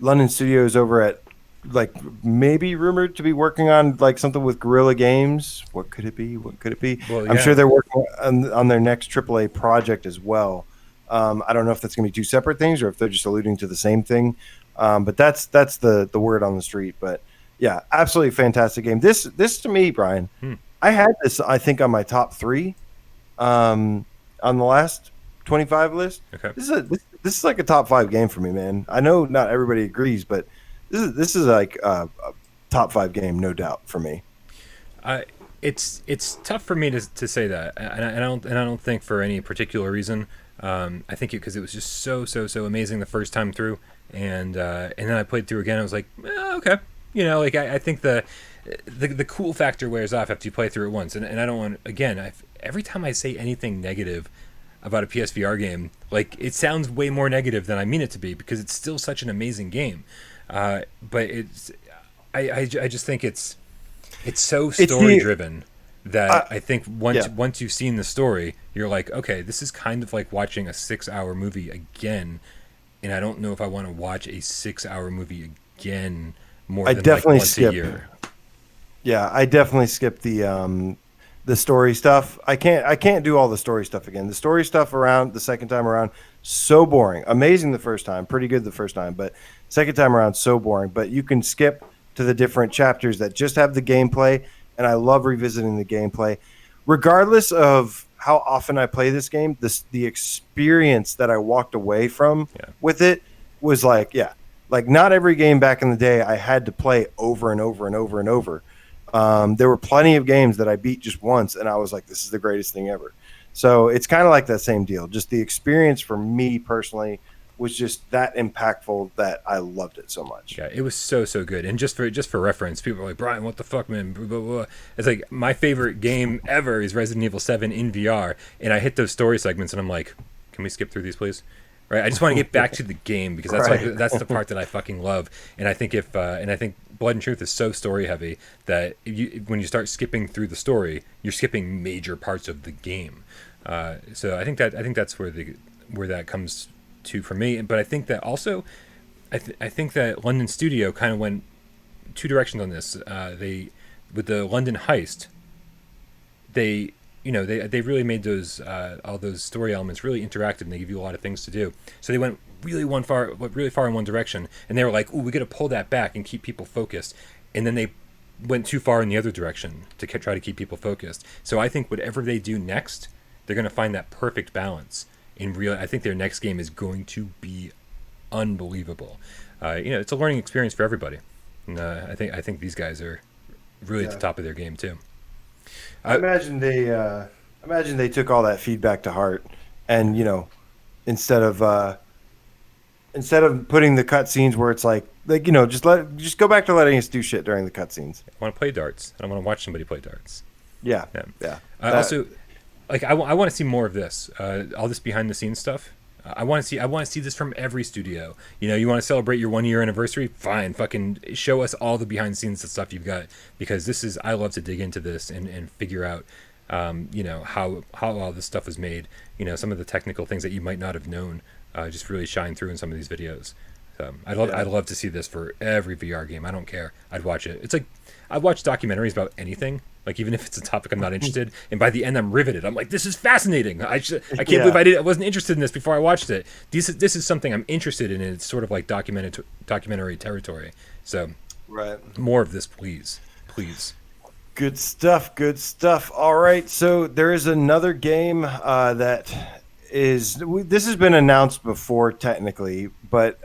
B: London Studios over at, like, maybe rumored to be working on like something with Guerrilla Games. What could it be? Well, yeah. I'm sure they're working on their next AAA project as well. I don't know if that's going to be two separate things or if they're just alluding to the same thing. But that's the word on the street. But yeah, absolutely fantastic game. This to me, Brian, I had this, I think, on my top 3 on the last 25 list.
A: Okay.
B: This is like a top 5 game for me, man. I know not everybody agrees, but this is like a top 5 game, no doubt, for me.
A: It's tough for me to say that, and I don't think for any particular reason. I think because it was just so amazing the first time through, and then I played through again. I was like, okay, I think the cool factor wears off after you play through it once, and I don't want, again, every time I say anything negative about a PSVR game, like, it sounds way more negative than I mean it to be, because it's still such an amazing game. But I just think it's so story driven that I think once you've seen the story, you're like, okay, this is kind of like watching a 6-hour movie again, and I don't know if I want to watch a 6-hour movie again more than like once a year.
B: Yeah, I definitely skipped the story stuff. I can't do all the story stuff again. The story stuff around the second time around, so boring. Amazing the first time, pretty good the first time, but second time around, so boring. But you can skip to the different chapters that just have the gameplay, and I love revisiting the gameplay. Regardless of how often I play this game, the experience that I walked away from with it was like not every game back in the day I had to play over and over and over and over. There were plenty of games that I beat just once, and I was like, this is the greatest thing ever. So it's kind of like that same deal. Just the experience for me personally was just that impactful that I loved it so much.
A: Yeah, it was so good. And just for reference, people are like, Brian, what the fuck, man? Blah, blah, blah. It's like my favorite game ever is Resident Evil 7 in VR, and I hit those story segments, and I'm like, can we skip through these, please? Right? I just want to get back to the game because that's
B: Right.
A: that's the part that I fucking love. And I think I think Blood and Truth is so story heavy that when you start skipping through the story, you're skipping major parts of the game. So I think that's where that comes to for me. But I think that also, I think that London Studio kind of went two directions on this. They with the London heist, they really made those all those story elements really interactive, and they give you a lot of things to do. So they went really far in one direction, and they were like, "Ooh, we got to pull that back and keep people focused." And then they went too far in the other direction to try to keep people focused. So I think whatever they do next, they're going to find that perfect balance. I think their next game is going to be unbelievable. It's a learning experience for everybody, and I think these guys are really at the top of their game too.
B: I imagine they took all that feedback to heart, and instead of putting the cutscenes where it's like just go back to letting us do shit during the cutscenes.
A: I want to play darts. I don't want to watch somebody play darts.
B: Yeah.
A: Also, like I want to see more of this. All this behind the scenes stuff. I want to see this from every studio. You want to celebrate your 1 year anniversary? Fine, fucking show us all the behind the scenes stuff you've got, because I love to dig into this and figure out, how all this stuff was made. Some of the technical things that you might not have known, just really shine through in some of these videos. So I'd love to see this for every VR game. I don't care. I'd watch it. It's like I watch documentaries about anything. Like even if it's a topic I'm not interested, and by the end I'm riveted. I'm like, this is fascinating. I can't believe I wasn't interested in this before I watched it. This is something I'm interested in, and it's sort of like documentary territory. So,
B: right,
A: more of this, please.
B: Good stuff. All right, so there is another game this has been announced before technically, but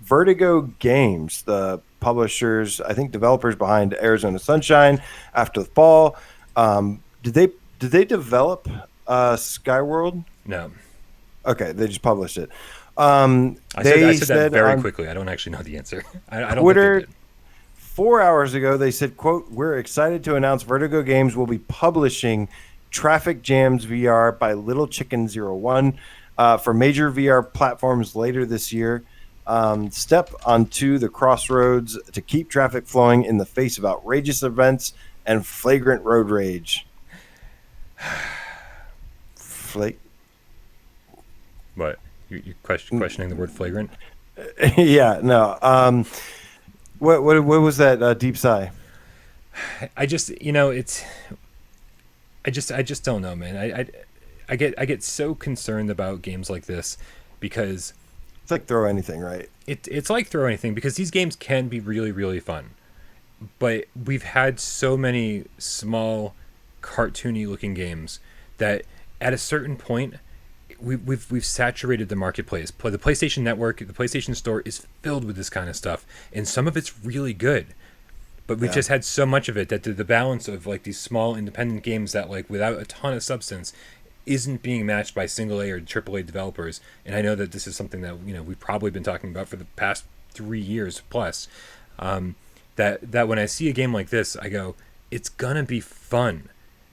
B: Vertigo Games, the publishers, I think developers behind Arizona Sunshine, After the Fall. Did they develop Skyworld?
A: No.
B: Okay, they just published it.
A: I said that very quickly. I don't actually know the answer. I don't
B: Twitter,
A: think they did.
B: 4 hours ago, they said, quote, "We're excited to announce Vertigo Games will be publishing Traffic Jams VR by Little Chicken 01 for major VR platforms later this year. Step onto the crossroads to keep traffic flowing in the face of outrageous events and flagrant road rage."
A: What? You're questioning the word flagrant?
B: Yeah, no. What was that deep sigh?
A: I just don't know, man. I get so concerned about games like this because
B: it's like throw anything, right?
A: It's like throw anything, because these games can be really, really fun, but we've had so many small, cartoony looking games that at a certain point we've saturated the marketplace. The PlayStation Network, the PlayStation Store is filled with this kind of stuff, and some of it's really good. But we've just had so much of it that the balance of like these small independent games that like without a ton of substance isn't being matched by single A or AAA developers. And I know that this is something that we've probably been talking about for the past 3 years plus. That when I see a game like this, I go, it's gonna be fun,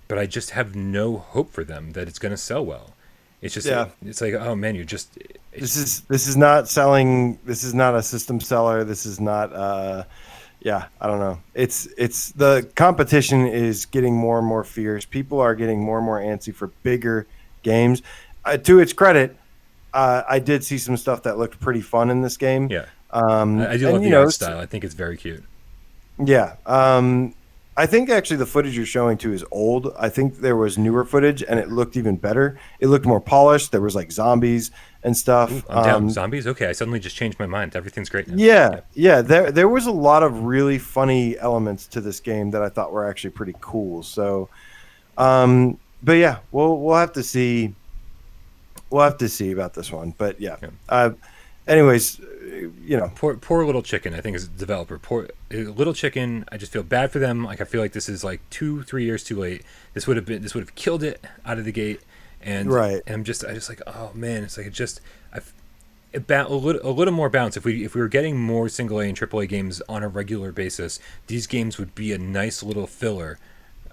A: but I just have no hope for them that it's gonna sell well. It's just it's like, oh man, this
B: is not selling. This is not a system seller. This is not. Yeah, I don't know. It's the competition is getting more and more fierce. People are getting more and more antsy for bigger games. To its credit, I did see some stuff that looked pretty fun in this game.
A: Yeah, I do love the art style. I think it's very cute.
B: Yeah, I think actually the footage you're showing too is old. I think there was newer footage and it looked even better. It looked more polished. There was like zombies and stuff.
A: Ooh, I'm down. Zombies? Okay, I suddenly just changed my mind. Everything's great now.
B: Yeah. There was a lot of really funny elements to this game that I thought were actually pretty cool. So, but yeah, we'll have to see. We'll have to see about this one. But yeah. Anyways,
A: poor Little Chicken, I think, is a developer. Poor Little Chicken. I just feel bad for them. Like I feel like this is like 2-3 years too late. This would have killed it out of the gate. And
B: right.
A: And I just like, oh man, it's like a little more balance. If we were getting more single A and triple A games on a regular basis, these games would be a nice little filler.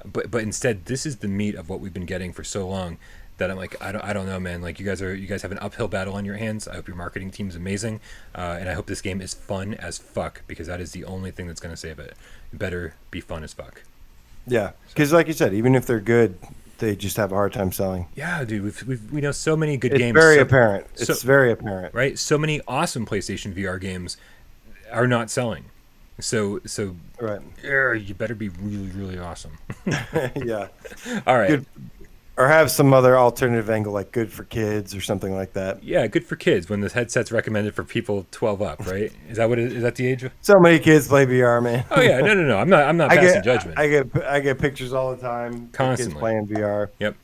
A: But instead, this is the meat of what we've been getting for so long that I'm like, I don't know, man. Like you guys have an uphill battle on your hands. I hope your marketing team's amazing, and I hope this game is fun as fuck, because that is the only thing that's gonna save it. It better be fun as fuck.
B: Yeah, because like you said, even if they're good, they just have a hard time selling.
A: Yeah, dude, we know so many good games.
B: It's very apparent. It's very apparent,
A: right? So many awesome PlayStation VR games are not selling. So
B: right.
A: You better be really, really awesome.
B: Yeah.
A: All right.
B: Good. Or have some other alternative angle, like good for kids or something like that.
A: Yeah, good for kids when the headset's recommended for people 12 up, right? Is that the age?
B: So many kids play VR, man.
A: Oh yeah, no. I'm not passing judgment.
B: I get pictures all the time.
A: Constantly
B: Kids playing VR.
A: Yep.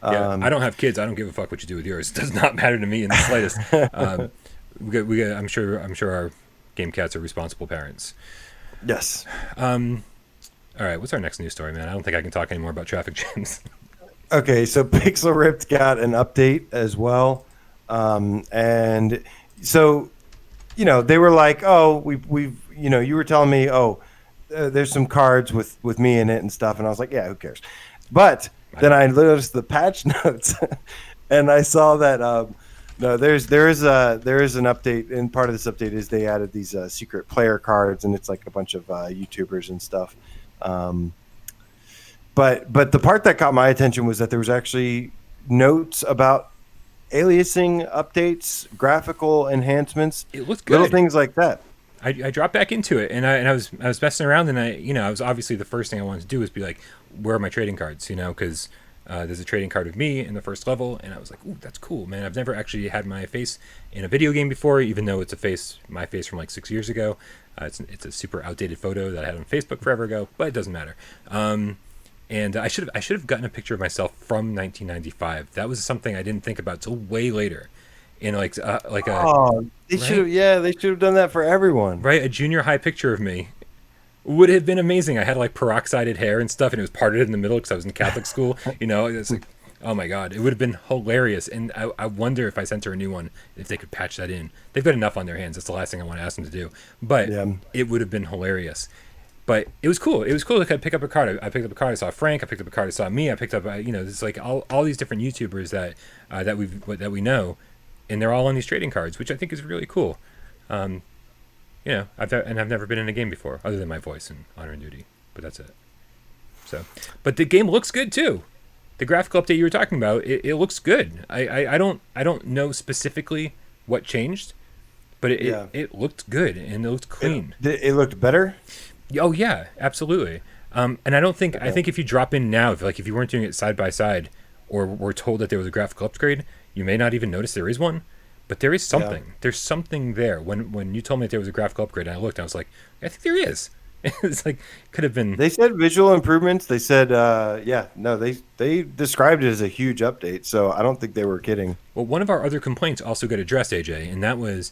A: Yeah, I don't have kids. I don't give a fuck what you do with yours. It does not matter to me in the slightest. We got. I'm sure our game cats are responsible parents.
B: Yes.
A: All right. What's our next news story, man? I don't think I can talk anymore about traffic jams.
B: Okay, so Pixel Ripped got an update as well, and so they were like, oh, we've you were telling me, oh, there's some cards with me in it and stuff, and I was like, yeah, who cares? But then I noticed the patch notes, and I saw that no, there is an update, and part of this update is they added these secret player cards, and it's like a bunch of YouTubers and stuff. But the part that caught my attention was that there was actually notes about aliasing updates, graphical enhancements.
A: It looks good.
B: Little things like that.
A: I dropped back into it, and I was messing around, and I was obviously the first thing I wanted to do was be like, where are my trading cards? Because there's a trading card of me in the first level, and I was like, ooh, that's cool, man. I've never actually had my face in a video game before, even though it's my face from like 6 years ago. It's a super outdated photo that I had on Facebook forever ago, but it doesn't matter. And I should have gotten a picture of myself from 1995. That was something I didn't think about till way later. In they should have done that for everyone. Right, a junior high picture of me would have been amazing. I had like peroxided hair and stuff, and it was parted in the middle because I was in Catholic school. It's like, oh my god, it would have been hilarious. And I wonder if I sent her a new one, if they could patch that in. They've got enough on their hands. That's the last thing I want to ask them to do. But it would have been hilarious. But it was cool. It was cool to pick up a card. I picked up a card. I saw Frank. I picked up a card. I saw me. I picked up, it's like all these different YouTubers that we know, and they're all on these trading cards, which I think is really cool. I've never been in a game before, other than my voice and Honor and Duty, but that's it. So, but the game looks good too. The graphical update you were talking about, it looks good. I don't know specifically what changed, but it looked good and it looked clean.
B: It looked better.
A: Oh yeah, absolutely. And I don't think I think if you drop in now, if you weren't doing it side by side, or were told that there was a graphical upgrade, you may not even notice there is one. But there is something. Yeah. There's something there. When you told me that there was a graphical upgrade, and I looked, I was like, I think there is. It's like could have been.
B: They said visual improvements. They said, they described it as a huge update. So I don't think they were kidding.
A: Well, one of our other complaints also got addressed, AJ, and that was,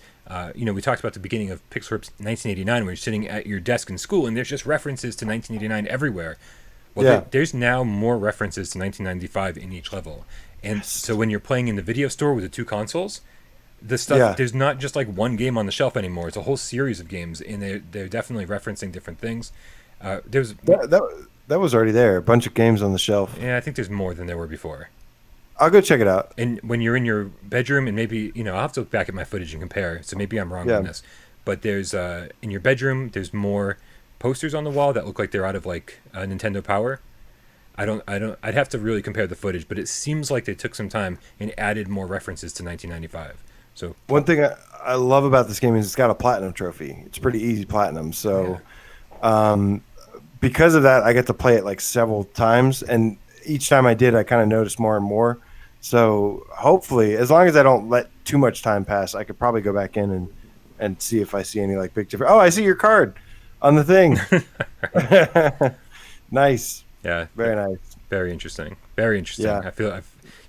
A: we talked about the beginning of Pixel Rip's 1989, where you're sitting at your desk in school, and there's just references to 1989 everywhere. Well, there's now more references to 1995 in each level, and so when you're playing in the video store with the two consoles. The stuff there's not just like one game on the shelf anymore. It's a whole series of games, and they're definitely referencing different things. There's
B: that was already there. A bunch of games on the shelf.
A: Yeah, I think there's more than there were before.
B: I'll go check it out.
A: And when you're in your bedroom, and maybe I'll have to look back at my footage and compare. So maybe I'm wrong on this, but there's in your bedroom there's more posters on the wall that look like they're out of like Nintendo Power. I'd have to really compare the footage, but it seems like they took some time and added more references to 1995. So
B: one thing I love about this game is it's got a platinum trophy. It's pretty easy platinum. So because of that, I get to play it like several times, and each time I did, I kind of noticed more and more. So hopefully, as long as I don't let too much time pass, I could probably go back in and see if I see any like big difference. Oh, I see your card on the thing. Nice.
A: Yeah.
B: Very nice.
A: Very interesting. Very interesting.
B: Yeah.
A: I feel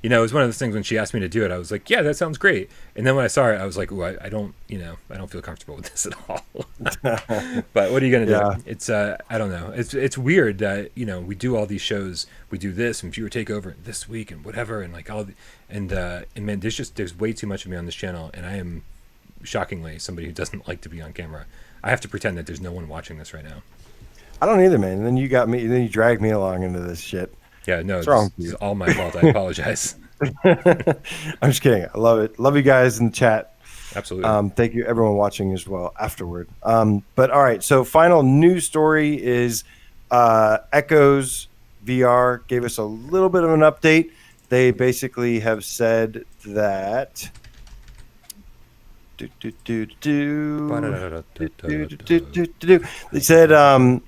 A: it was one of those things when she asked me to do it, I was like, yeah, that sounds great. And then when I saw it, I was like, ooh, I don't feel comfortable with this at all. But what are you going to do? It's, I don't know. It's weird that, we do all these shows, we do this and Viewer Takeover this week and whatever. And like and man, there's way too much of me on this channel. And I am shockingly, somebody who doesn't like to be on camera. I have to pretend that there's no one watching this right now.
B: I don't either, man. And then you got me. Then you dragged me along into this shit.
A: Yeah, no,
B: What's wrong with
A: this
B: you?
A: is all my fault. I apologize.
B: I'm just kidding. I love it. Love you guys in the chat.
A: Absolutely.
B: Thank you, everyone watching as well afterward. But all right, so final news story is Echoes VR gave us a little bit of an update. They basically have said that. They said, hold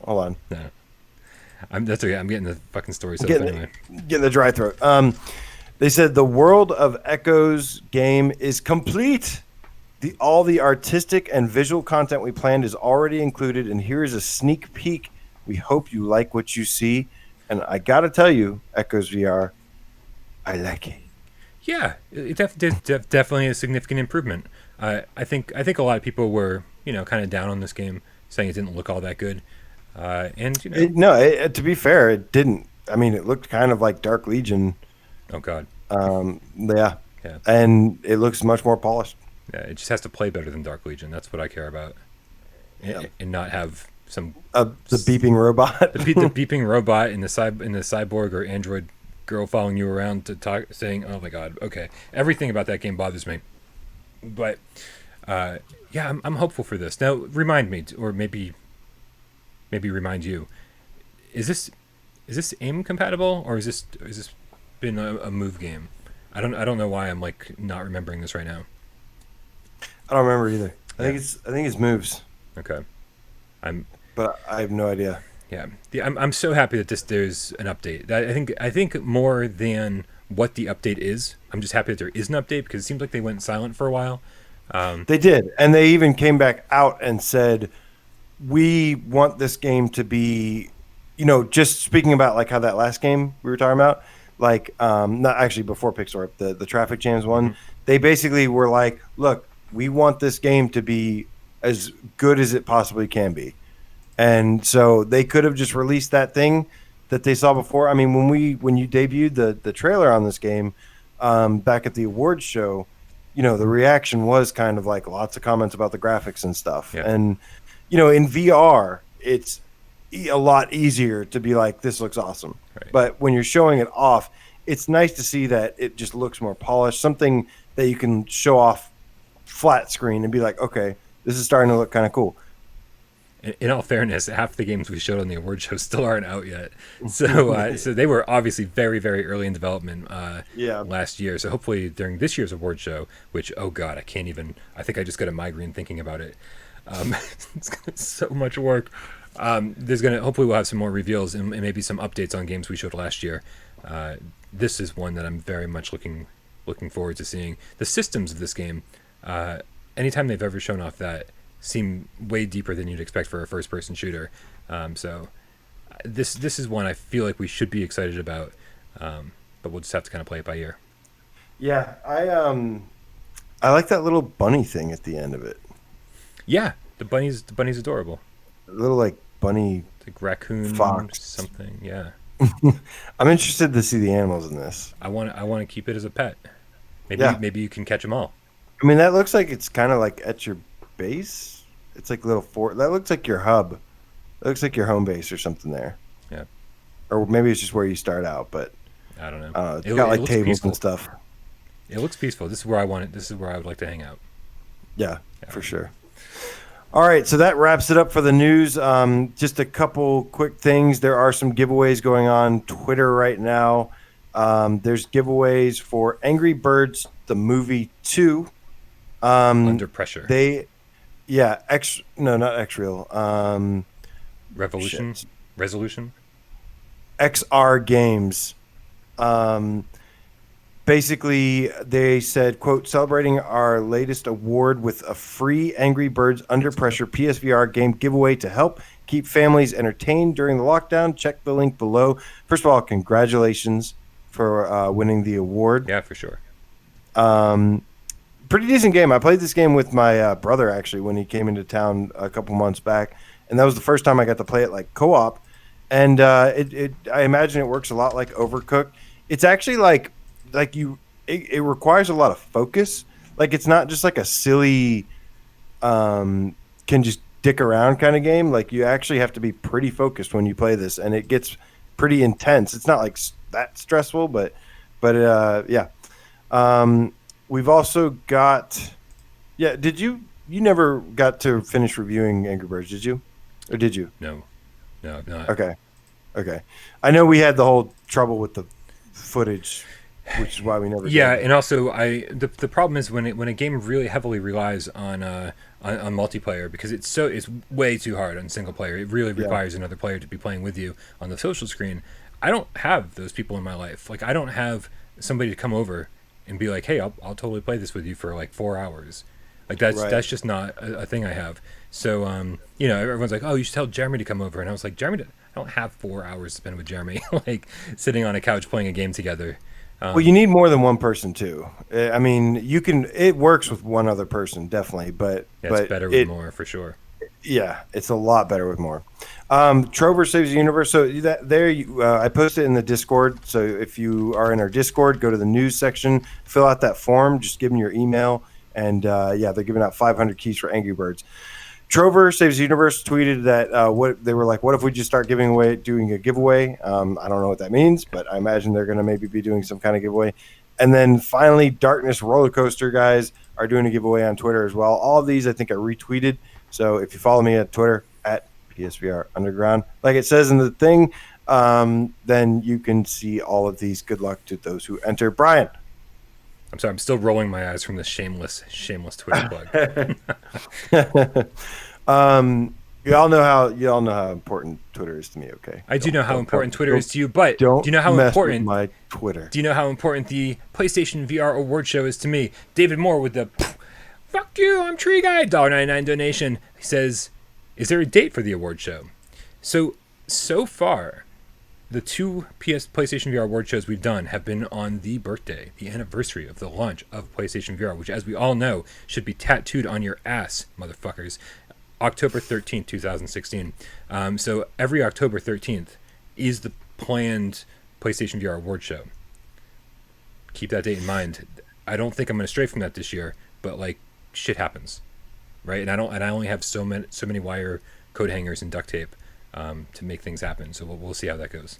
B: on.
A: No. That's okay. I'm getting the fucking story set up anyway.
B: Getting the dry throat. They said the World of Echoes game is complete. All the artistic and visual content we planned is already included, and here is a sneak peek. We hope you like what you see. And I got to tell you, Echoes VR, I like it.
A: Yeah, it definitely a significant improvement. I think a lot of people were, kind of down on this game, saying it didn't look all that good. And
B: to be fair, it didn't. I mean, it looked kind of like Dark Legion.
A: Oh God.
B: Yeah. And it looks much more polished.
A: Yeah, it just has to play better than Dark Legion. That's what I care about, and not have some
B: the beeping robot,
A: the beeping robot in the cyborg or android girl following you around to talk, saying, "Oh my God, okay." Everything about that game bothers me, but I'm hopeful for this. Now, remind me, or maybe remind you, is this aim compatible, or is this been a move game? I don't know why I'm like not remembering this right now.
B: I don't remember either. I think it's moves.
A: Okay.
B: But I have no idea.
A: Yeah. I'm so happy that there's an update. I think more than what the update is, I'm just happy that there is an update, because it seems like they went silent for a while.
B: They did, and they even came back out and said, we want this game to be, just speaking about like how that last game we were talking about, like not actually before Pixar, the traffic jams one,
A: Mm-hmm.
B: They basically were like, look, we want this game to be as good as it possibly can be. And so they could have just released that thing that they saw before. I mean, when you debuted the trailer on this game back at the awards show, the reaction was kind of like lots of comments about the graphics and stuff.
A: Yeah.
B: And, in VR, it's a lot easier to be like, this looks awesome.
A: Right.
B: But when you're showing it off, it's nice to see that it just looks more polished, something that you can show off flat screen and be like, okay, this is starting to look kind of cool.
A: In all fairness, half the games we showed on the award show still aren't out yet. So so they were obviously very, very early in development last year. So hopefully during this year's award show, which, oh God, I think I just got a migraine thinking about it. It's so much work. Hopefully we'll have some more reveals and maybe some updates on games we showed last year. This is one that I'm very much looking forward to seeing. The systems of this game, anytime they've ever shown off that, seem way deeper than you'd expect for a first-person shooter. So this is one I feel like we should be excited about, but we'll just have to kind of play it by ear.
B: Yeah, I like that little bunny thing at the end of it.
A: Yeah, the bunny's adorable.
B: A little like bunny,
A: like raccoon
B: fox
A: something. Yeah.
B: I'm interested to see the animals in this.
A: I want to keep it as a pet. Maybe you can catch them all.
B: I mean, that looks like it's kind of like at your base. It's like little that looks like your hub. It looks like your home base or something there.
A: Yeah. Or
B: maybe it's just where you start out, but
A: I don't know.
B: It's got like tables
A: peaceful.
B: and stuff.
A: It looks peaceful. This is where I want it. This is where I would like to hang out.
B: Yeah, for sure. All right, so that wraps it up for the news. Just a couple quick things. There are some giveaways going on Twitter right now. There's giveaways for Angry Birds, the movie 2.
A: Under Pressure.
B: Not X-Real.
A: Resolution?
B: XR Games. Basically, they said, quote, celebrating our latest award with a free Angry Birds Under Pressure PSVR game giveaway to help keep families entertained during the lockdown. Check the link below. First of all, congratulations for winning the award.
A: Yeah, for sure.
B: Pretty decent game. I played this game with my brother, actually, when he came into town a couple months back. And that was the first time I got to play it like co-op. And I imagine it works a lot like Overcooked. It's actually it requires a lot of focus. like it's not just like a silly can just dick around kind of game. Like you actually have to be pretty focused when you play this, and it gets pretty intense. It's not like that stressful, but yeah. We've also got did you never got to finish reviewing Angry Birds, did you? Or did you?
A: No, not.
B: Okay. I know we had the whole trouble with the footage, which is why we never
A: Yeah,
B: did.
A: and also the problem is when a game really heavily relies on multiplayer, because it's way too hard on single player. It really requires another player to be playing with you on the social screen. I don't have those people in my life. Like I don't have somebody to come over and be like, "Hey, I'll totally play this with you for like 4 hours." Like that's just not a thing I have. So everyone's like, "Oh, you should tell Jeremy to come over," and I was like, "Jeremy, I don't have 4 hours to spend with Jeremy, like sitting on a couch playing a game together."
B: Well, you need more than one person too. I mean, it works with one other person definitely, but
A: It's better with more for sure.
B: Yeah, it's a lot better with more. Trover Saves the Universe. So I posted it in the Discord. So if you are in our Discord, go to the news section, fill out that form, just give them your email, and they're giving out 500 keys for Angry Birds. Trover Saves the Universe tweeted that what if we just start doing a giveaway? I don't know what that means, but I imagine they're going to maybe be doing some kind of giveaway. And then finally, Darkness Roller Coaster guys are doing a giveaway on Twitter as well. All of these I think are retweeted. So if you follow me at Twitter at PSVR Underground, like it says in the thing, then you can see all of these. Good luck to those who enter. Brian.
A: I'm sorry, I'm still rolling my eyes from the shameless Twitter plug.
B: You all know how important Twitter is to me. Okay,
A: I do know how important Twitter is to you, but do you know how important
B: my Twitter?
A: Do you know how important the PlayStation VR award show is to me? David Moore with the "fuck you, I'm Tree Guy" $1.99 donation. He says, "Is there a date for the award show?" So far, the two PlayStation VR award shows we've done have been on the anniversary of the launch of PlayStation VR, which, as we all know, should be tattooed on your ass, motherfuckers. October 13th, 2016. So every October 13th is the planned PlayStation VR award show. Keep that date in mind. I don't think I'm going to stray from that this year, but like shit happens, right? And I only have so many wire coat hangers and duct tape to make things happen. So we'll see how that goes.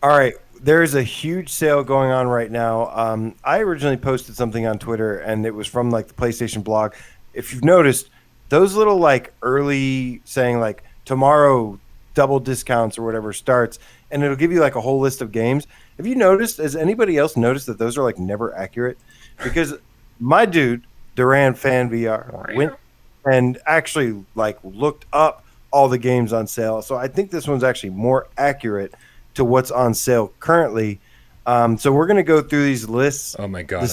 B: All right, there is a huge sale going on right now. I originally posted something on Twitter, and it was from like the PlayStation blog. If you've noticed, those little like early saying like tomorrow double discounts or whatever starts, and it'll give you like a whole list of games. Have you noticed? Has anybody else noticed that those are like never accurate? Because my dude Duran Fan VR went and actually like looked up all the games on sale. So I think this one's actually more accurate to what's on sale currently. So we're going to go through these lists.
A: Oh my God.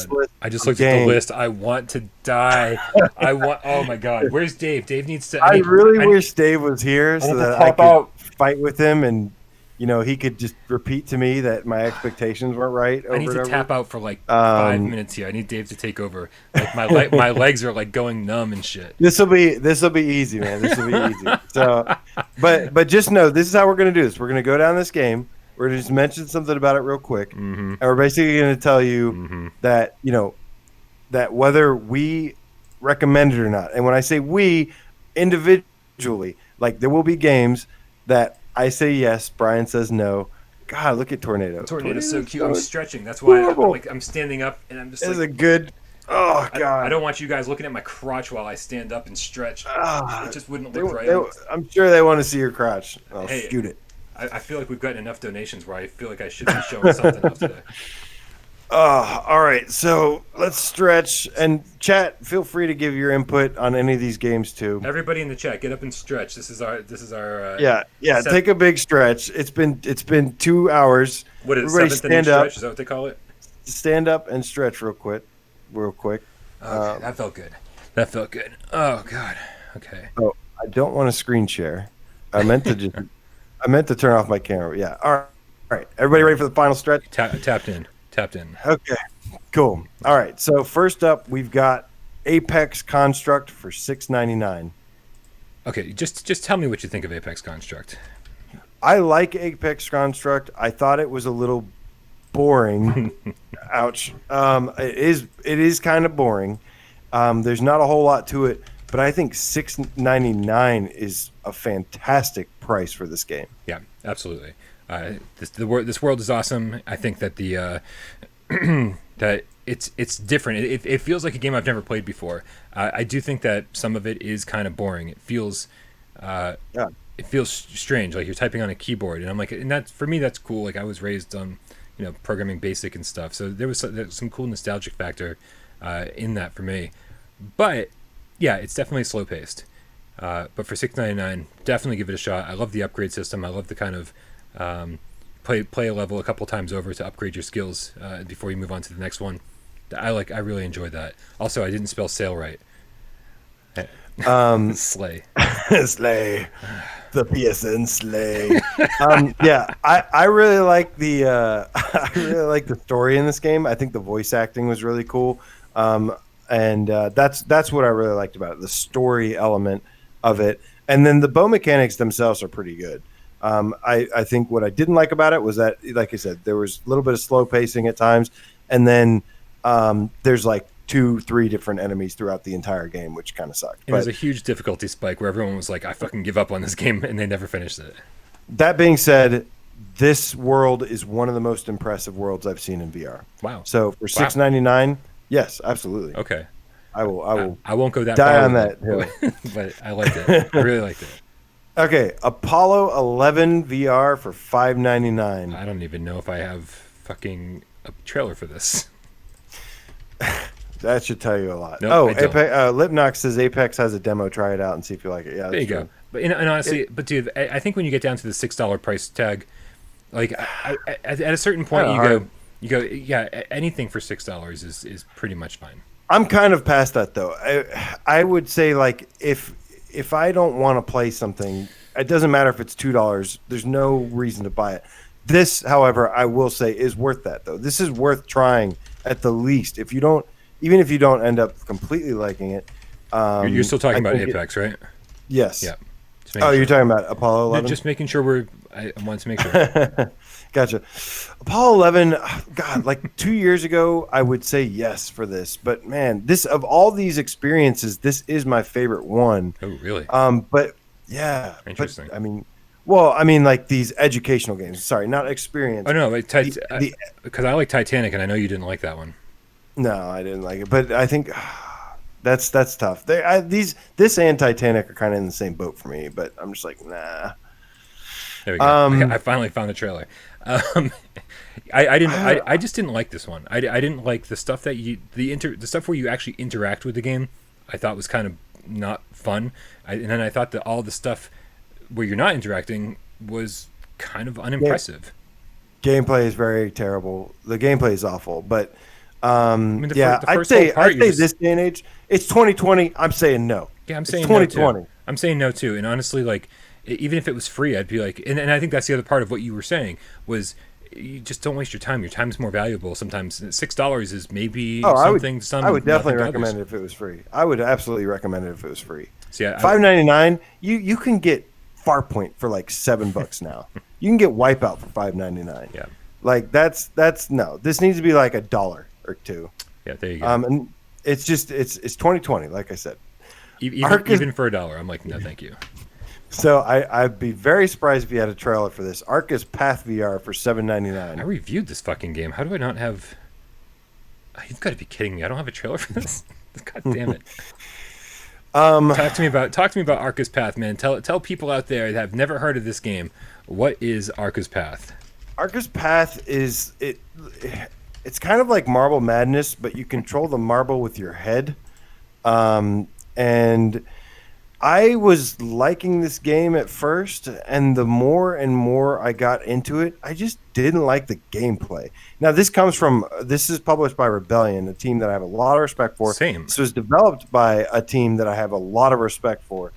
A: I just looked at the list. I want to die. Oh my God. Where's Dave? Dave needs to.
B: I wish Dave was here so that I could fight with him and, he could just repeat to me that my expectations weren't right.
A: I need to tap out for like 5 minutes here. I need Dave to take over. Like my legs are like going numb and shit.
B: This will be easy, man. This will be easy. So, but just know this is how we're going to do this. We're going to go down this game. We're going to just mention something about it real quick, and we're basically going to tell you that that whether we recommend it or not. And when I say we, individually, like there will be games that I say yes, Brian says no. God, look at Tornado.
A: Tornado's so cute. I'm stretching. That's why I'm standing up, and I'm just.
B: This is a good. Oh God!
A: I don't want you guys looking at my crotch while I stand up and stretch. It just wouldn't look right.
B: I'm sure they want to see your crotch. I'll shoot it.
A: I feel like we've gotten enough donations where I feel like I should be showing something else today.
B: All right, so let's stretch. And chat, feel free to give your input on any of these games too.
A: Everybody in the chat, get up and stretch. This is our.
B: Take a big stretch. It's been 2 hours.
A: What is
B: everybody stand up?
A: Stretch? Is that what they call it?
B: Stand up and stretch real quick.
A: Okay, that felt good. Oh God. Okay.
B: Oh, I don't want to screen share. I meant to turn off my camera. Yeah. All right. Everybody ready for the final stretch?
A: Tapped in.
B: Okay. Cool. All right. So first up, we've got Apex Construct for $6.99.
A: Okay. Just tell me what you think of Apex Construct.
B: I like Apex Construct. I thought it was a little boring. Ouch. It is kind of boring. There's not a whole lot to it, but I think $6.99 is a fantastic price for this game.
A: Yeah, absolutely. This world is awesome. I think that the that it's different. It feels like a game I've never played before. I do think that some of it is kind of boring. It feels it feels strange, like you're typing on a keyboard, and I'm like, and that for me that's cool. Like I was raised on programming basic and stuff, so there was some cool nostalgic factor in that for me. But yeah, it's definitely slow paced. But for $6.99, definitely give it a shot. I love the upgrade system. I love the kind of play a level a couple times over to upgrade your skills before you move on to the next one. I really enjoyed that. Also, I didn't spell sail right. Slay.
B: Slay. The PSN slay. Yeah, I really like the I really like the story in this game. I think the voice acting was really cool. And that's what I really liked about it, the story element of it. And then the bow mechanics themselves are pretty good. I think what I didn't like about it was that, like I said, there was a little bit of slow pacing at times. And then there's like 2-3 different enemies throughout the entire game, which kind of sucked.
A: And there's a huge difficulty spike where everyone was like, I fucking give up on this game, and they never finished it.
B: That being said, this world is one of the most impressive worlds I've seen in VR.
A: Wow.
B: So for $6.99, yes, absolutely.
A: Okay.
B: I
A: won't go that
B: die
A: far
B: on that hill.
A: but I liked it. I really liked it.
B: Okay, Apollo 11 VR for $5.99.
A: I don't even know if I have fucking a trailer for this.
B: That should tell you a lot.
A: Nope,
B: Lipnox says Apex has a demo. Try it out and see if you like it. Yeah,
A: there you go. But and honestly, dude, I think when you get down to the $6 price tag, like at a certain point, you go, yeah, anything for $6 is pretty much fine.
B: I'm kind of past that though. I would say like if I don't want to play something, it doesn't matter if it's $2. There's no reason to buy it. This, however, I will say is worth that though. This is worth trying at the least. Even if you don't end up completely liking it.
A: You're still talking about Apex, right?
B: Yes.
A: Yeah.
B: You're talking about Apollo 11?
A: Just making sure I wanted to make sure.
B: Gotcha. Apollo 11, God, like 2 years ago, I would say yes for this. But man, this of all these experiences, this is my favorite one.
A: Oh, really?
B: But yeah.
A: Interesting.
B: But, I mean, like these educational games. Sorry, not experience.
A: Oh, no, because I like Titanic, and I know you didn't like that one.
B: No, I didn't like it. But I think that's tough. This and Titanic are kind of in the same boat for me. But I'm just like, nah.
A: There we go. I finally found the trailer. I just didn't like this one. I didn't like the stuff that the stuff where you actually interact with the game. I thought was kind of not fun. And then I thought that all the stuff where you're not interacting was kind of unimpressive.
B: Gameplay is very terrible. The gameplay is awful. But
A: I'd
B: say this day and age, it's 2020. I'm saying no.
A: Yeah, I'm saying
B: 2020.
A: No too. I'm saying no too. And honestly, like, even if it was free, I'd be like, and I think that's the other part of what you were saying was, you just don't waste your time. Your time's more valuable. Sometimes $6 is maybe something.
B: I would definitely recommend it if it was free. I would absolutely recommend it if it was free.
A: So yeah,
B: $5.99. You can get Farpoint for like $7 now. You can get Wipeout for $5.99.
A: Yeah,
B: like that's no. This needs to be like $1 or $2.
A: Yeah, there you go.
B: And it's just it's 2020. Like I said,
A: even for $1, I'm like, no, thank you.
B: So I'd be very surprised if you had a trailer for this. Arcus Path VR for $7.99.
A: I reviewed this fucking game. How do I not have? You've got to be kidding me! I don't have a trailer for this. God damn it! Talk to me about Arcus Path, man. Tell people out there that have never heard of this game. What is Arcus Path?
B: Arcus Path is it. It's kind of like Marble Madness, but you control the marble with your head, and I was liking this game at first, and the more and more I got into it, I just didn't like the gameplay. Now, this is published by Rebellion, a team that I have a lot of respect for.
A: Same.
B: So it's developed by a team that I have a lot of respect for.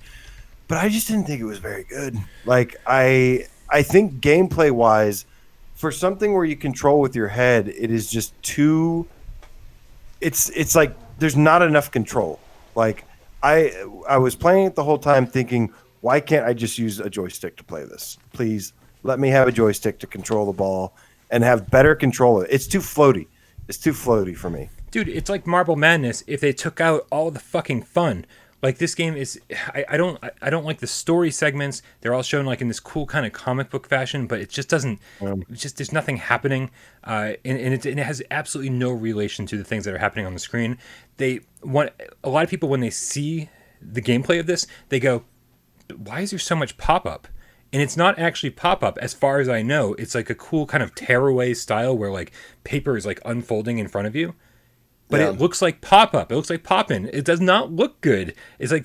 B: But I just didn't think it was very good. Like, I think gameplay-wise, for something where you control with your head, it is just too... It's like there's not enough control. Like... I was playing it the whole time thinking, why can't I just use a joystick to play this? Please let me have a joystick to control the ball and have better control of it. It's too floaty. It's too floaty for me.
A: Dude, it's like Marble Madness if they took out all the fucking fun. Like this game is, I don't like the story segments. They're all shown like in this cool kind of comic book fashion, but it just doesn't. It's just there's nothing happening, and it has absolutely no relation to the things that are happening on the screen. A lot of people when they see the gameplay of this, they go, "Why is there so much pop up?" And it's not actually pop up, as far as I know. It's like a cool kind of tearaway style where like paper is like unfolding in front of you. But it looks like pop-up. It looks like pop-in. It does not look good. It's like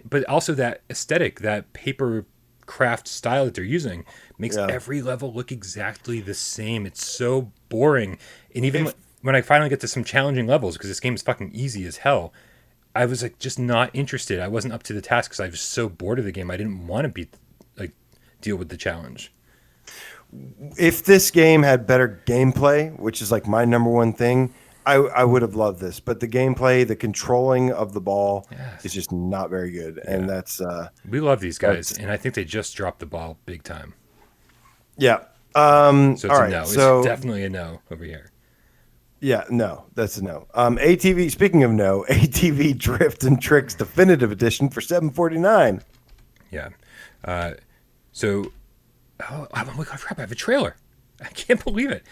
A: but also that aesthetic, that paper craft style that they're using makes every level look exactly the same. It's so boring. And even when I finally get to some challenging levels, because this game is fucking easy as hell, I was like just not interested. I wasn't up to the task because I was so bored of the game. I didn't want to deal with the challenge.
B: If this game had better gameplay, which is like my number one thing, I would have loved this, but the gameplay, the controlling of the ball is just not very good, and that's
A: we love these guys, and I think they just dropped the ball big time.
B: Yeah.
A: So it's
B: all right.
A: No. It's definitely a no over here.
B: Yeah, no, that's a no. ATV. Speaking of no, ATV Drift and Tricks Definitive Edition for $7.49.
A: Yeah. Oh my God, crap! I have a trailer. I can't believe it.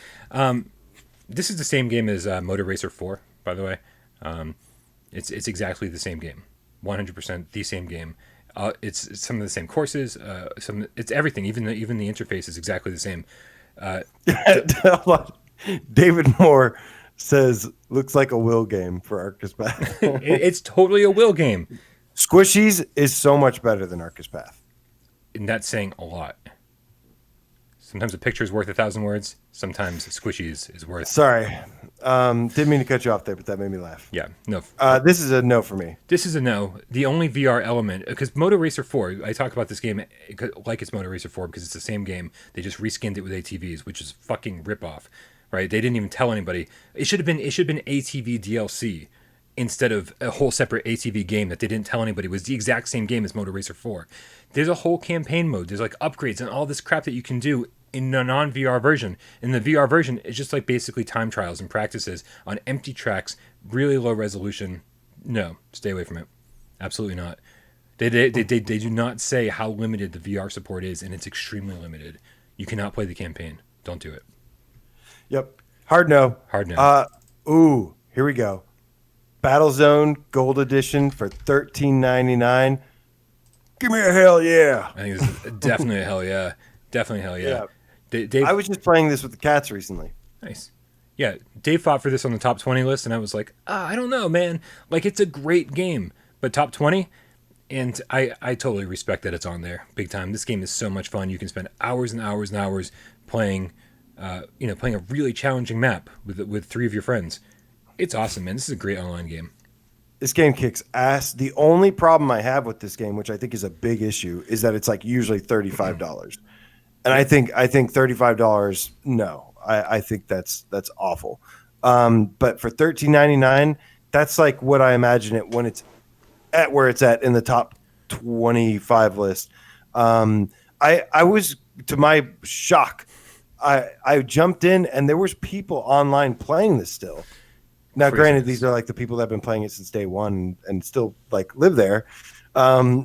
A: This is the same game as Motor Racer 4, by the way. It's exactly the same game, 100% the same game. It's some of the same courses. It's everything. Even the interface is exactly the same.
B: David Moore says, "Looks like a will game for Arcus Path."
A: It's totally a will game.
B: Squishies is so much better than Arcus Path,
A: and that's saying a lot. Sometimes a picture is worth 1,000 words. Sometimes Squishies is worth.
B: Sorry, didn't mean to cut you off there, but that made me laugh.
A: Yeah, no.
B: This is a no for me.
A: This is a no. The only VR element, because Motor Racer 4, I talk about this game like it's Motor Racer 4 because it's the same game. They just reskinned it with ATVs, which is fucking ripoff, right? They didn't even tell anybody. It should have been ATV DLC instead of a whole separate ATV game that they didn't tell anybody was the exact same game as Motor Racer 4. There's a whole campaign mode. There's like upgrades and all this crap that you can do in a non-VR version. In the VR version, it's just like basically time trials and practices on empty tracks, really low resolution. No, stay away from it. Absolutely not. They do not say how limited the VR support is, and it's extremely limited. You cannot play the campaign. Don't do it.
B: Yep. Hard no.
A: Hard no.
B: Ooh, here we go. Battlezone Gold Edition for $13.99. Give me a hell yeah.
A: I think it's definitely a hell yeah. Definitely hell yeah. Dave,
B: I was just playing this with the cats recently.
A: Nice. Yeah, Dave fought for this on the top 20 list, and I was like, I don't know, man. Like, it's a great game, but top 20? And I totally respect that it's on there, big time. This game is so much fun. You can spend hours and hours and hours playing, playing a really challenging map with 3 of your friends. It's awesome, man. This is a great online game.
B: This game kicks ass. The only problem I have with this game, which I think is a big issue, is that it's like usually $35. And I think $35, no. I think that's awful. But for $13.99, that's like what I imagine it when it's at where it's at in the top 25 list. I was, to my shock, I jumped in and there was people online playing this still. Now, granted, these are like the people that have been playing it since day one and still like live there.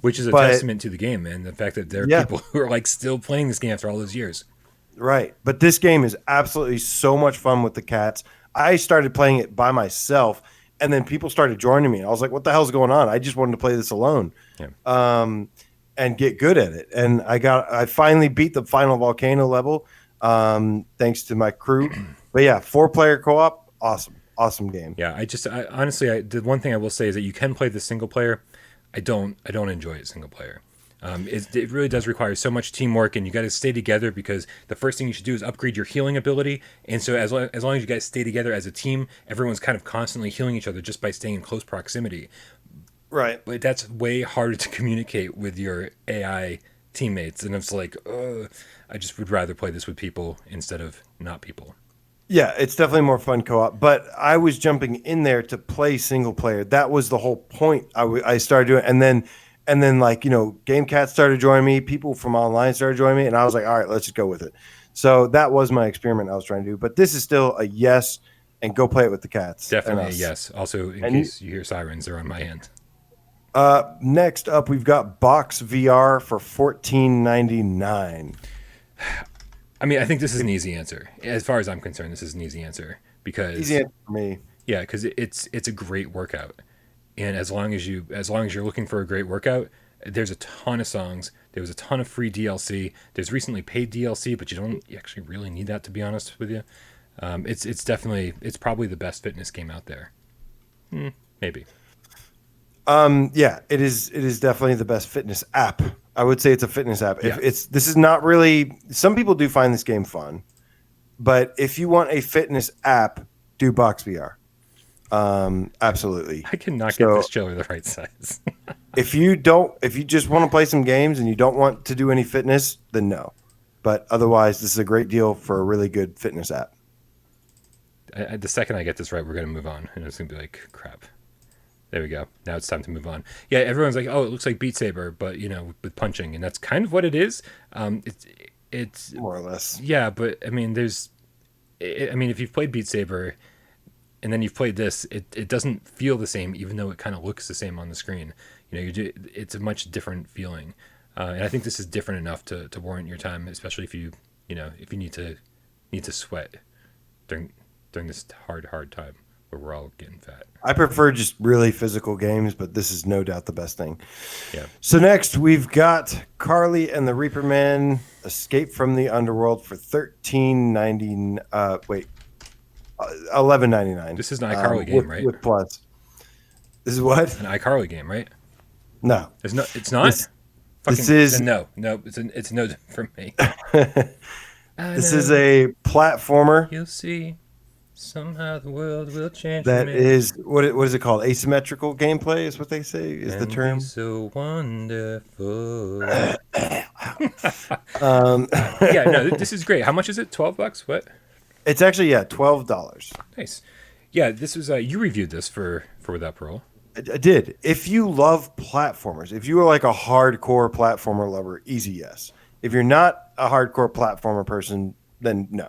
A: Which is a testament to the game, man. The fact that there are people who are like still playing this game after all those years.
B: Right. But this game is absolutely so much fun with the cats. I started playing it by myself, and then people started joining me. I was like, what the hell's going on? I just wanted to play this alone and get good at it. And I finally beat the final volcano level thanks to my crew. But yeah, 4-player co-op, awesome game.
A: Yeah, I honestly, the one thing I will say is that you can play the single player. I don't enjoy it single player. It really does require so much teamwork, and you got to stay together because the first thing you should do is upgrade your healing ability. And so as long as you guys stay together as a team, everyone's kind of constantly healing each other just by staying in close proximity.
B: Right.
A: But that's way harder to communicate with your AI teammates, and it's like, I just would rather play this with people instead of not people.
B: Yeah, it's definitely more fun co-op, but I was jumping in there to play single player. That was the whole point. I started doing, and then like, GameCat started joining me, people from online started joining me, and I was like, all right, let's just go with it. So that was my experiment I was trying to do. But this is still a yes, and go play it with the cats.
A: Definitely a yes. Also, in case you hear sirens, they're on my end.
B: Next up, we've got Box VR for $14.99.
A: I mean, I think this is an easy answer. As far as I'm concerned, this is an easy answer because
B: Easy answer for me.
A: yeah, because it's a great workout, and as long as you're looking for a great workout, there's a ton of songs. There was a ton of free DLC. There's recently paid DLC, but you don't actually really need that, to be honest with you. It's probably the best fitness game out there. Maybe.
B: Yeah, it is definitely the best fitness app. I would say it's a fitness app.
A: Yeah.
B: This is not really. Some people do find this game fun, but if you want a fitness app, do Box VR. Absolutely.
A: I cannot get this chiller the right size.
B: If you just want to play some games and you don't want to do any fitness, then no. But otherwise, this is a great deal for a really good fitness app.
A: The second I get this right, we're gonna move on, and it's gonna be like crap. There we go. Now it's time to move on. Yeah, everyone's like, "Oh, it looks like Beat Saber," but with punching, and that's kind of what it is. It's
B: More or less.
A: yeah, but I mean, if you've played Beat Saber, and then you've played this, it doesn't feel the same, even though it kind of looks the same on the screen. It's a much different feeling, and I think this is different enough to warrant your time, especially if you need to sweat during this hard time where we're all getting fat.
B: I prefer just really physical games, but this is no doubt the best thing.
A: Yeah.
B: So next we've got Carly and the Reaper Man Escape from the Underworld for $11.99.
A: This is an iCarly game, right?
B: With Plus. This is what?
A: An iCarly game, right?
B: No.
A: It's not.
B: This is
A: no. It's no for me.
B: This is a platformer.
A: You'll see. Somehow the world will change.
B: That is what is it called? Asymmetrical gameplay is what they say is the term.
A: So wonderful. This is great. How much is it? $12? What?
B: It's actually $12.
A: Nice. Yeah, this was you reviewed this for Without Parole.
B: I did. If you love platformers, if you are like a hardcore platformer lover, easy yes. If you're not a hardcore platformer person, then no.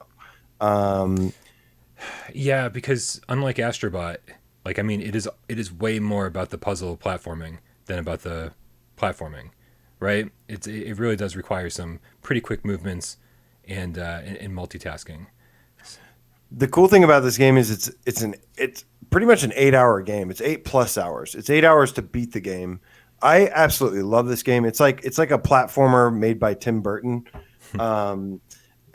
A: Yeah, because unlike Astrobot, it is way more about the puzzle platforming than about the platforming, right? It really does require some pretty quick movements and multitasking.
B: The cool thing about this game is it's pretty much an 8-hour game. It's 8+ hours. It's 8 hours to beat the game. I absolutely love this game. It's like a platformer made by Tim Burton.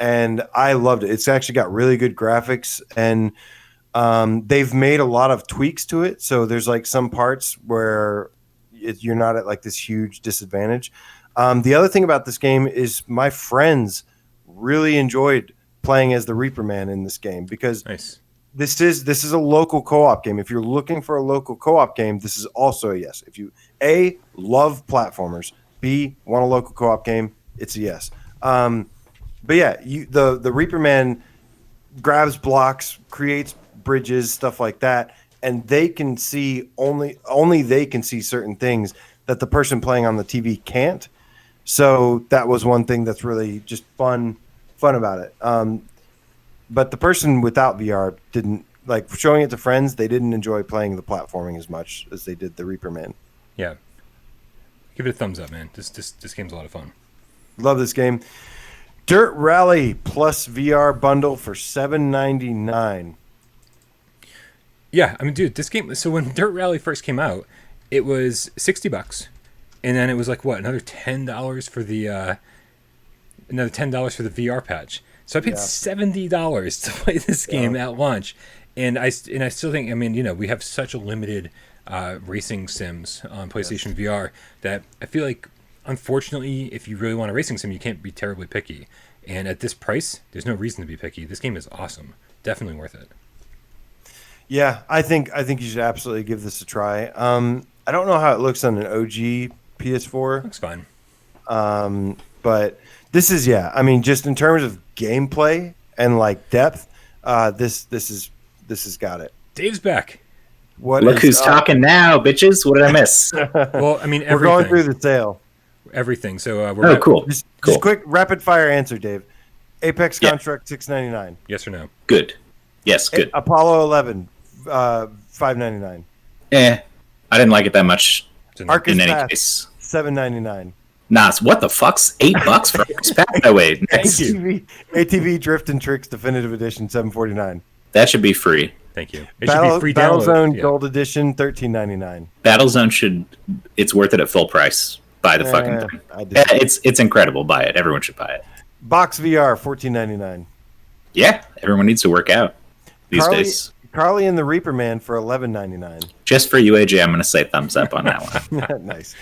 B: And I loved it. It's actually got really good graphics, and they've made a lot of tweaks to it. So there's like some parts where you're not at like this huge disadvantage. The other thing about this game is my friends really enjoyed playing as the Reaper Man in this game because
A: Nice.
B: This is a local co-op game. If you're looking for a local co-op game, this is also a yes. If you A, love platformers, B, want a local co-op game, it's a yes. But yeah, the Reaper Man grabs blocks, creates bridges, stuff like that, and they can see only they can see certain things that the person playing on the TV can't. So that was one thing that's really just fun about it. But the person without VR didn't like showing it to friends. They didn't enjoy playing the platforming as much as they did the Reaper Man.
A: Yeah. Give it a thumbs up, man. This game's a lot of fun.
B: Love this game. Dirt Rally plus VR bundle for $7.99.
A: Yeah, I mean, dude, this game. So when Dirt Rally first came out, it was $60, and then it was like what, another $10 for the VR patch. So I paid $70 to play this game at launch, and I still think, I mean, we have such a limited racing sims on PlayStation VR that I feel like, unfortunately, if you really want a racing sim, you can't be terribly picky. And at this price, there's no reason to be picky. This game is awesome. Definitely worth it.
B: Yeah, I think you should absolutely give this a try. I don't know how it looks on an OG PS4.
A: Looks fine.
B: But this is I mean, just in terms of gameplay and like depth, this has got it.
A: Dave's back.
C: Look who's talking now, bitches. What did I miss?
A: Well, I mean,
B: we're going through the sale.
A: Everything. So we're
C: cool.
B: Just quick rapid fire answer, Dave. Apex
C: Yeah.
B: Construct $6.99.
A: Yes or no?
C: Good. Yes, good.
B: Apollo 11 $5.99.
C: I didn't like it that much
B: Arcus
C: in any
B: Path
C: case.
B: $7.99.
C: Nah, what the fuck's $8 for Arcus Path? No, wait. Next.
B: ATV Drift and Tricks Definitive Edition $7.49.
C: That should be free.
A: Thank you. It should be free download.
B: Battlezone
A: Yeah.
B: Gold Edition $13.99.
C: Battlezone it's worth it at full price. Buy the fucking thing. It's incredible. Buy it. Everyone should buy it.
B: Box VR $14.99.
C: Yeah, everyone needs to work out these days.
B: Carly and the Reaper Man for $11.99.
C: Just for you, AJ, I'm going to say thumbs up on that one.
B: Nice.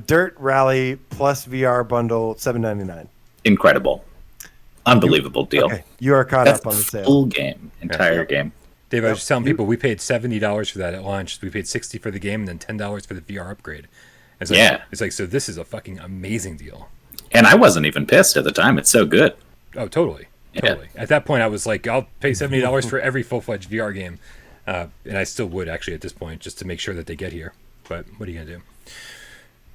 B: Dirt Rally plus VR bundle $7.99.
C: Incredible. Unbelievable deal.
B: Okay, you are caught
C: That's
B: up on the
C: the
B: sale.
C: full game, entire game.
A: Dave, I was just telling people we paid $70 for that at launch. We paid $60 for the game and then $10 for the VR upgrade. It's like,
C: Yeah.
A: It's like, so this is a fucking amazing deal.
C: And I wasn't even pissed at the time. It's so good.
A: Oh, totally.
C: Yeah.
A: Totally. At that point, I was like, I'll pay $70 for every full-fledged VR game. And I still would, actually, at this point, just to make sure that they get here. But what are you going to do?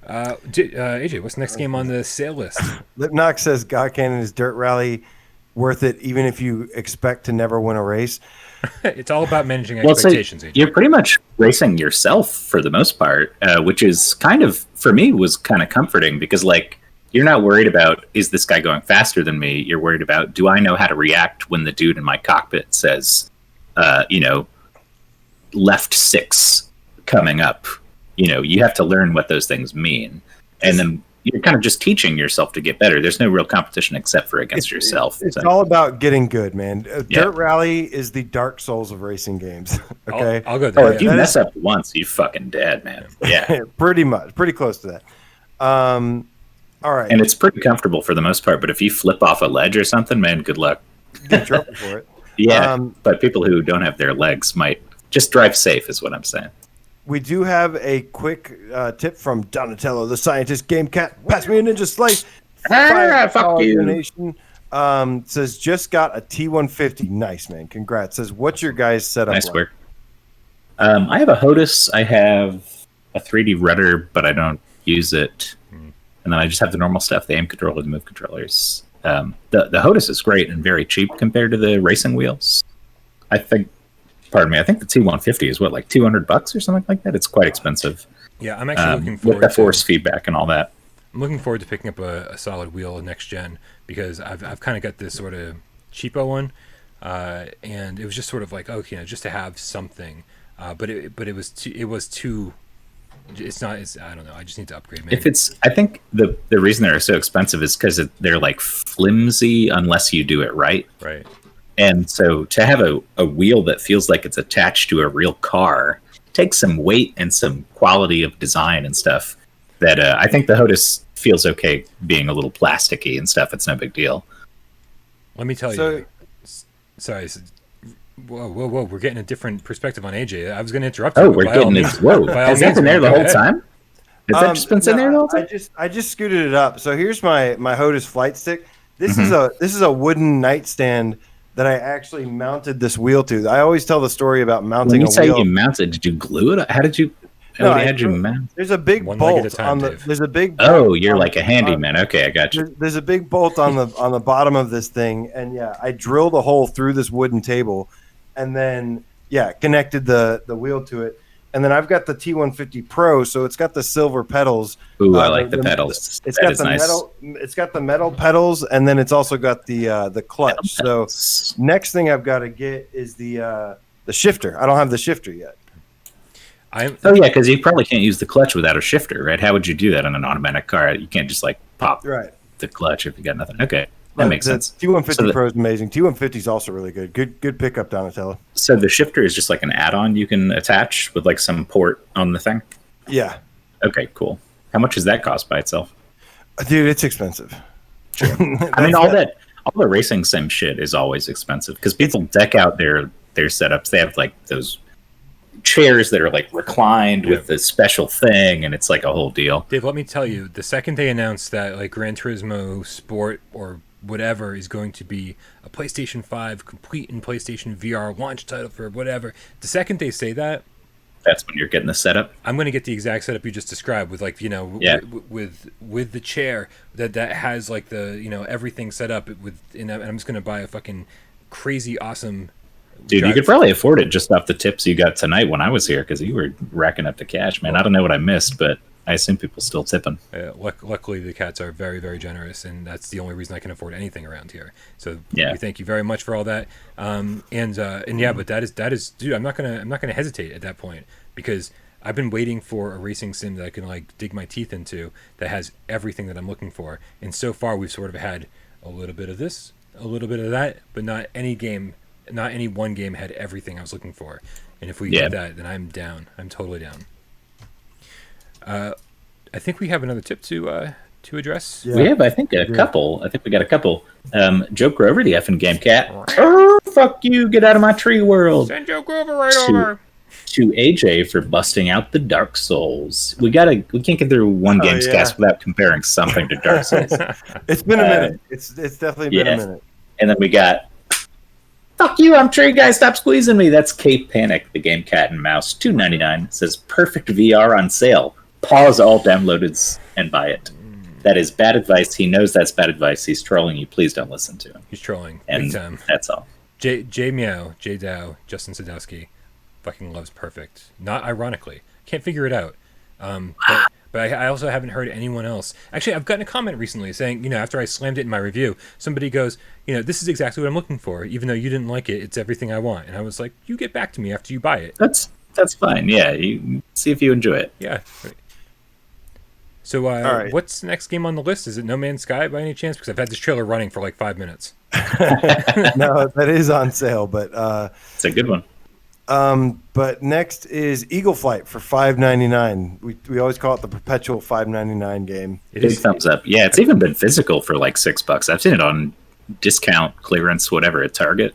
A: AJ, what's the next game on the sale list?
B: Lipnox says God Cannon is Dirt Rally worth it even if you expect to never win a race.
A: It's all about managing
C: Well, so
A: expectations, AJ.
C: you're pretty much racing yourself for the most part, which is kind of, for me, was kind of comforting because, like, you're not worried about, is this guy going faster than me? You're worried about, do I know how to react when the dude in my cockpit says, left 6 coming up? You have to learn what those things mean. And then you're kind of just teaching yourself to get better. There's no real competition except for against yourself.
B: It's
C: So,
B: all about getting good, man.
C: Yeah.
B: Dirt Rally is the Dark Souls of racing games. Okay,
A: I'll go
C: oh,
A: there.
C: if you
A: Yeah.
C: mess up once, you fucking dead, man. Yeah.
B: pretty much, pretty close to that. All right,
C: And it's pretty comfortable for the most part, but if you flip off a ledge or something, man, good luck.
B: get in trouble for it.
C: Yeah, but people who don't have their legs might just drive safe, is what I'm saying.
B: We do have a quick tip from Donatello, the scientist game cat. Pass me a ninja slice.
C: Fuck you.
B: Donation. Says just got a T150. Nice, man. Congrats. Says what's your guys setup?
C: Nice
B: like?
C: work. I have a HOTUS. I have a 3D rudder, but I don't use it. And then I just have the normal stuff, the aim controller, the move controllers. The HOTUS is great and very cheap compared to the racing wheels. I think the T150 is what, like $200 or something like that? It's quite expensive.
A: Yeah, I'm actually looking forward
C: with the force feedback and all that.
A: I'm looking forward to picking up a solid wheel next gen because I've kind of got this sort of cheapo one, and it was just sort of like, okay, just to have something, but it was too. It's not. I don't know. I just need to upgrade. Maybe.
C: I think the reason they're so expensive is because they're like flimsy unless you do it right.
A: Right.
C: And so to have a wheel that feels like it's attached to a real car takes some weight and some quality of design and stuff that I think the HOTUS feels okay being a little plasticky and stuff. It's no big deal.
A: Let me tell you. Sorry. Whoa. We're getting a different perspective on AJ. I was going to interrupt you.
C: Oh, we're getting it. Whoa. Has that been there the whole time? Has that just been sitting there the whole time?
B: I just scooted it up. So here's my HOTUS flight stick. This
C: Mm-hmm.
B: is a wooden nightstand that I actually mounted this wheel to. I always tell the story about mounting
C: When you
B: a
C: say
B: wheel.
C: you mounted, did you glue it? How did you?
B: No,
C: How did you mount?
B: There's a big
A: One leg at a
B: bolt
A: time,
B: on the.
A: Dave.
B: There's a big.
C: Oh,
B: bolt
C: you're
B: on
C: like a
B: the-
C: handyman. Okay, I got you.
B: There's a big bolt on the bottom of this thing, and yeah, I drilled a hole through this wooden table, and then connected the wheel to it, and then I've got the T150 Pro, so it's got the silver pedals.
C: Ooh, I like the pedals.
B: It's
C: That
B: got
C: is
B: the
C: nice.
B: metal. It's got the metal pedals, and then it's also got the clutch. So
C: Pedals.
B: next thing I've got to get is the shifter. I don't have the shifter yet.
C: Oh yeah, because you probably can't use the clutch without a shifter, right? How would you do that on an automatic car? You can't just like pop
B: Right.
C: the clutch if you got nothing. Okay, that makes sense.
B: T150
C: So
B: Pro is amazing. T150 is also really good. Good pickup, Donatello.
C: So the shifter is just like an add-on you can attach with like some port on the thing.
B: Yeah,
C: Okay, cool. How much does that cost by itself?
B: dude, it's expensive.
C: I mean, all the racing sim shit is always expensive because people deck out their setups. They have like those chairs that are like reclined with the special thing, and it's like a whole deal.
A: Dave, let me tell you, the second they announced that like Gran Turismo Sport or whatever is going to be a PlayStation 5 complete in PlayStation VR launch title for whatever, the second they say that,
C: That's when you're getting the setup.
A: I'm going to get the exact setup you just described with like, with the chair that has like the, everything set up with, and I'm just going to buy a fucking crazy awesome.
C: Dude, you could probably afford it just off the tips you got tonight when I was here, because you were racking up the cash, man. I don't know what I missed, but I assume people still tipping.
A: Luckily, the cats are very, very generous, and that's the only reason I can afford anything around here. So we thank you very much for all that. And yeah, but that is, dude. I'm not gonna hesitate at that point, because I've been waiting for a racing sim that I can like dig my teeth into that has everything that I'm looking for. And so far, we've sort of had a little bit of this, a little bit of that, but not any one game had everything I was looking for. And if we get that, then I'm down. I'm totally down. I think we have another tip to address.
C: Yeah. We have, I think, a couple. I think we got a couple. Joe Grover, the effing game cat. Oh, fuck you! Get out of my tree world.
A: Send Joe Grover over.
C: To AJ for busting out the Dark Souls. We can't get through one GAMESCAST without comparing something to Dark Souls.
B: It's been a minute. It's definitely been a minute.
C: And then we got, fuck you, I'm Tree Guy, stop squeezing me. That's Cape Panic, the game cat and mouse. $2.99. Says perfect VR on sale. Pause all downloads and buy it. That is bad advice. He knows that's bad advice. He's trolling you. Please don't listen to him.
A: He's trolling.
C: And that's all.
A: J Meow, J Dow, Justin Sadowski fucking loves Perfect. Not ironically. Can't figure it out. But I also haven't heard anyone else. Actually, I've gotten a comment recently saying, after I slammed it in my review, somebody goes, this is exactly what I'm looking for. Even though you didn't like it, it's everything I want. And I was like, you get back to me after you buy it.
C: That's fine. Yeah, you see if you enjoy it.
A: Yeah. Right. So what's the next game on the list? Is it No Man's Sky by any chance? Because I've had this trailer running for like 5 minutes.
B: No, that is on sale, but
C: it's a good one.
B: But next is Eagle Flight for $5.99. We always call it the perpetual $5.99 game.
C: Big thumbs up. Yeah, it's even been physical for like $6. I've seen it on discount, clearance, whatever at Target.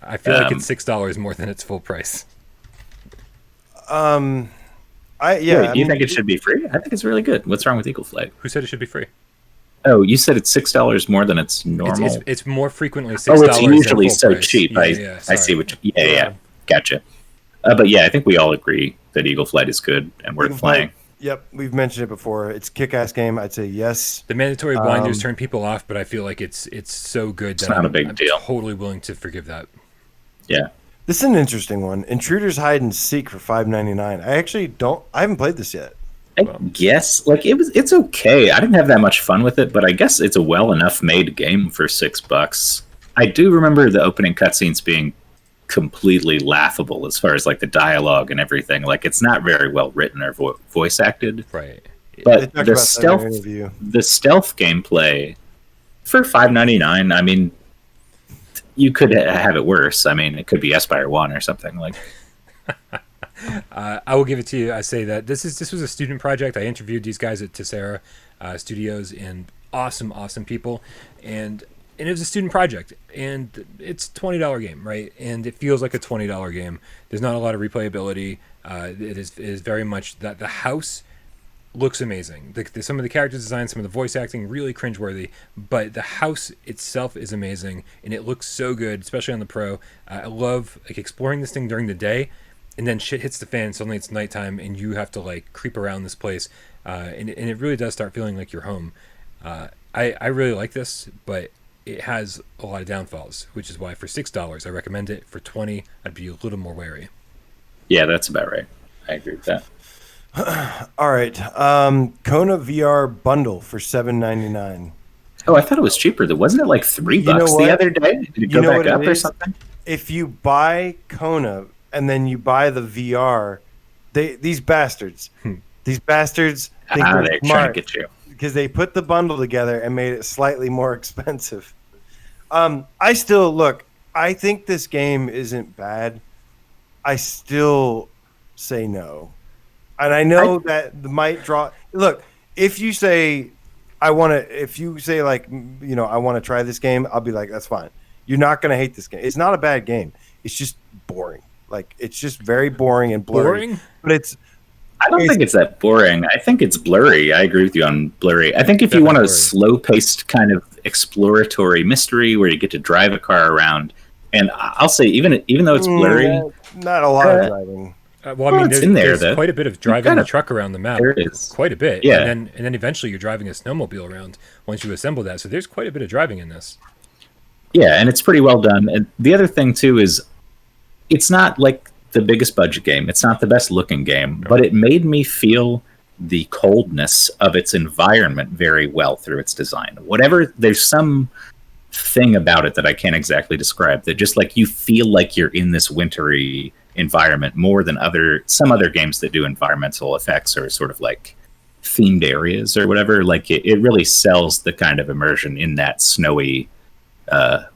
A: I feel like it's $6 more than its full price.
C: Do you think it should be free? I think it's really good. What's wrong with Eagle Flight?
A: Who said it should be free?
C: Oh, you said it's $6 more than it's normal.
A: It's more frequently $6.
C: Oh, it's usually so
A: price.
C: cheap. I see what. Gotcha. But yeah, I think we all agree that Eagle Flight is good and worth playing.
B: Yep, we've mentioned it before. It's a kick-ass game. I'd say yes.
A: The mandatory blinders turn people off, but I feel like it's so good that
C: not a big deal.
A: I'm totally willing to forgive that.
C: Yeah.
B: This is an interesting one. Intruders Hide and Seek for $5.99. I haven't played this yet.
C: I guess it's okay. I didn't have that much fun with it, but I guess it's a well enough made game for $6. I do remember the opening cutscenes being completely laughable as far as like the dialogue and everything. Like it's not very well written or voice acted.
A: Right.
C: But the stealth gameplay for $5.99, I mean, you could have it worse. I mean, it could be Espire 1 or something like.
A: I will give it to you. I say that this was a student project. I interviewed these guys at Tessera Studios, and awesome people, and it was a student project, and it's $20 game, right? And it feels like a $20 game. There's not a lot of replayability. It is very much that the house looks amazing. Some of the character design, some of the voice acting, really cringeworthy, but the house itself is amazing, and it looks so good, especially on the Pro. I love exploring this thing during the day, and then shit hits the fan. Suddenly it's nighttime, and you have to creep around this place, and it really does start feeling like you're home. I really like this, but it has a lot of downfalls, which is why for $6 I recommend it. For $20, I'd be a little more wary.
C: Yeah, that's about right. I agree with that.
B: All right, Kona VR bundle for $7.99.
C: Oh, I thought it was cheaper. Wasn't it like $3 the other day? Did it go back up or something?
B: If you buy Kona and then you buy the VR, these bastards think they're
C: trying to get you
B: because they put the bundle together and made it slightly more expensive. I think this game isn't bad. I still say no. And I know that might draw. Look, if you say I want to try this game, I'll be like, that's fine. You're not going to hate this game. It's not a bad game. It's just boring. It's just very boring and blurry.
A: Boring?
B: But
C: I don't think it's that boring. I think it's blurry. I agree with you on blurry. I think if you want a slow-paced kind of exploratory mystery where you get to drive a car around, and I'll say even though it's blurry,
B: not a lot of driving.
A: Well, I mean,
C: it's in there,
A: there's
C: though.
A: quite a bit of driving the truck around the map.
C: There it is.
A: Quite a bit.
C: Yeah.
A: And then eventually you're driving a snowmobile around once you assemble that. So there's quite a bit of driving in this.
C: Yeah, and it's pretty well done. And the other thing too is, it's not like the biggest budget game. It's not the best looking game, but it made me feel the coldness of its environment very well through its design. Whatever, there's some thing about it that I can't exactly describe, that just like you feel like you're in this wintry environment more than some other games that do environmental effects or sort of like themed areas or whatever. Like it really sells the kind of immersion in that snowy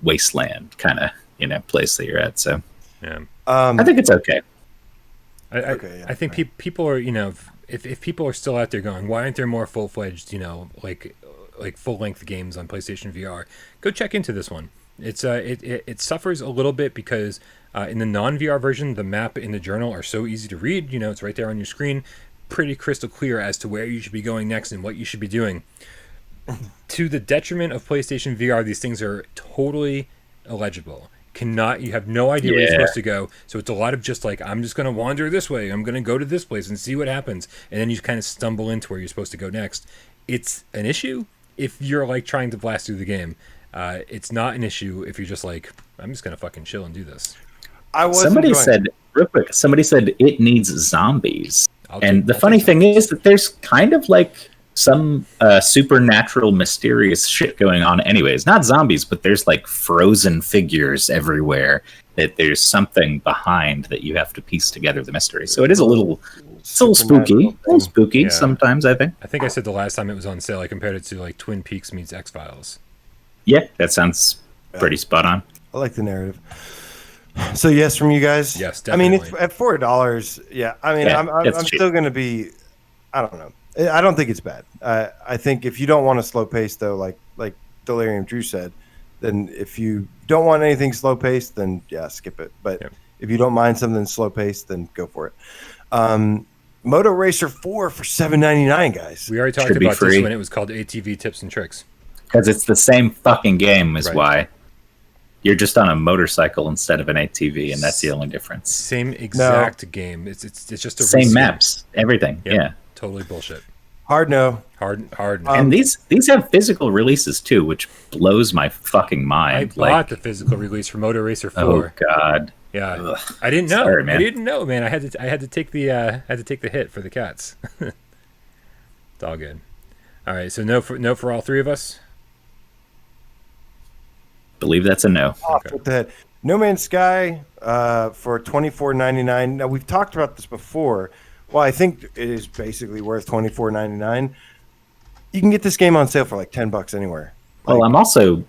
C: wasteland kind of place that you're at. So
A: Yeah.
C: I think it's okay.
A: I think people are, if people are still out there going, why aren't there more full-fledged, like full-length games on PlayStation VR? Go check into this one. It's it suffers a little bit because in the non-VR version, the map in the journal are so easy to read. It's right there on your screen, pretty crystal clear as to where you should be going next and what you should be doing. To the detriment of PlayStation VR, these things are totally illegible. You have no idea where you're supposed to go, so it's a lot of just like, I'm just going to wander this way, I'm going to go to this place and see what happens, and then you kind of stumble into where you're supposed to go next. It's an issue if you're like trying to blast through the game. It's not an issue if you're just like, I'm just going to fucking chill and do this.
C: Somebody said it needs zombies, and the funny thing is that there's kind of like some supernatural mysterious shit going on anyways. Not zombies, but there's like frozen figures everywhere, that there's something behind that you have to piece together the mystery. So it is a little spooky sometimes, I think.
A: I think I said the last time it was on sale, I compared it to like Twin Peaks meets X-Files.
C: Yeah, that sounds pretty spot on.
B: I like the narrative. So yes, from you guys.
A: Yes, definitely.
B: I mean, it's at $4. Yeah, I mean, I'm still going to be. I don't know. I don't think it's bad. I think if you don't want a slow pace, though, like Delirium Drew said, then if you don't want anything slow paced, then yeah, skip it. But if you don't mind something slow paced, then go for it. Moto Racer 4 for $7.99, guys.
A: We already talked about this when it was called ATV Tips and Tricks.
C: Because it's the same fucking game, is why. You're just on a motorcycle instead of an ATV, and that's the only difference.
A: Same exact game. It's just a
C: same maps, everything.
A: Yep.
C: Yeah,
A: totally bullshit.
B: Hard no.
A: Hard.
C: And these have physical releases too, which blows my fucking mind.
A: I bought the physical release for Moto Racer 4.
C: Oh God.
A: Yeah,
C: Ugh.
A: I didn't know.
C: Sorry, man.
A: I didn't know, man. I had to take the hit for the cats. It's all good. All right, so no for all three of us.
C: Believe that's a no.
B: Off with the head. No Man's Sky for $24.99. Now we've talked about this before. Well, I think it is basically worth $24.99. You can get this game on sale for like $10 anywhere.
C: Well, I'm also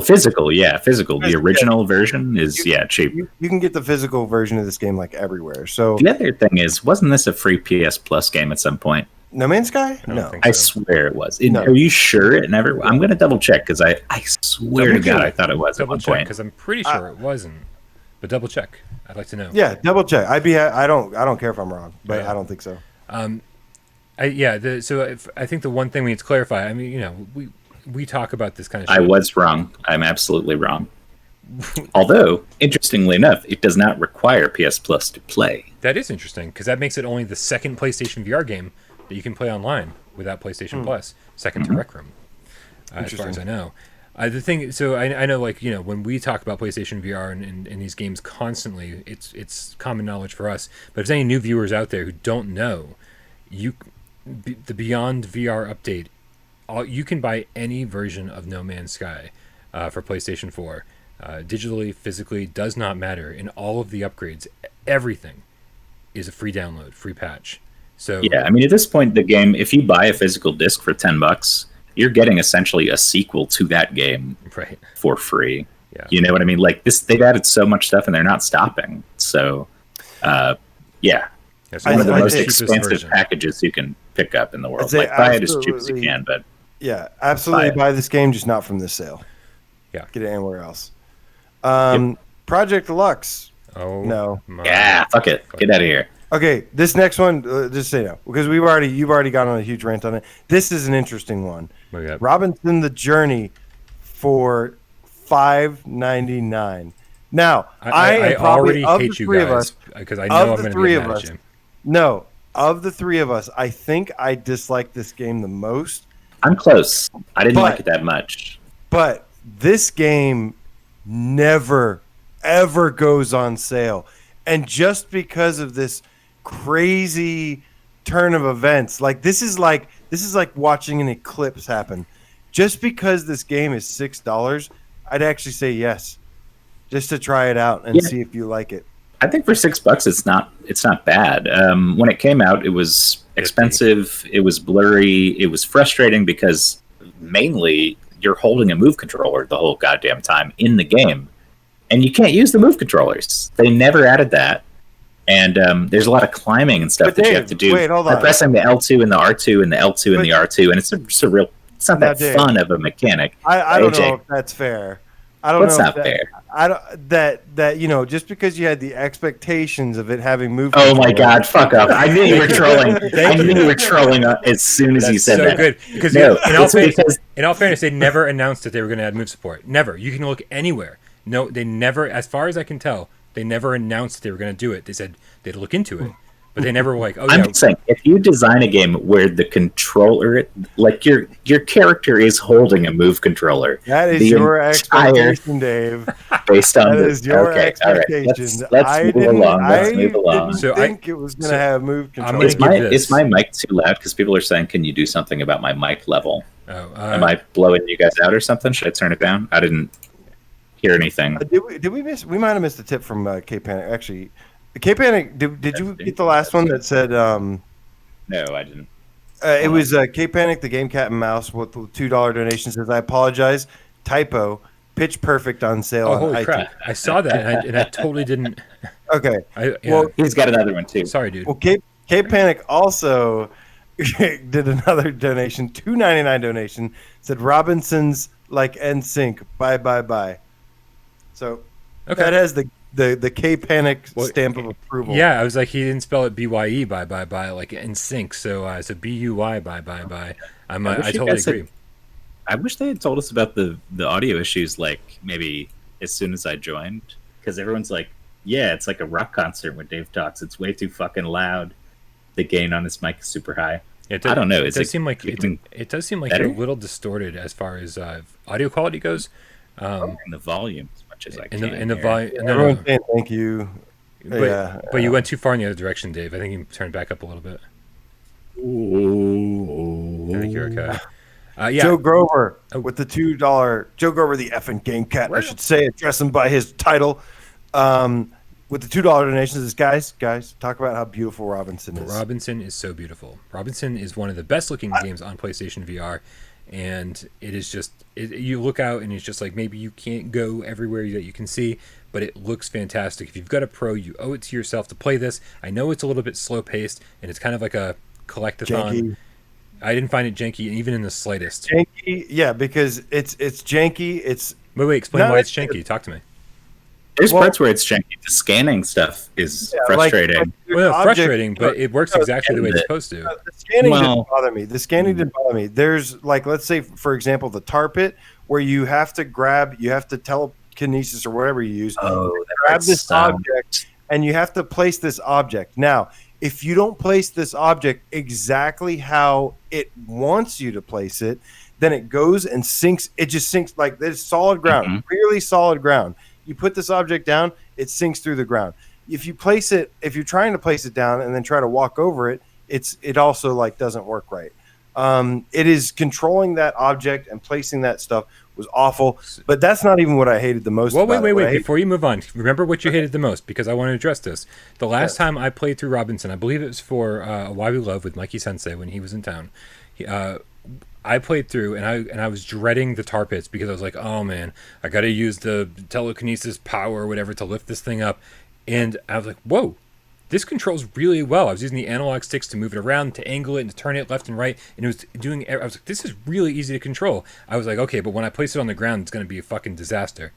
C: physical. Yeah, physical. The original version is cheap.
B: You can get the physical version of this game like everywhere. So
C: the other thing is, wasn't this a free PS Plus game at some point?
B: No Man's Sky? No,
C: I swear it was. Are you sure it never? I'm going to double check because I swear to God I thought it was at one point.
A: Because I'm pretty sure it wasn't. But double check. I'd like to know.
B: Yeah, double check. I don't care if I'm wrong, but I don't think so.
A: I think the one thing we need to clarify. I mean, we talk about this kind of shit.
C: I was wrong. I'm absolutely wrong. Although, interestingly enough, it does not require PS Plus to play.
A: That is interesting because that makes it only the second PlayStation VR game that you can play online without PlayStation Plus. Second to Rec Room, as far as I know. The thing, so I know, like, when we talk about PlayStation VR and these games constantly, it's common knowledge for us. But if there's any new viewers out there who don't know, the Beyond VR update, you can buy any version of No Man's Sky for PlayStation 4. Digitally, physically, does not matter. In all of the upgrades, everything is a free download, free patch. So
C: yeah, I mean, at this point, the game, if you buy a physical disc for $10, you're getting essentially a sequel to that game for free.
A: Yeah.
C: You know what I mean? Like this, they've added so much stuff and they're not stopping. So, yeah. It's one of the most expensive packages you can pick up in the world. Like, buy it as cheap as you can, but
B: yeah, absolutely buy this game, just not from this sale.
A: Yeah.
B: Get it anywhere else. Project Deluxe.
A: Oh
B: no.
C: Yeah, fuck it. Get out of here.
B: Okay, this next one, just say no, because you've already gone on a huge rant on it. This is an interesting one. Robinson the Journey for $5.99. Now, I am
A: already
B: probably of
A: hate
B: the
A: you
B: three of
A: guys
B: us.
A: because I know I'm
B: Of the
A: going to
B: three
A: be
B: of
A: mad
B: us,
A: at you.
B: no, of the three of us, I think I dislike this game the most.
C: I'm close. I didn't like
B: But-
C: it that much.
B: But this game never, ever goes on sale. And just because of this crazy turn of events, like this is like watching an eclipse happen. Just because this game is $6, I'd actually say yes, just to try it out and
C: Yeah.
B: see if you like it.
C: I think for $6, it's not bad. When it came out, it was expensive. It was blurry. It was frustrating because mainly you're holding a move controller the whole goddamn time in the game, and you can't use the move controllers. They never added that. And there's a lot of climbing and stuff
B: But
C: that you
B: Dave,
C: have to do
B: wait, hold
C: by
B: on.
C: pressing the L2 and the R2 and the L2 and the R2, and it's a real. It's not
B: Now,
C: that
B: Dave,
C: fun of a mechanic.
B: I don't
C: AJ,
B: know if that's fair. I don't
C: What's
B: know.
C: not
B: if that,
C: fair?
B: I don't that you know, just because you had the expectations of it having moved.
C: Oh my god, fuck up! I knew you were trolling. I knew you were trolling as soon as you
A: That's
C: said
A: so
C: that.
A: good because
C: No, it's because
A: in all fairness, they never announced that they were going to add move support. Never. You can look anywhere. No, they never, as far as I can tell, they never announced they were going to do it. They said they'd look into it, but they never were like, oh
C: I'm
A: yeah.
C: just saying, if you design a game where the controller, like your character is holding a move controller,
B: That is
C: the
B: your
C: entire-
B: expectation, Dave.
C: based on
B: That
C: the
B: is your
C: okay, all right,
B: expectation.
C: let's move along. Let's move along.
B: didn't
A: So
B: think it was going to have move
A: I'm
B: control.
A: gonna
C: Is my
A: give this-
C: is my mic too loud? Because people are saying, "Can you do something about my mic level?"
A: Oh,
C: Am I blowing you guys out or something? Should I turn it down? I didn't hear anything.
B: Did we miss? We might have missed a tip from K Panic. Actually, K Panic. Did you get the last one that said?
C: No, I didn't.
B: It was K Panic, the game Cat and Mouse, with the $2 donation. Says, "I apologize, typo. Pitch Perfect on sale."
A: oh,
B: on
A: holy
B: iTunes.
A: crap! I saw that and I totally didn't.
B: Okay.
A: Yeah.
B: Well,
C: He's got another one too.
A: Sorry, dude.
B: Well, K Panic also did another donation, $2.99 donation. Said Robinson's like NSYNC. Bye. So
A: Okay.
B: that has the K Panic
A: Well,
B: stamp of approval.
A: Yeah, I was like, he didn't spell it BYE bye like in sync. So BUY bye. I
C: wish you
A: totally
C: guys had-
A: agree.
C: I wish they had told us about the audio issues, like maybe as soon as I joined, because everyone's like, "Yeah, it's like a rock concert when Dave talks. It's way too fucking loud. The gain on his mic is super high." I don't know.
A: It
C: Is
A: does
C: it
A: seem like
C: getting
A: it does seem like
C: better?
A: you're a little distorted as far as audio quality goes.
C: in the volume as much as I
A: In
C: can.
A: the
C: here.
A: volume,
B: Everyone's saying thank you.
A: but,
B: Yeah.
A: but you went too far in the other direction, Dave. I think you turned back up a little bit. I think you're okay. Yeah.
B: Joe Grover
A: Oh.
B: with the $2. Joe Grover, the effing game cat, I should say, address him by his title. With the $2 donations, is guys, talk about how beautiful Robinson is.
A: Robinson is so beautiful. Robinson is one of the best looking games on PlayStation VR, and it is just you look out and it's just like maybe you can't go everywhere that you can see, but it looks fantastic. If you've got a pro, you owe it to yourself to play this. I know it's a little bit slow paced and it's kind of like a collectathon.
B: Janky.
A: I didn't find it janky even in the slightest.
B: Janky, yeah, because it's janky. It's
A: Wait, explain
B: No,
A: why it's
B: it's-
A: janky. Talk to me.
C: There's
B: Well-
C: parts where it's janky. The scanning stuff is frustrating.
A: Well,
B: object-
A: frustrating, but it works exactly the way it's supposed to.
B: The scanning
C: Well-
B: didn't bother me. The scanning didn't bother me. There's like, let's say, for example, the tar pit where you have to telekinesis or whatever you use.
C: Oh,
B: Grab this object, and you have to place this object. Now, if you don't place this object exactly how it wants you to place it, then it goes and sinks. It just sinks like there's solid ground,
C: Mhm.
B: really solid ground. You put this object down, it sinks through the ground. If you're trying to place it down and then try to walk over it, it also like doesn't work right. It is controlling that object and placing that stuff was awful, but that's not even what I hated the most.
A: Well,
B: about it. What I
A: wait.
B: hate-
A: Before you move on, remember what you hated the most, because I want to address this. The last time I played through Robinson, I believe it was for Why We Love with Mikey Sensei when he was in town. I played through, and I was dreading the tar pits because I was like, oh man, I got to use the telekinesis power or whatever to lift this thing up. And I was like, whoa, this controls really well. I was using the analog sticks to move it around, to angle it, and to turn it left and right. And it was doing, I was like, this is really easy to control. I was like, okay, but when I place it on the ground, it's going to be a fucking disaster.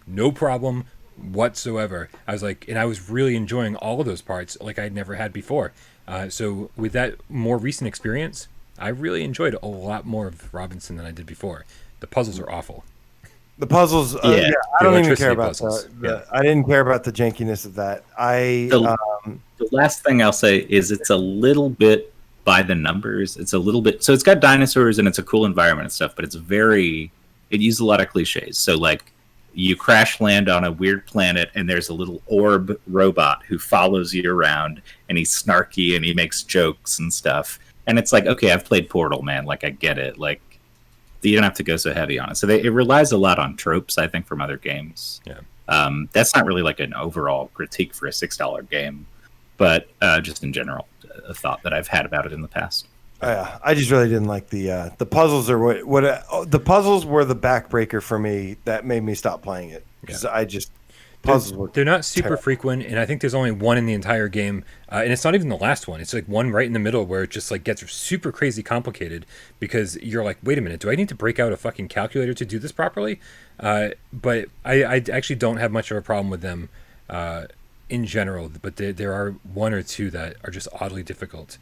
A: No problem whatsoever. I was like, and I was really enjoying all of those parts like I'd never had before. So with that more recent experience, I really enjoyed a lot more of Robinson than I did before. The puzzles are awful.
B: The puzzles,
C: Yeah.
B: I
A: The
B: don't even
A: electricity
B: care about
A: puzzles,
B: I didn't care about the jankiness of that.
C: The last thing I'll say is it's a little bit by the numbers. It's a little bit, so it's got dinosaurs and it's a cool environment and stuff, but it uses a lot of cliches. So like you crash land on a weird planet and there's a little orb robot who follows you around and he's snarky and he makes jokes and stuff. And it's like, okay, I've played Portal, man. Like I get it. Like you don't have to go so heavy on it. So it relies a lot on tropes, I think, from other games.
A: Yeah.
C: That's not really like an overall critique for a $6 game, but just in general, a thought that I've had about it in the past.
B: I just really didn't like the puzzles are the puzzles were the backbreaker for me that made me stop playing it because puzzles were
A: they're not super
B: terrible.
A: frequent, and I think there's only one in the entire game, and it's not even the last one. It's like one right in the middle where it just like gets super crazy complicated because you're like, wait a minute, do I need to break out a fucking calculator to do this properly? But I actually don't have much of a problem with them in general, but there are one or two that are just oddly difficult.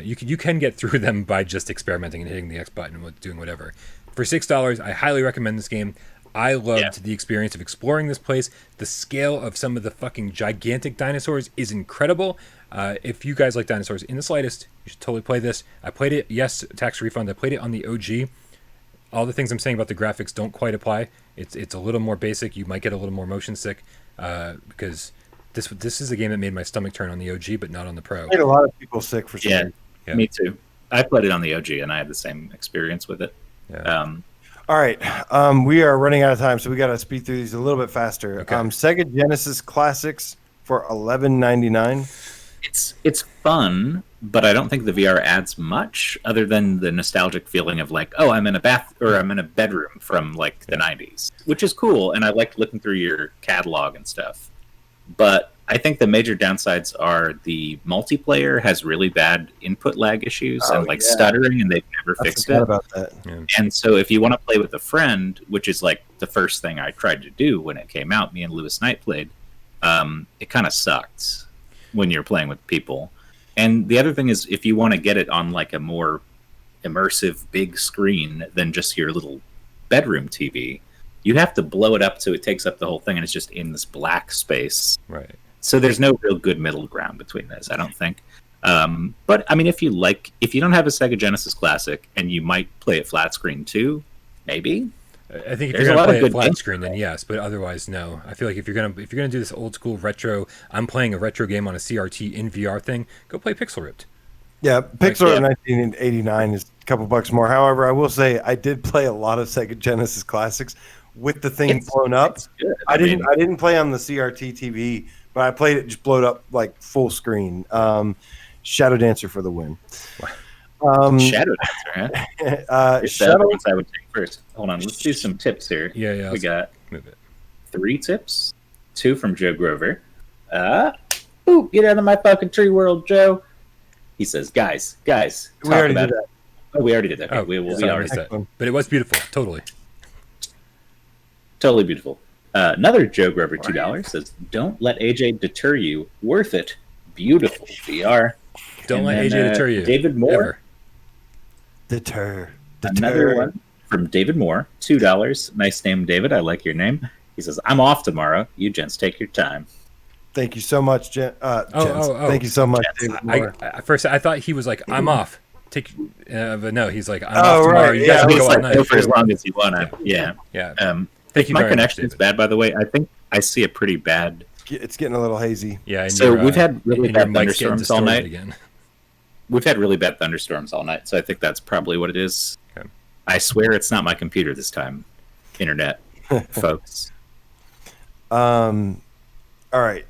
A: You can get through them by just experimenting and hitting the X button and doing whatever. For $6, I highly recommend this game. I loved the experience of exploring this place. The scale of some of the fucking gigantic dinosaurs is incredible. If you guys like dinosaurs in the slightest, you should totally play this. I played it, yes, tax refund. I played it on the OG. All the things I'm saying about the graphics don't quite apply. It's a little more basic. You might get a little more motion sick because this is a game that made my stomach turn on the OG, but not on the Pro.
B: Made a lot of people sick for sure.
C: Yeah, me too. I played it on the OG and I had the same experience with it.
A: Yeah.
B: All right, we are running out of time, so we got to speed through these a little bit faster.
A: Okay.
B: Sega Genesis Classics for $11.99.
C: It's fun, but I don't think the VR adds much other than the nostalgic feeling of like, oh, I'm in a I'm in a bedroom from like the 90s, which is cool, and I liked looking through your catalog and stuff. But I think the major downsides are the multiplayer has really bad input lag issues and stuttering, and they've never fixed it.
B: About that.
A: Yeah.
C: And so if you want to play with a friend, which is like the first thing I tried to do when it came out, me and Lewis Knight played, it kind of sucked when you're playing with people. And the other thing is if you want to get it on like a more immersive big screen than just your little bedroom TV, you have to blow it up so it takes up the whole thing and it's just in this black space.
A: Right.
C: So there's no real good middle ground between those, I don't think. But I mean, if you don't have a Sega Genesis Classic and you might play it flat screen too, maybe.
A: I think if
C: There's
A: you're
C: a lot
A: gonna
C: of
A: play it
C: good
A: flat
C: games
A: screen, then yes, but otherwise no. I feel like if you're gonna do this old school retro, I'm playing a retro game on a CRT in VR thing, go play Pixel Ripped.
B: Yeah, Pixel 1989 is a couple bucks more. However, I will say I did play a lot of Sega Genesis Classics with the thing blown up.
C: Good.
B: I didn't play on the CRT TV, but I played it just blowed up like full screen. Shadow Dancer for the win.
C: Shadow Dancer, huh?
B: Shadow.
C: I would take first. Hold on, let's do some tips here.
A: Yeah.
C: We got
A: Move it.
C: 3 tips, 2 from Joe Grover. Ooh, get out of my fucking tree world, Joe. He says, guys,
B: We already did that.
C: Oh, we already did that. Okay,
A: Oh,
C: we
A: sorry, I
C: already
A: missed that. But it was beautiful, totally.
C: Totally beautiful. Another Joe Grover $2 says, "Don't let AJ deter you. Worth it. Beautiful VR."
A: Don't
C: And
A: let
C: then,
A: AJ deter you.
C: David Moore.
A: Ever.
B: Deter.
C: Another one from David Moore, $2. Nice name, David. I like your name. He says, "I'm off tomorrow. You gents take your time."
B: Thank you so much, Gents. Thank you so much, David Moore.
A: At first, I thought he was like, "I'm off." But no, he's like, "I'm
B: Oh,
A: off tomorrow.
B: right,
A: You guys
B: yeah.
A: can
C: He's
A: go all
C: like,
A: night."
C: go for as long as you want to. Yeah.
A: Yeah.
C: Thank
A: you
C: my
A: very much,
C: connection's
A: David.
C: bad, by the way. I think I see a pretty bad.
B: It's getting a little hazy.
A: Yeah. And
C: So
A: your,
C: we've had really
A: and your
C: bad
A: mic's getting
C: thunderstorms all
A: distorted
C: night.
A: again.
C: We've had really bad thunderstorms all night, so I think that's probably what it is.
A: Okay.
C: I swear it's not my computer this time. Internet, folks.
B: All right.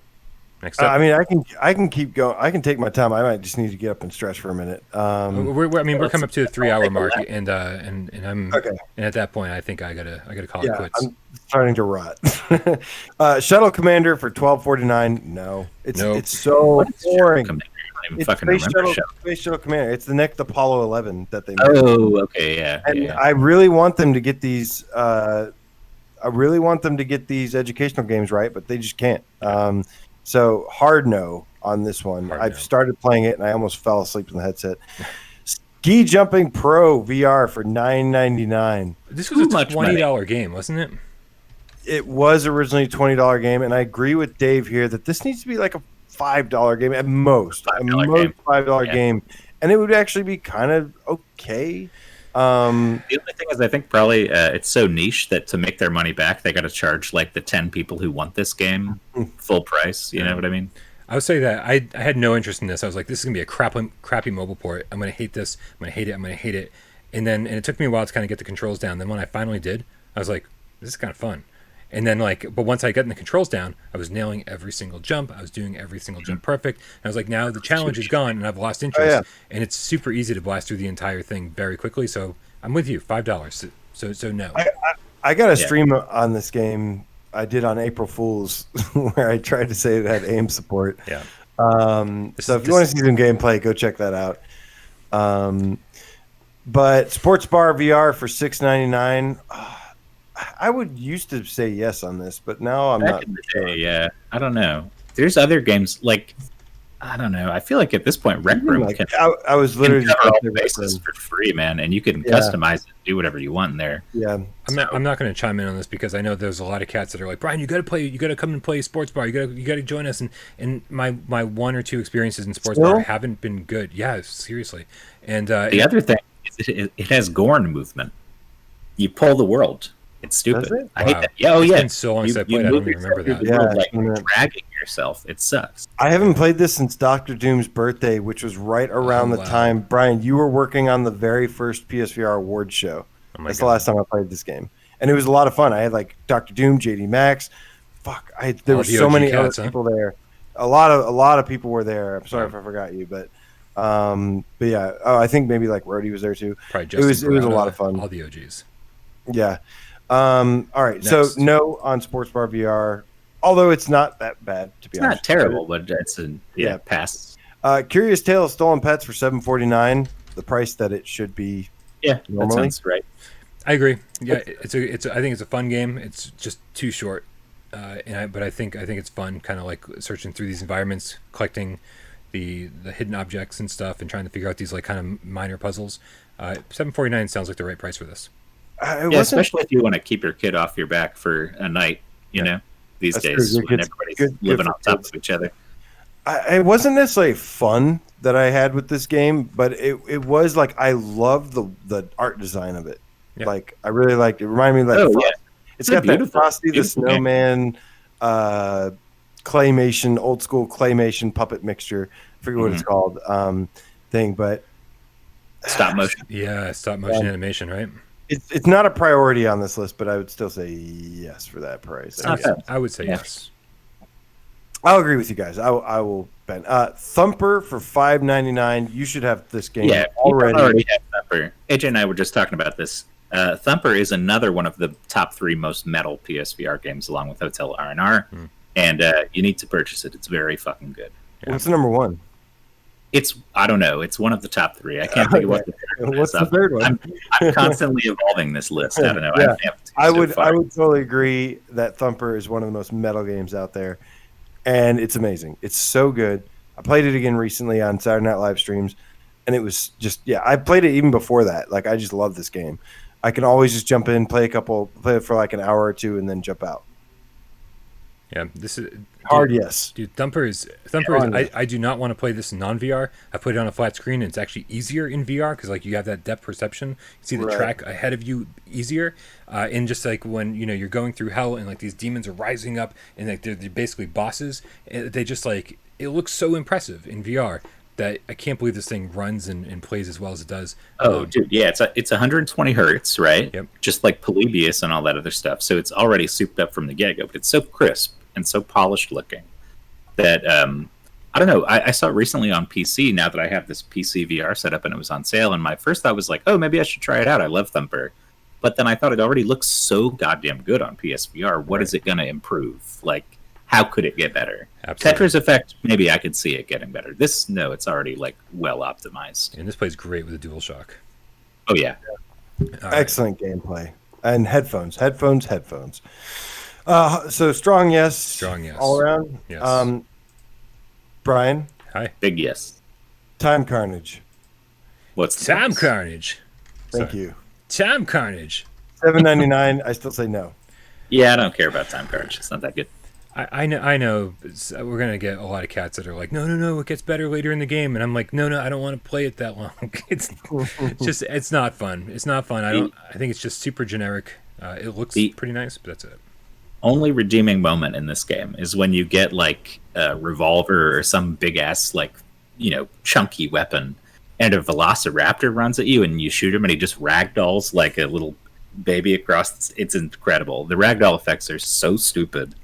A: Next up,
B: I mean, I can keep going. I can take my time. I might just need to get up and stretch for a minute.
A: we're coming up to the 3-hour mark, and I'm
B: Okay.
A: and at that point, I think I gotta call it
B: Yeah,
A: quits.
B: I'm starting to rot. Shuttle Commander for $12.49. No, it's so boring.
C: I don't even
B: It's
C: fucking remember show.
B: Space Shuttle Commander. It's the next Apollo 11 that they made.
C: Oh, okay, yeah.
B: And
C: yeah.
B: I really want them to get these. I really want them to get these educational games right, but they just can't. So hard no on this one.
A: Hard
B: I've
A: no.
B: started playing it and I almost fell asleep in the headset. Ski Jumping Pro VR for $9.99.
A: This was a
C: Too much money.
A: $20 game, wasn't it?
B: it was originally a $20 game, and I agree with Dave here that this needs to be like a $5 game at most. $5 game, and it would actually be kind of okay.
C: The only thing is, I think probably it's so niche that to make their money back, they got to charge like the 10 people who want this game full price. You know what I mean?
A: I would say that I had no interest in this. I was like, this is gonna be a crappy mobile port. I'm gonna hate this. I'm gonna hate it. I'm gonna hate it. And it took me a while to kind of get the controls down. Then when I finally did, I was like, this is kind of fun. And then but once I got the controls down, I was nailing every single jump. I was doing every single jump perfect. And I was like, now the challenge is gone, and I've lost interest. And it's super easy to blast through the entire thing very quickly. So I'm with you, $5. So no.
B: I got a stream on this game. I did on April Fool's where I tried to say it had aim support.
A: Yeah.
B: So if you want to see some gameplay, go check that out. But Sports Bar VR for $6.99. I would used to say yes on this, but now I'm not sure.
C: Yeah, I don't know. There's other games like I don't know. I feel like at this point, Rec Room can.
B: I was literally
C: cover all the bases for free, man, and you can customize it, do whatever you want in there.
B: Yeah,
A: I'm not going to chime in on this because I know there's a lot of cats that are like, Brian, you got to come and play Sports Bar. You got to join us. And my one or two experiences in Sports Bar haven't been good. Yeah, seriously. And
C: the other thing is it has Gorn movement. You pull the world. It's stupid. I hate that. Yeah,
A: it's been so long since I played. I don't even remember that.
C: Yeah, dragging yourself. It sucks.
B: I haven't played this since Dr. Doom's birthday, which was right around the time. Brian, you were working on the very first PSVR award show. That's the last time I played this game, and it was a lot of fun. I had like Dr. Doom, JD Max. There were so many other people there. A lot of people were there. I'm sorry if I forgot you, but yeah. Oh, I think maybe like Rhodey was there too.
A: Probably
B: it was a lot of fun.
A: All the OGs.
B: Yeah. All right. Next. So no on Sports Bar VR, although it's not that bad to be honest.
C: It's not terrible, but it's a pass.
B: Curious Tale of Stolen Pets for $7.49, the price that it should be.
C: Yeah,
B: normally.
C: That sounds right.
A: I agree. Yeah, I think it's a fun game. It's just too short, but I think it's fun, kind of like searching through these environments, collecting the hidden objects and stuff, and trying to figure out these like kind of minor puzzles. $7.49 sounds like the right price for this.
C: Especially if you want to keep your kid off your back for a night, you know, these days when everybody's living on top of each other.
B: It wasn't necessarily fun that I had with this game, but it was like I loved the art design of it. Yeah. Like I really liked it. It reminded me of that. It's got that Frosty the Snowman claymation, old school claymation puppet mixture. I forget what it's called thing, but
C: stop motion.
A: Yeah, stop motion animation, right?
B: It's not a priority on this list, but I would still say yes for that price.
A: I would say yes.
B: I'll agree with you guys. I will Ben. Thumper for $5.99. You should have this game
C: already have Thumper. AJ and I were just talking about this. Thumper is another one of the top 3 most metal PSVR games, along with Hotel R'nR. And you need to purchase it. It's very fucking good.
B: What's the number one?
C: I don't know. It's one of the top 3. I can't think of what the third one is.
B: What's the third one?
C: I'm constantly evolving this list. I don't know.
B: Yeah. I would totally agree that Thumper is one of the most metal games out there, and it's amazing. It's so good. I played it again recently on Saturday Night Live streams, and it was just I played it even before that. Like I just love this game. I can always just jump in, play it for like an hour or two, and then jump out.
A: Yeah, this is
B: hard. Yes,
A: dude. Thumper is. I do not want to play this in non-VR. I put it on a flat screen, and it's actually easier in VR because like you have that depth perception. You see the track ahead of you easier, and just like when you're going through hell and like these demons are rising up and like they're basically bosses. They just like it looks so impressive in VR that I can't believe this thing runs and plays as well as it does.
C: Oh, dude, yeah, it's 120 hertz, right?
A: Yep.
C: Just like Polybius and all that other stuff. So it's already souped up from the get-go, but it's so crisp and so polished looking that I don't know. I saw it recently on PC. Now that I have this PC VR set up and it was on sale, and my first thought was like, oh, maybe I should try it out. I love Thumper, but then I thought it already looks so goddamn good on PSVR. What is it going to improve? Like, how could it get better?
A: Absolutely.
C: Tetris Effect, maybe I could see it getting better. It's already like well optimized.
A: And this plays great with a DualShock.
C: Oh yeah,
B: excellent gameplay and headphones. So strong yes, all around.
A: Yes.
B: Brian,
A: hi,
C: big yes.
B: Time Carnage.
C: What's
A: Time Carnage?
B: Thank you.
A: Time Carnage.
B: $7.99. I still say no.
C: Yeah, I don't care about time cards. It's not that good.
A: I know. We're gonna get a lot of cats that are like, no, it gets better later in the game, and I'm like, no, I don't want to play it that long. It's not fun. It's not fun. I think it's just super generic. It looks pretty nice, but that's it.
C: Only redeeming moment in this game is when you get like a revolver or some big ass chunky weapon, and a velociraptor runs at you, and you shoot him, and he just ragdolls like a little baby across. It's incredible. The ragdoll effects are so stupid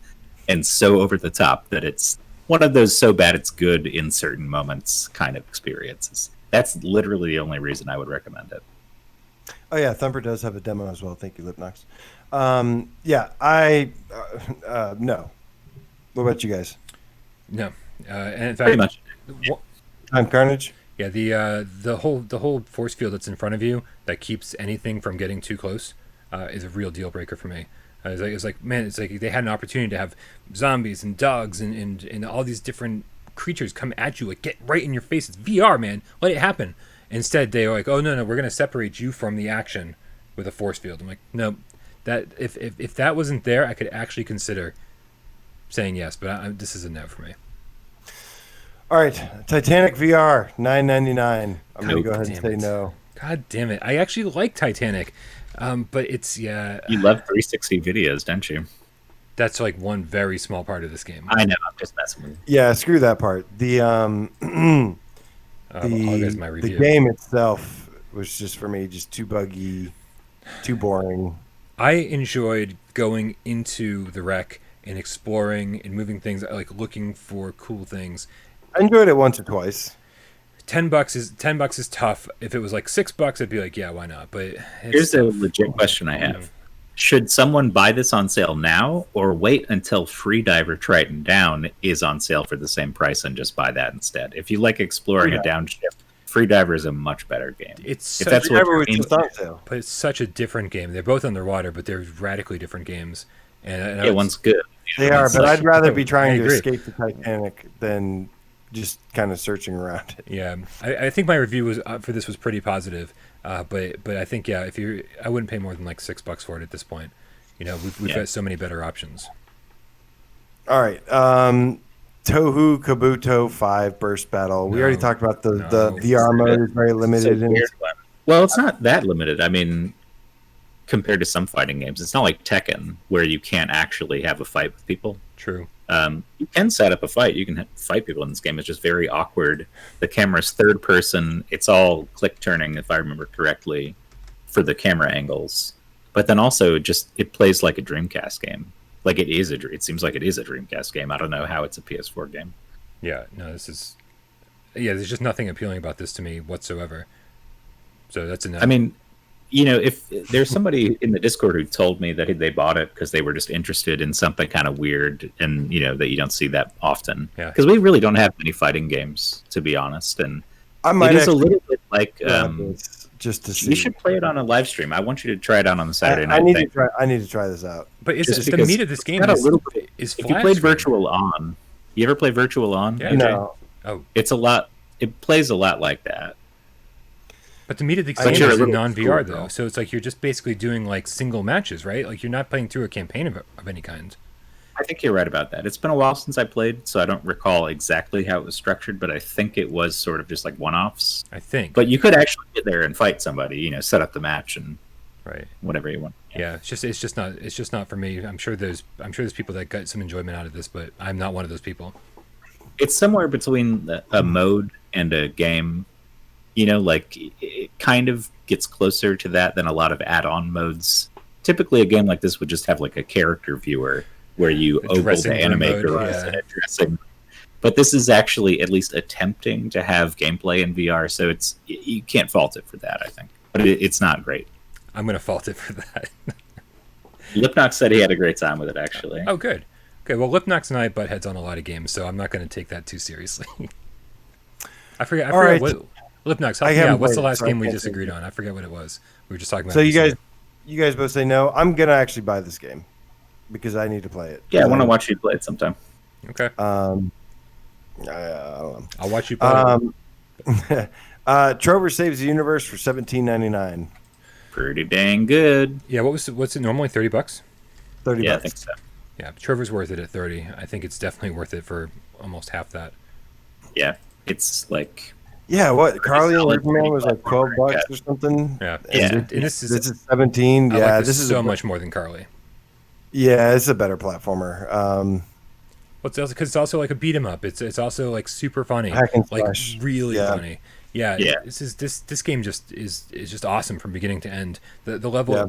C: and so over the top that it's one of those so bad it's good in certain moments kind of experiences. That's literally the only reason I would recommend it.
B: Oh yeah, Thumper does have a demo as well. Thank you, Lipnox. I no. What about you guys?
A: No, and in fact,
C: Pretty much.
B: Time Carnage.
A: Yeah, the whole force field that's in front of you that keeps anything from getting too close is a real deal breaker for me. It's like they had an opportunity to have zombies and dogs and all these different creatures come at you, like get right in your face. It's VR, man. Let it happen. Instead, they're like, oh no, we're gonna separate you from the action with a force field. I'm like, no, that if that wasn't there, I could actually consider saying yes, but this is a no for me.
B: All right, Titanic VR, $9.99. I'm gonna go ahead and say no.
A: God damn it! I actually like Titanic, but it's
C: You love 360 videos, don't you?
A: That's like one very small part of this game.
C: I know. I'm just messing with you.
B: Yeah, screw that part. The the game itself was just for me just too buggy, too boring.
A: I enjoyed going into the wreck and exploring and moving things, like looking for cool things.
B: I enjoyed it once or twice.
A: $10 is tough. If it was like $6, I'd be like, yeah, why not? But
C: here's a legit question I have: should someone buy this on sale now, or wait until Freediver Triton Down is on sale for the same price and just buy that instead? If you like exploring a downshift, Freediver is a much better game.
A: It's
C: if that's what
B: Freediver was just on sale.
A: But it's such a different game. They're both underwater, but they're radically different games. And
C: yeah, one's good.
B: They are, but I'd rather be trying to escape the Titanic than just kind of searching around it.
A: Yeah, I think my review was for this was pretty positive, but I think I wouldn't pay more than like $6 for it at this point. You know, we've got so many better options.
B: All right, Tohu Kabuto 5 Burst Battle. We already talked about the VR mode is very limited.
C: Well, it's not that limited. I mean, compared to some fighting games, it's not like Tekken where you can't actually have a fight with people.
A: True.
C: You can set up a fight. You can fight people in this game. It's just very awkward. The camera's third person. It's all click turning, if I remember correctly, for the camera angles. But then also, it plays like a Dreamcast game. Like it seems like it is a Dreamcast game. I don't know how it's a PS4 game.
A: Yeah, no, there's just nothing appealing about this to me whatsoever. So that's a no.
C: I mean, you know, if there's somebody in the Discord who told me that they bought it because they were just interested in something kind of weird and, you know, that you don't see that often. Yeah. Because we really don't have many fighting games, to be honest. And it is a little bit like...
B: just to see.
C: You should play it on a live stream. I want you to try it out on the Saturday night.
B: I need to try this out.
A: But it's the meat of this game is
C: if you played Virtual On... You ever play Virtual On?
A: Yeah, no. Oh.
C: It's a lot... It plays a lot like that.
A: But the meat of the game is in non-VR, though. So it's like you're just basically doing like single matches, right? Like you're not playing through a campaign of any kind.
C: I think you're right about that. It's been a while since I played, so I don't recall exactly how it was structured, but I think it was sort of just like one-offs.
A: I think.
C: But you could actually get there and fight somebody, you know, set up the match and whatever you want.
A: Yeah, it's just not for me. I'm sure there's people that got some enjoyment out of this, but I'm not one of those people.
C: It's somewhere between a mode and a game. You know, like it kind of gets closer to that than a lot of add-on modes. Typically, a game like this would just have like a character viewer where you ogle the anime girls and a dressing. But this is actually at least attempting to have gameplay in VR, so you can't fault it for that, I think. But it's not great.
A: I'm going to fault it for that.
C: Lipnox said he had a great time with it, actually.
A: Oh, good. Okay, well, Lipnox and I butt heads on a lot of games, so I'm not going to take that too seriously. I forget what... Lipnox, what's the last game we disagreed on? I forget what it was. We were just talking about.
B: So you guys both say no. I'm gonna actually buy this game because I need to play it.
C: Yeah, I want to watch you play it sometime.
A: Okay.
B: I don't know.
A: I'll watch you play it.
B: Trover Saves the Universe for $17.99.
C: Pretty dang good.
A: Yeah. What's it normally $30?
B: $30.
C: Yeah, I think so.
A: Yeah, Trevor's worth it at 30. I think it's definitely worth it for almost half that.
C: Yeah, it's like
B: Yeah, what Carly and
C: solid
B: Rickman was like $12
C: Yeah.
B: or something.
A: Yeah,
C: Yeah.
A: And this is
B: 17.
A: I
B: Yeah,
A: like
B: this is
A: so much more than Carly.
B: Yeah, it's a better platformer.
A: What's else? Because it's also like a beat 'em up. It's also like super funny,
B: Hack and
A: like
B: slash.
A: really
B: Yeah.
A: funny. Yeah,
C: Yeah.
A: This game just is just awesome from beginning to end. The level,
B: Yeah.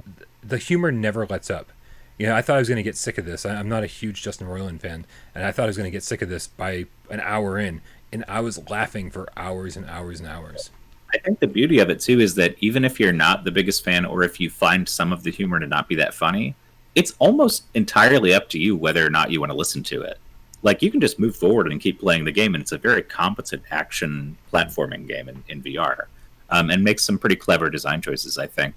A: the humor never lets up. You know, I thought I was going to get sick of this. I'm not a huge Justin Roiland fan, and I thought I was going to get sick of this by an hour in, and I was laughing for hours and hours and hours.
C: I think the beauty of it too is that even if you're not the biggest fan, or if you find some of the humor to not be that funny, it's almost entirely up to you whether or not you want to listen to it. Like, you can just move forward and keep playing the game, and it's a very competent action platforming game in VR, and makes some pretty clever design choices, I think.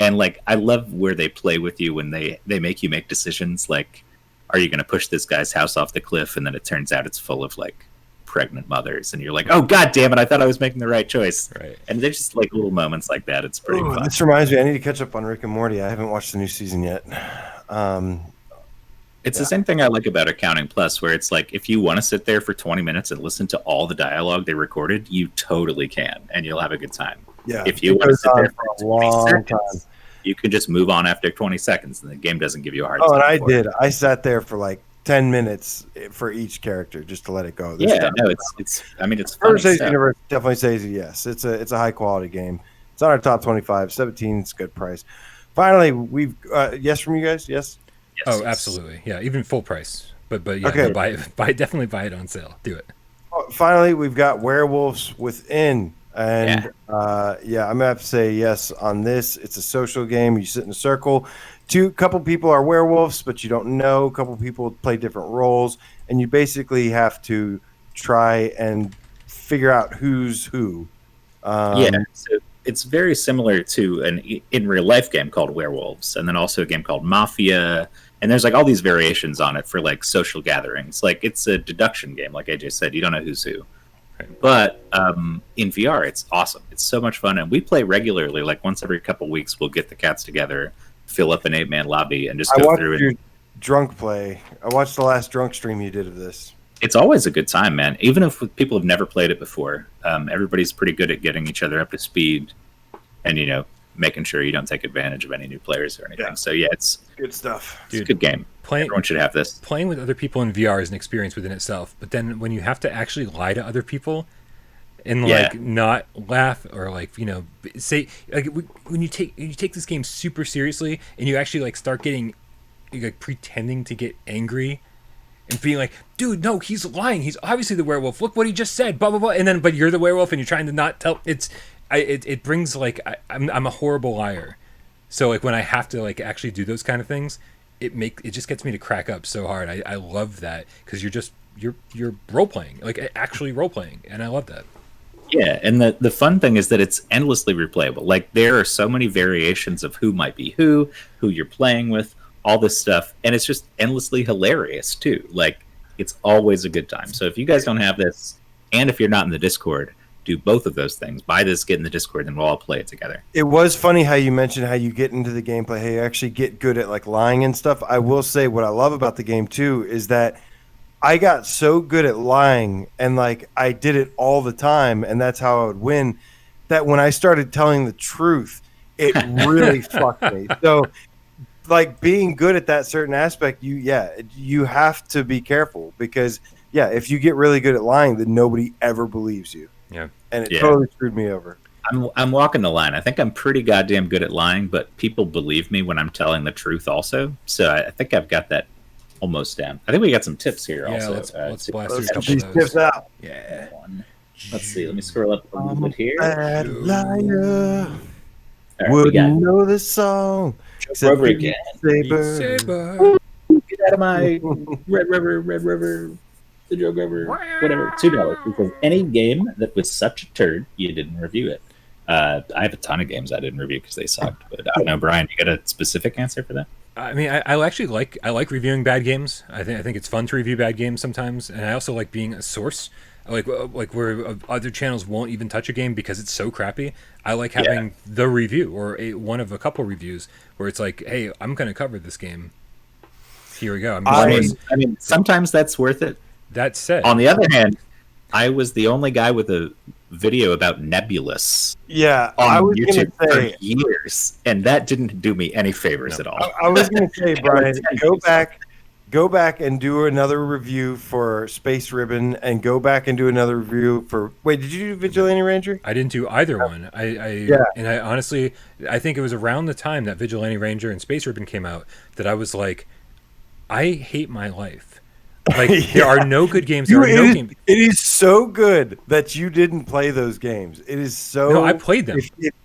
C: And like, I love where they play with you when they make you make decisions like, are you going to push this guy's house off the cliff? And then it turns out it's full of like pregnant mothers, and you're like, oh god damn it, I thought I was making the right choice.
A: Right.
C: And there's just like little moments like that. It's pretty fun.
B: This reminds me, I need to catch up on Rick and Morty. I haven't watched the new season yet.
C: It's the same thing I like about Accounting Plus, where it's like, if you want to sit there for 20 minutes and listen to all the dialogue they recorded, you totally can, and you'll have a good time.
B: Yeah,
C: If you
B: it
C: want to
B: goes
C: sit
B: on
C: there
B: for
C: for
B: a
C: 20
B: long
C: seconds,
B: time.
C: you can just move on after 20 seconds, and the game doesn't give you a hard
B: Oh,
C: time.
B: and I
C: for it.
B: did. I sat there for like 10 minutes for each character just to let it go. This
C: Yeah,
B: stuff.
C: no, it's. I mean, it's funny
B: First
C: stuff.
B: Universe definitely says yes. It's a high quality game. It's on our top 25. 17 is a good price. Finally, we've yes from you guys. Yes.
C: Yes,
A: Oh,
C: yes.
A: absolutely. Yeah, even full price. But yeah,
B: Okay.
A: no, definitely buy it on sale. Do it.
B: Finally, we've got Werewolves Within. And yeah, I'm gonna have to say yes on this. It's a social game. You sit in a circle. Couple people are werewolves, but you don't know. A couple people play different roles, and you basically have to try and figure out who's who.
C: Yeah, so it's very similar to an in real life game called Werewolves, and then also a game called Mafia. And there's like all these variations on it for like social gatherings. Like, it's a deduction game, like AJ said. You don't know who's who. But in VR, it's awesome. It's so much fun, and we play regularly. Like, once every couple weeks, we'll get the cats together, fill up an 8-man lobby, and just
B: I
C: go
B: watched
C: through it.
B: your drunk play. I watched the last drunk stream you did of this.
C: It's always a good time, man. Even if people have never played it before, everybody's pretty good at getting each other up to speed, and making sure you don't take advantage of any new players or anything.
B: Yeah.
C: So yeah, it's
B: Good stuff.
C: a good game. Everyone should have this.
A: Playing with other people in VR is an experience within itself. But then when you have to actually lie to other people and like not laugh or like say like when you take this game super seriously and you actually like start getting like pretending to get angry and being like, dude, no, he's lying. He's obviously the werewolf. Look what he just said. Blah blah blah. And then but you're the werewolf and you're trying to not tell. It brings like I'm a horrible liar. So like when I have to like actually do those kind of things, it just gets me to crack up so hard. I love that because you're role playing, like actually role playing, and I love that.
C: Yeah, and the fun thing is that it's endlessly replayable. Like, there are so many variations of who might be who you're playing with, all this stuff, and it's just endlessly hilarious too. Like, it's always a good time. So if you guys don't have this, and if you're not in the Discord, do both of those things. Buy this, get in the Discord, and we'll all play it together.
B: It was funny how you mentioned how you get into the gameplay, how you actually get good at like lying and stuff. I will say what I love about the game too is that I got so good at lying and like I did it all the time and that's how I would win, that when I started telling the truth, it really fucked me. So like being good at that certain aspect, you have to be careful because if you get really good at lying, then nobody ever believes you.
A: Yeah.
B: And it totally screwed me over.
C: I'm walking the line. I think I'm pretty goddamn good at lying, but people believe me when I'm telling the truth also. So I think I've got that almost down. I think we got some tips here
A: Yeah,
C: also.
A: let's blast
B: Let's
A: through a
B: get
A: couple
B: these
A: of those.
B: tips out.
A: Yeah.
C: Let's see. Let me scroll up a little bit here.
B: Bad liar.
C: All right, we
B: Wouldn't
C: got
B: know this song.
C: Joe Grover again.
B: Saber.
A: Saber.
C: Get out of my Red River. The Joe Grover, whatever. $2. Because any game that was such a turd, you didn't review it. I have a ton of games I didn't review because they sucked. But I don't know, Brian, you got a specific answer for that?
A: I mean, I actually like reviewing bad games. I think it's fun to review bad games sometimes, and I also like being a source. Like where other channels won't even touch a game because it's so crappy. I like having the review or one of a couple reviews where it's like, hey, I'm going to cover this game, Here we go.
C: I mean, sometimes that's worth it.
A: That said,
C: On the other hand, I was the only guy with a video about Nebulous
B: Yeah,
C: on
B: I was
C: YouTube
B: gonna say.
C: for years, and that didn't do me any favors at all.
B: I was gonna say, Brian, go back and do another review for Space Ribbon, and go back and do another review for. Wait, did you do Vigilante Ranger?
A: I didn't do either one. I honestly, I think it was around the time that Vigilante Ranger and Space Ribbon came out that I was like, I hate my life. Like there are no good games. There are no games.
B: It is so good that you didn't play those games. It is so.
A: No, I played them.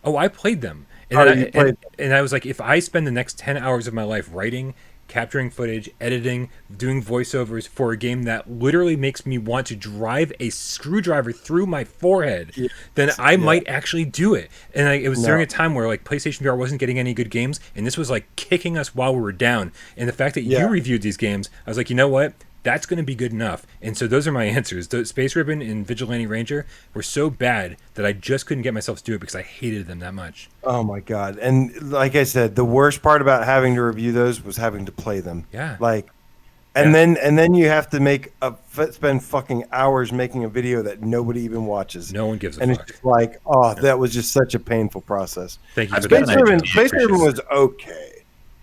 A: I played them. And I was like, if I spend the next 10 hours of my life writing, capturing footage, editing, doing voiceovers for a game that literally makes me want to drive a screwdriver through my forehead, then I might actually do it. And it was during a time where like PlayStation VR wasn't getting any good games, and this was like kicking us while we were down. And the fact that you reviewed these games, I was like, you know what? That's going to be good enough. And so those are my answers. The Space Ribbon and Vigilante Ranger were so bad that I just couldn't get myself to do it because I hated them that much.
B: Oh my God. And like I said, the worst part about having to review those was having to play them.
A: Yeah.
B: Like, and then you have to spend fucking hours making a video that nobody even watches.
A: No one gives a
B: and
A: fuck.
B: It's just like, that was just such a painful process.
A: Thank you.
B: Space Ribbon was okay.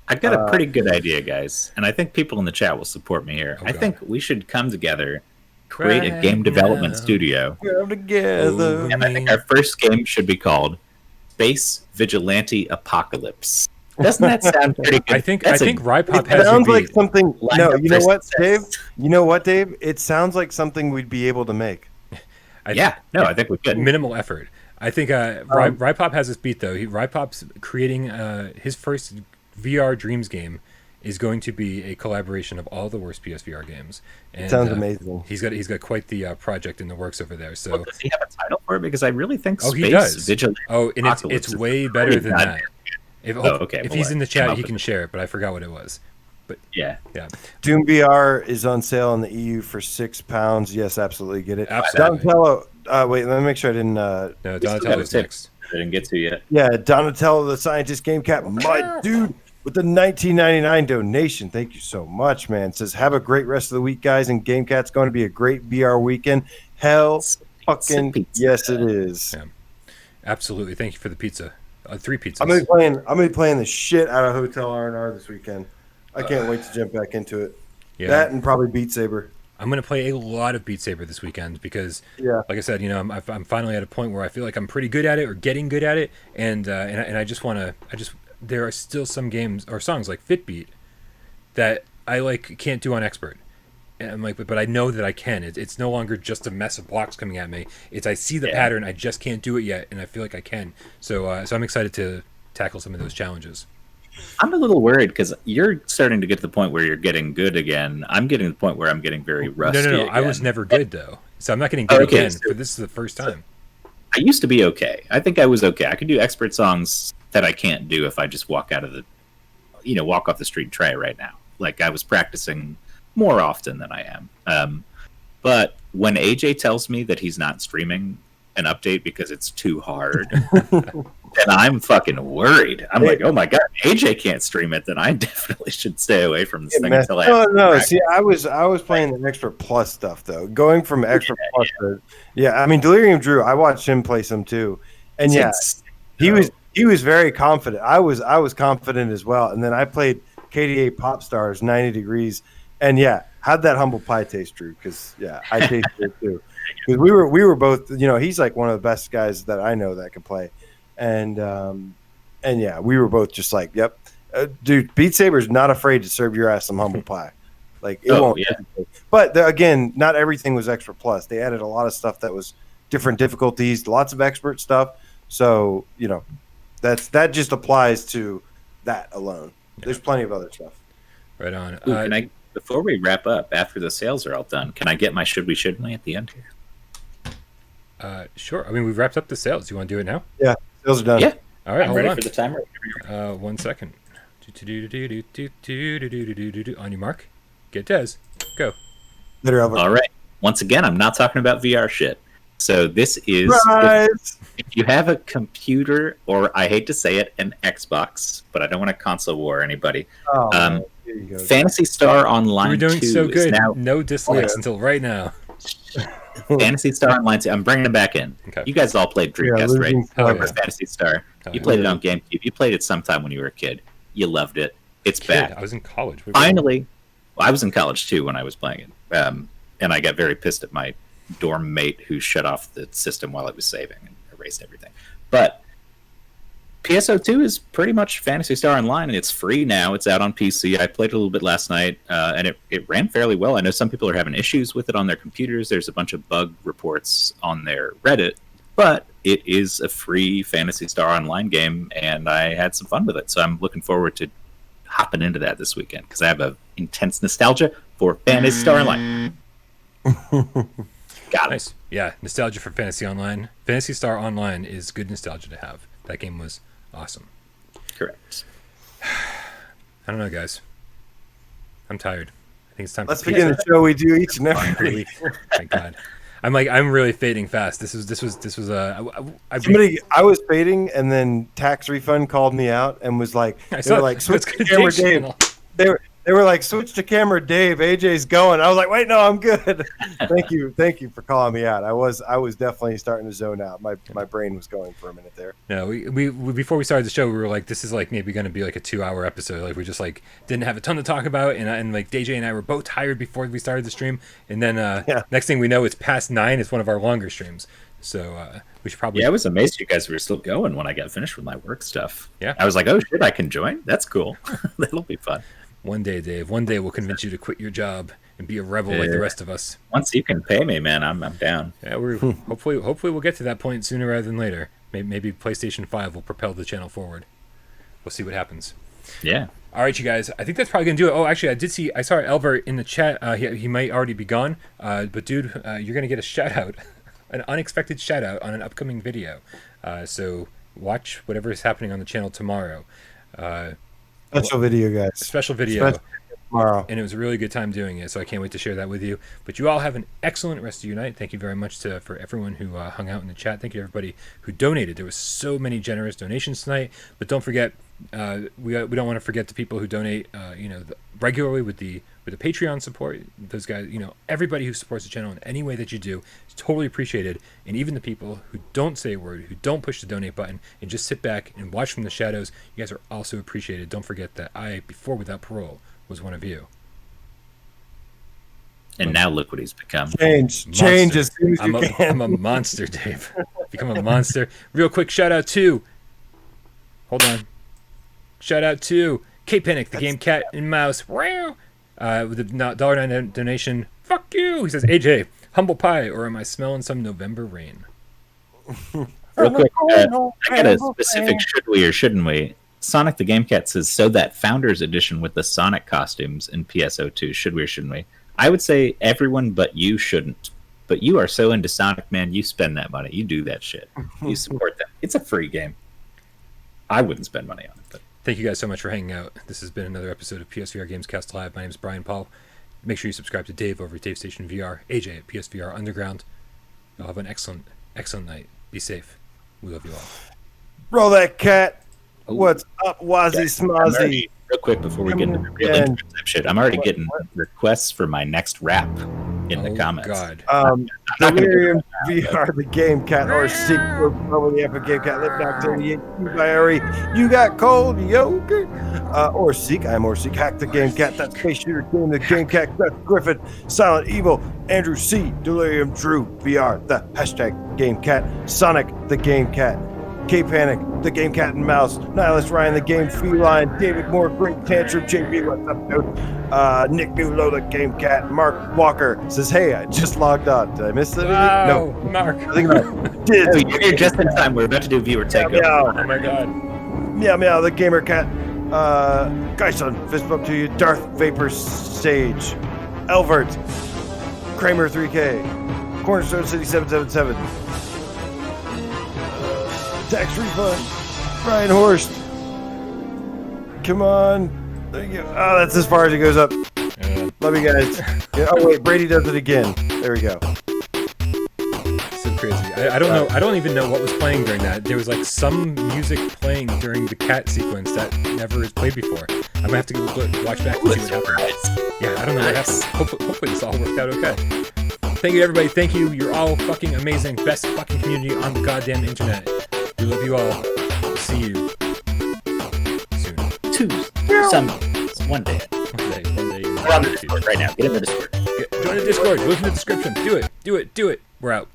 C: I've got a pretty good idea, guys, and I think people in the chat will support me here. I think we should come together, create a game development studio.
B: Come together.
C: And I think our first game should be called Space Vigilante Apocalypse. Doesn't that sound pretty good?
A: I think Rypop
B: It
A: has
B: sounds
A: you
B: like
A: beat.
B: something. No, you know what, Dave?
C: Success.
B: You know what, Dave? It sounds like something we'd be able to make.
C: I think we could.
A: Minimal effort. I think Rypop has us beat though. Rypop's creating his first VR Dreams game is going to be a collaboration of all the worst PSVR games. And,
B: Sounds amazing.
A: He's got quite the project in the works over there. So
C: Does he have a title for it? Because I really think
A: he
C: Space
A: does.
C: Vigilante.
A: Oh, and
C: Apocalypse
A: it's
C: is
A: way better than
C: not
A: that. If
C: well,
A: he's in the
C: come
A: chat,
C: up
A: he
C: with
A: can
C: it.
A: share it. But I forgot what it was. But
C: Yeah.
B: Doom VR is on sale in the EU for £6. Yes, absolutely, get it.
A: Absolutely.
B: Donatello. Wait, let me make sure I didn't.
A: no, Donatello's next.
C: I didn't get to yet.
B: Yeah, Donatello, the scientist game cat, my dude, with the $19.99 donation. Thank you so much, man. Says, have a great rest of the week, guys. And Game Cat's going to be a great VR weekend. Hell, fucking
C: pizza.
B: yes, it is.
A: Yeah. Absolutely. Thank you for the pizza. 3 pizzas.
B: I'm gonna be playing the shit out of Hotel R&R this weekend. I can't wait to jump back into it.
A: Yeah.
B: That and probably Beat Saber.
A: I'm going to play a lot of Beat Saber this weekend because, like I said, I'm finally at a point where I feel like I'm pretty good at it or getting good at it, and I just want to. There are still some games or songs like Fitbeat that I can't do on expert, and I'm like, but I know that I can. It's no longer just a mess of blocks coming at me. It's I see the pattern, I just can't do it yet, and I feel like I can. So I'm excited to tackle some of those challenges.
C: I'm a little worried because you're starting to get to the point where you're getting good again. I'm getting to the point where I'm getting very rusty.
A: No.
C: Again.
A: I was never good though, so I'm not getting good again. But this is the first time.
C: I used to be okay. I think I was okay. I could do expert songs that I can't do if I just walk off the street and try it right now. Like I was practicing more often than I am. But when AJ tells me that he's not streaming an update because it's too hard, then I'm fucking worried. I'm like, oh my God, AJ can't stream it, then I definitely should stay away from this thing until I
B: No. See, I was playing the Extra Plus stuff though. Going from Extra Plus to I mean Delirium Drew, I watched him play some too. And he was very confident. I was confident as well. And then I played KDA Pop Stars 90 Degrees, and how'd that humble pie taste, Drew? Because I tasted it too. Because we were both, he's like one of the best guys that I know that can play, and we were both just like, yep, dude, Beat Saber's not afraid to serve your ass some humble pie, like it won't. Yeah. But again, not everything was Extra Plus. They added a lot of stuff that was different difficulties, lots of expert stuff. So that just applies to that alone. There's plenty of other stuff.
A: Right on.
C: Ooh, can I, before we wrap up, after the sales are all done, can I get my should we shouldn't we at the end here?
A: Sure. I mean, we've wrapped up the sales. Do you want to do it now?
B: Yeah, sales are done.
C: Yeah.
A: All right,
C: I'm
A: hold
C: ready
A: on.
C: for the timer.
A: 1 second. On your mark. Get Des. Go.
B: Later, Albert.
C: All right. Once again, I'm not talking about VR shit. So this is if you have a computer, or I hate to say it, an Xbox, but I don't want to console war anybody.
B: Here you go.
C: Phantasy Star Online
A: We're doing
C: 2
A: so good.
C: is now
A: No dislikes until right now.
C: Phantasy Star Online 2. I'm bringing it back in.
A: Okay.
C: You guys all played Dreamcast, right?
B: losing
A: Hell
C: Remember
A: yeah.
C: Phantasy Star?
A: Hell
C: You
A: yeah.
C: played it on GameCube. You played it sometime when you were a kid. You loved it. It's
A: Kid,
C: back.
A: I was in college.
C: Finally, well, I was in college too when I was playing it, and I got very pissed at my dorm mate who shut off the system while it was saving and erased everything. But PSO2 is pretty much Phantasy Star Online, and it's free now. It's out on PC. I played it a little bit last night, and it ran fairly well. I know some people are having issues with it on their computers. There's a bunch of bug reports on their Reddit, but it is a free Phantasy Star Online game, and I had some fun with it. So I'm looking forward to hopping into that this weekend because I have a intense nostalgia for Phantasy Star Online. Got it.
A: Nice. Yeah, nostalgia for Fantasy Online. Fantasy Star Online is good nostalgia to have. That game was awesome.
C: Correct.
A: I don't know, guys. I'm tired. I think it's time
B: Let's
A: for
B: begin the show we do each and every
A: every
B: week.
A: week. My God. I'm really fading fast. This was
B: Somebody, I was fading, and then tax refund called me out and was like, they were like, switch to camera Dave. They were like, switch to camera Dave. AJ's going. I was like, wait, no, I'm good. Thank you for calling me out. I was definitely starting to zone out. My brain was going for a minute there.
A: No, we before we started the show, we were like, this is like maybe going to be like a 2-hour episode. Like we just like didn't have a ton to talk about, and like DJ and I were both tired before we started the stream, and then next thing we know, it's past 9. It's one of our longer streams, so we should probably.
C: Yeah, I was amazed you guys were still going when I got finished with my work stuff.
A: Yeah,
C: I was like, oh shit, I can join. That's cool. That'll be fun.
A: One day, Dave. One day we'll convince you to quit your job and be a rebel like the rest of us.
C: Once you can pay me, man, I'm down.
A: Yeah, we're hopefully we'll get to that point sooner rather than later. Maybe PlayStation 5 will propel the channel forward. We'll see what happens.
C: Yeah.
A: All right, you guys. I think that's probably gonna do it. Oh, actually, I saw Elbert in the chat. He might already be gone. But dude, you're gonna get a shout out, an unexpected shout out on an upcoming video. So watch whatever is happening on the channel tomorrow.
B: Special video, guys.
A: Special video.
B: Tomorrow.
A: And it was a really good time doing it, so I can't wait to share that with you. But you all have an excellent rest of your night. Thank you very much for everyone who hung out in the chat. Thank you to everybody who donated. There was so many generous donations tonight. But don't forget, we don't want to forget the people who donate, regularly with the Patreon support. Those guys, everybody who supports the channel in any way that you do is totally appreciated. And even the people who don't say a word, who don't push the donate button, and just sit back and watch from the shadows, you guys are also appreciated. Don't forget that I, before Without Parole, was one of you.
C: And now look what he's become.
B: Change as soon as you can.
A: I'm a monster, Dave. Become a monster. Real quick shout out to. Hold on. Shout out to K-Panic, the game cat and mouse. Wow. With a $1.09 donation. Fuck you. He says, AJ, humble pie, or am I smelling some November rain?
C: Real quick, I got a specific should we or shouldn't we? Sonic the Game Cat says, so that Founders Edition with the Sonic costumes in PSO2, should we or shouldn't we? I would say everyone but you shouldn't. But you are so into Sonic, man, you spend that money. You do that shit. You support them. It's a free game. I wouldn't spend money on it. But
A: Thank you guys so much for hanging out. This has been another episode of PSVR Gamescast Live. My name is Brian Paul. Make sure you subscribe to Dave over at Dave Station VR, AJ at PSVR Underground. You'll have an excellent, excellent night. Be safe. We love you all.
B: Roll that cat.
C: Oh.
B: What's up, Wazzy Smozzy?
C: real quick before we get into the real intro shit, I'm already getting requests for my next rap in the comments.
A: God.
B: Delirium VR, the Game Cat, or Seek over the Epic Game Cat, Lip Back 38, You Got Cold, Yoker, or Seek, I'm or Seek, Hack the Game Cat, that Space Shooter Game, the Game Cat, Seth Griffin, Silent Evil, Andrew C, Delirium True VR, the hashtag Game Cat, Sonic the Game Cat, K-Panic, the Game Cat and Mouse, Nihilist Ryan, the Game Feline, David Moore, Great Tantrum, JP, what's up, dude? Nick Newlow, the Game Cat, Mark Walker says, hey, I just logged on. Did I miss anything?
A: Wow,
B: No.
A: Mark.
B: I think I did.
C: Oh, you're here just in time. We're about to do viewer takeover.
B: Meow,
A: Oh my God.
B: meow, meow, the Gamer Cat, Gyson, fist bump to you, Darth Vapor Sage, Elvert, Kramer 3K, Cornerstone City 777, Tax Refund, Ryan Horst. Come on. There you go. Oh, that's as far as it goes up. Love you guys. Yeah, oh, wait, Brady does it again. There we go.
A: So crazy. I don't know. I don't even know what was playing during that. There was like some music playing during the cat sequence that never is played before. I'm gonna have to go watch back and see what happened. Yeah, I don't know what happened. Hopefully this all worked out okay. Thank you, everybody. Thank you. You're all fucking amazing. Best fucking community on the goddamn internet. We love you all. See you soon.
C: One day.
A: One day.
C: We're on the Discord right now. Get in the Discord.
A: Join the Discord. Look in the description. Do it. We're out.